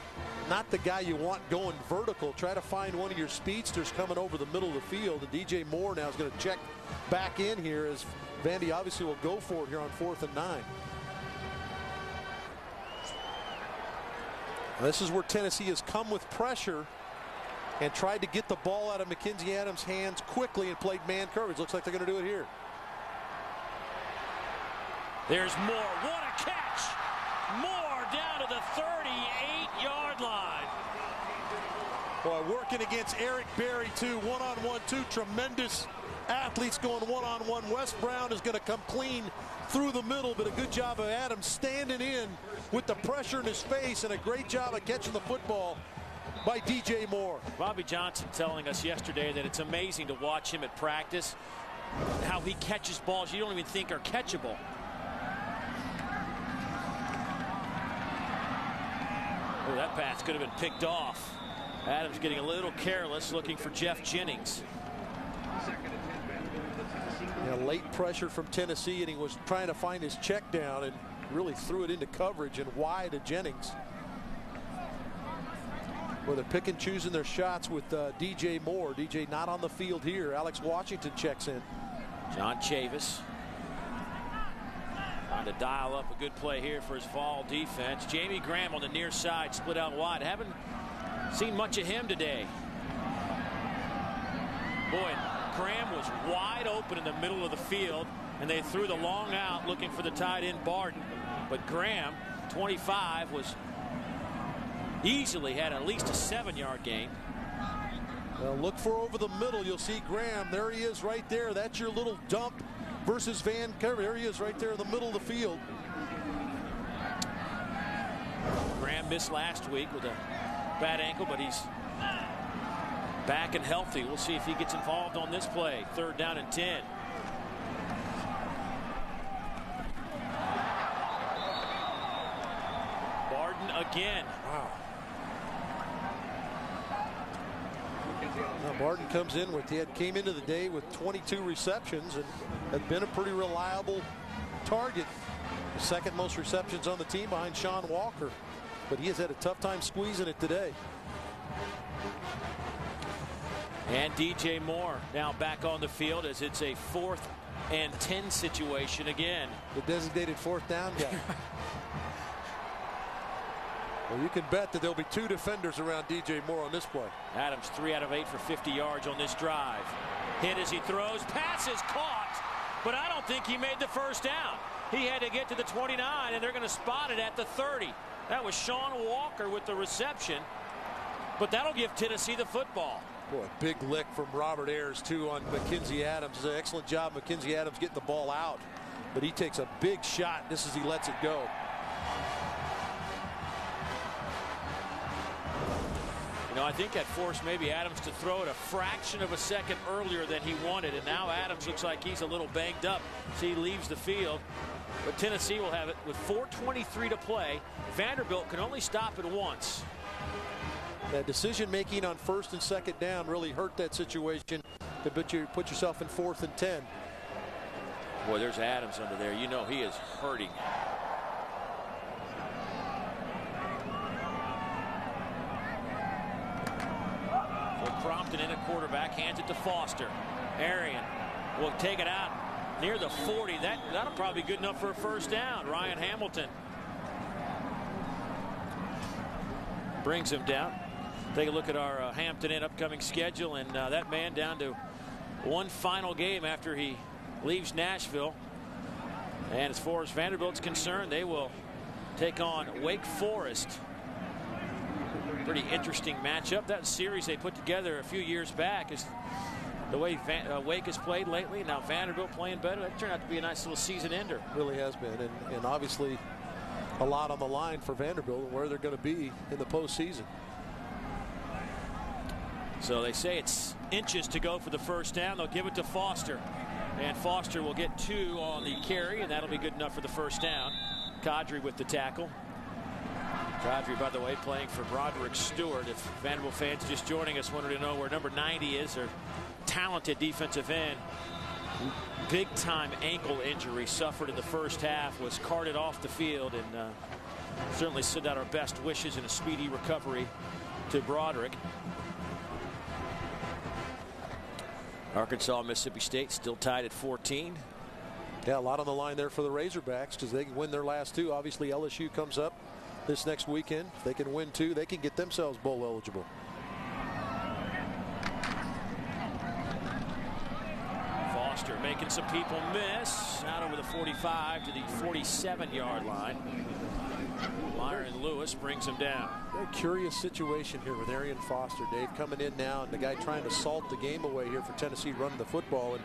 not the guy you want going vertical. Try to find one of your speedsters coming over the middle of the field. And DJ Moore now is going to check back in here as Vandy obviously will go for it here on 4th and 9. This is where Tennessee has come with pressure and tried to get the ball out of Mackenzie Adams' hands quickly and played man coverage. Looks like they're going to do it here. There's Moore. What a catch! Moore down to the 38-yard line. Boy, working against Eric Berry, too. One-on-one, two tremendous athletes going one-on-one. Wes Brown is going to come clean through the middle, but a good job of Adams standing in with the pressure in his face, and a great job of catching the football by DJ Moore. Bobby Johnson telling us yesterday that it's amazing to watch him at practice, how he catches balls you don't even think are catchable. Oh, that pass could have been picked off. Adams getting a little careless, looking for Jeff Jennings. Yeah, late pressure from Tennessee, and he was trying to find his check down and really threw it into coverage and wide to Jennings. Well, they're pick and choosing their shots with DJ Moore. DJ not on the field here. Alex Washington checks in. John Chavis trying to dial up a good play here for his fall defense. Jamie Graham on the near side, split out wide. Haven't seen much of him today. Boy, Graham was wide open in the middle of the field, and they threw the long out looking for the tight end Barton. But Graham, 25, was easily had at least a 7-yard gain. Well, look for over the middle. You'll see Graham. There he is right there. That's your little dump versus Van Cover. There he is right there in the middle of the field. Graham missed last week with a bad ankle, but he's back and healthy. We'll see if he gets involved on this play. 3rd down and 10. Barton again. Wow. Now Barton comes in with, came into the day with 22 receptions and had been a pretty reliable target. The 2nd most receptions on the team behind Sean Walker, but he has had a tough time squeezing it today. And DJ Moore now back on the field as it's a 4th and 10 situation again. The designated 4th down guy. Well, you can bet that there'll be 2 defenders around DJ Moore on this play. Adams 3 out of 8 for 50 yards on this drive. Hit as he throws. Pass is caught, but I don't think he made the 1st down. He had to get to the 29, and they're going to spot it at the 30. That was Sean Walker with the reception, but that'll give Tennessee the football. Boy, big lick from Robert Ayers, too, on Mackenzie Adams. It's an excellent job, Mackenzie Adams, getting the ball out, but he takes a big shot just as he lets it go. You know, I think that forced maybe Adams to throw it a fraction of a second earlier than he wanted, and now Adams looks like he's a little banged up. So he leaves the field, but Tennessee will have it with 4:23 to play. Vanderbilt can only stop it once. That decision making on 1st and 2nd down really hurt that situation to put yourself in 4th and 10. Boy, there's Adams under there. You know he is hurting. Crompton in at quarterback, hands it to Foster. Arian will take it out near the 40. That'll probably be good enough for a 1st down. Ryan Hamilton brings him down. Take a look at our Hampton Inn upcoming schedule, and that man down to one final game after he leaves Nashville. And as far as Vanderbilt's concerned, they will take on Wake Forest. Pretty interesting matchup. That series they put together a few years back is the way Wake has played lately, now Vanderbilt playing better, that turned out to be a nice little season ender. Really has been, and obviously a lot on the line for Vanderbilt and where they're going to be in the postseason. So they say it's inches to go for the first down. They'll give it to Foster, and Foster will get 2 on the carry, and that'll be good enough for the first down. Kadri with the tackle. Kadri, by the way, playing for Broderick Stewart. If Vanderbilt fans just joining us wanted to know where number 90 is, their talented defensive end. Big time ankle injury suffered in the first half, was carted off the field, and certainly send out our best wishes and a speedy recovery to Broderick. Arkansas, Mississippi State still tied at 14. Yeah, a lot on the line there for the Razorbacks because they can win their last 2. Obviously, LSU comes up this next weekend. If they can win 2, they can get themselves bowl eligible. Foster making some people miss. Out over the 45 to the 47-yard line. Myron Lewis brings him down. Very curious situation here with Arian Foster, Dave, coming in now, and the guy trying to salt the game away here for Tennessee running the football. And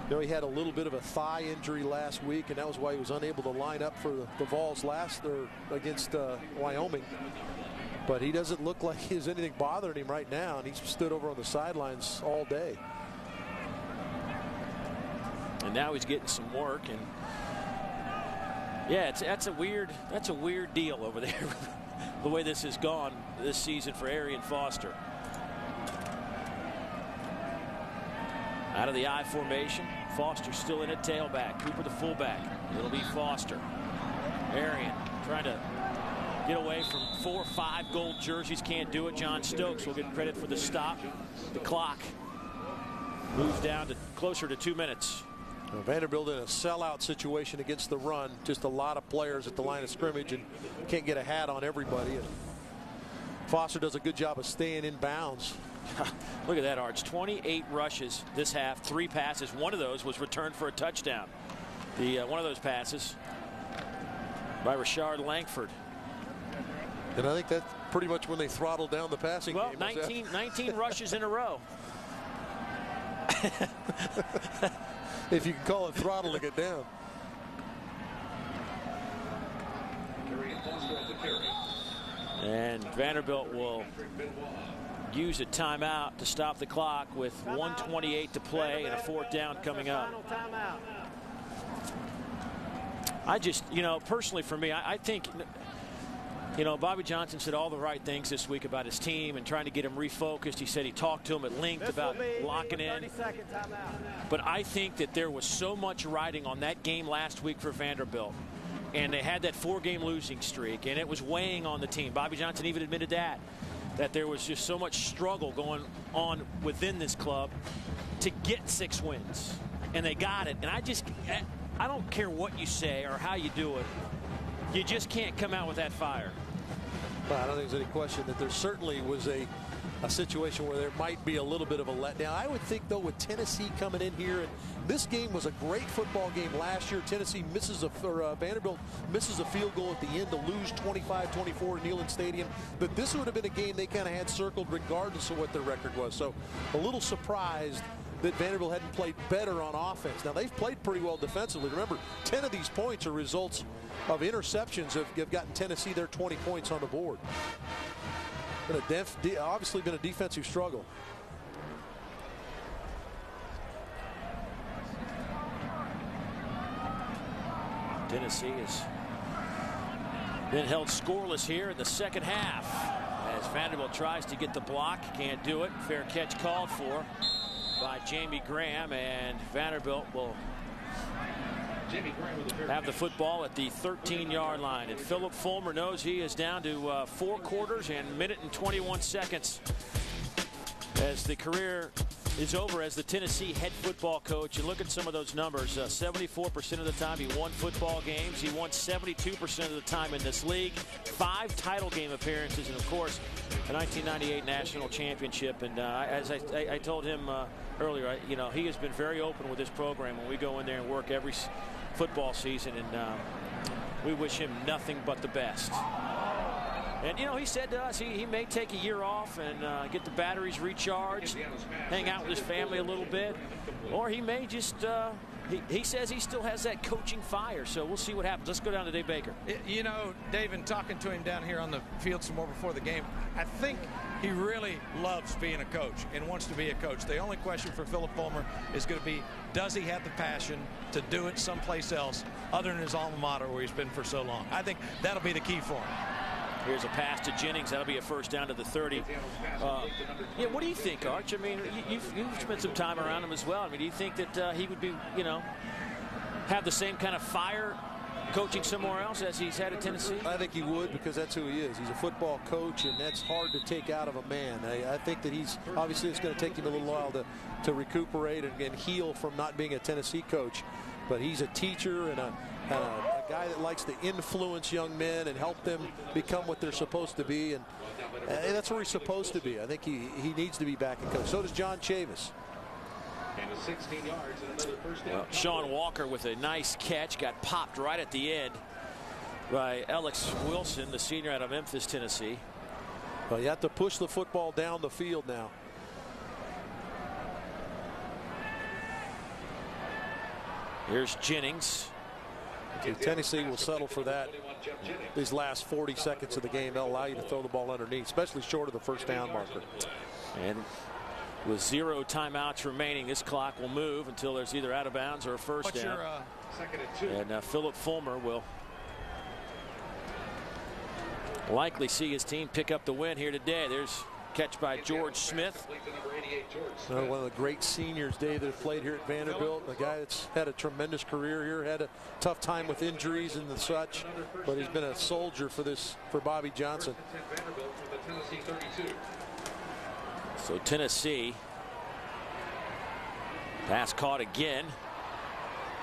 you know, he had a little bit of a thigh injury last week, and that was why he was unable to line up for the Vols against Wyoming. But he doesn't look like there's anything bothering him right now, and he's stood over on the sidelines all day. And now he's getting some work, and yeah, that's a weird deal over there. The way this has gone this season for Arian Foster. Out of the I formation, Foster still in at tailback. Cooper the fullback. It'll be Foster. Arian trying to get away from 4 or 5 gold jerseys. Can't do it. John Stokes will get credit for the stop. The clock moves down to closer to 2 minutes. Vanderbilt in a sellout situation against the run. Just a lot of players at the line of scrimmage and can't get a hat on everybody. And Foster does a good job of staying in bounds. Look at that, Arch. 28 rushes this half, 3 passes. One of those was returned for a touchdown. One of those passes by Rashard Langford. And I think that's pretty much when they throttled down the passing game. Well, 19 rushes in a row. If you can call it throttling it down. And Vanderbilt will use a timeout to stop the clock with 1:28 to play and a 4th down coming up. I just, personally for me, I think, Bobby Johnson said all the right things this week about his team and trying to get him refocused. He said he talked to him at length about locking in. But I think that there was so much riding on that game last week for Vanderbilt. And they had that 4-game losing streak, and it was weighing on the team. Bobby Johnson even admitted that there was just so much struggle going on within this club to get 6 wins. And they got it. And I don't care what you say or how you do it. You just can't come out with that fire. Well, I don't think there's any question that there certainly was a situation where there might be a little bit of a letdown. I would think, though, with Tennessee coming in here, and this game was a great football game last year. Vanderbilt misses a field goal at the end to lose 25-24 at Neyland Stadium. But this would have been a game they kind of had circled regardless of what their record was. So a little surprised that Vanderbilt hadn't played better on offense. Now, they've played pretty well defensively. Remember, 10 of these points are results of interceptions have gotten Tennessee their 20 points on the board. Obviously been a defensive struggle. Tennessee has been held scoreless here in the second half as Vanderbilt tries to get the block. Can't do it. Fair catch called for by Jamie Graham, and Vanderbilt will have the football at the 13-yard line. And Philip Fulmer knows he is down to 4 quarters and 1 minute and 21 seconds as the career is over as the Tennessee head football coach. And look at some of those numbers. 74% of the time he won football games. He won 72% of the time in this league. 5 title game appearances, and of course a 1998 national championship. And as I told him earlier, he has been very open with this program when we go in there and work every football season, and we wish him nothing but the best. And, you know, he said to us he may take a year off and get the batteries recharged, hang out with his family a little bit, or he may just he says he still has that coaching fire, so we'll see what happens. Let's go down to Dave Baker. You know, Dave, in talking to him down here on the field some more before the game, I think he really loves being a coach and wants to be a coach. The only question for Philip Fulmer is going to be, does he have the passion to do it someplace else other than his alma mater where he's been for so long? I think that'll be the key for him. Here's a pass to Jennings. That'll be a first down to the 30. Yeah, what do you think, Arch? I mean, you've spent some time around him as well. I mean, do you think that he would be, you know, have the same kind of fire coaching somewhere else as he's had at Tennessee? I think he would, because that's who he is. He's a football coach, and that's hard to take out of a man. I think that he's obviously it's going to take him a little while to recuperate and heal from not being a Tennessee coach. But he's a teacher and a guy that likes to influence young men and help them become what they're supposed to be. And that's where he's supposed to be. I think he needs to be back in coach. So does John Chavis. And a 16 yards and another first down. Well, Sean Walker with a nice catch, got popped right at the end by Alex Wilson, the senior out of Memphis, Tennessee. Well, you have to push the football down the field now. Here's Jennings. Tennessee will settle for that. These last 40 seconds of the game, they'll allow you to throw the ball underneath, especially short of the first down marker. And with 0 timeouts remaining, this clock will move until there's either out of bounds or a first down. Second and 2. And Philip Fulmer will likely see his team pick up the win here today. There's a catch by George Smith. One of the great seniors, Dave, that have played here at Vanderbilt. A guy that's had a tremendous career here, had a tough time with injuries and such, but he's been a soldier for Bobby Johnson. So Tennessee, pass caught again.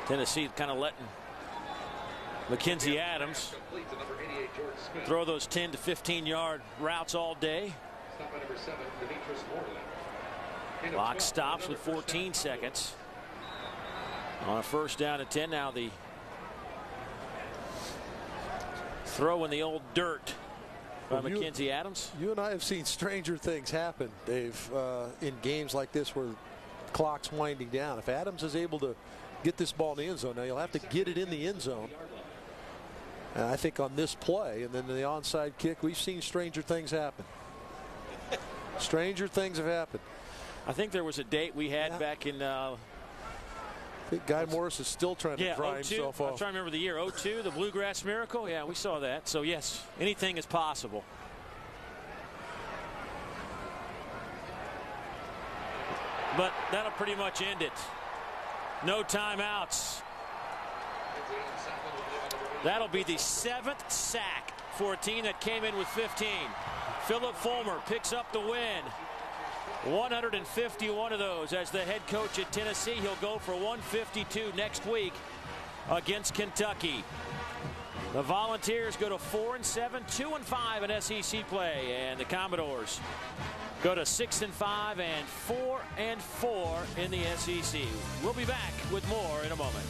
Tennessee kind of letting Mackenzie Adams throw those 10 to 15-yard routes all day. Clock stops with 14 seconds. On a first down and 10. Now the throw in the old dirt by Mackenzie Adams. You and I have seen stranger things happen, Dave, in games like this where the clock's winding down. If Adams is able to get this ball in the end zone, now you'll have to get it in the end zone. And I think on this play and then the onside kick, we've seen stranger things happen. Stranger things have happened. I think there was a date we had back in. I think Guy Morris is still trying to dry himself off. I'm trying to remember the year. 02, the Bluegrass Miracle. Yeah, we saw that. So yes, anything is possible. But that'll pretty much end it. No timeouts. That'll be the 7th sack for a team that came in with 15. Philip Fulmer picks up the win. 151 of those as the head coach at Tennessee. He'll go for 152 next week against Kentucky. The Volunteers go to 4-7, 2-5 in SEC play, and the Commodores go to 6-5 and 4-4 in the SEC. We'll be back with more in a moment.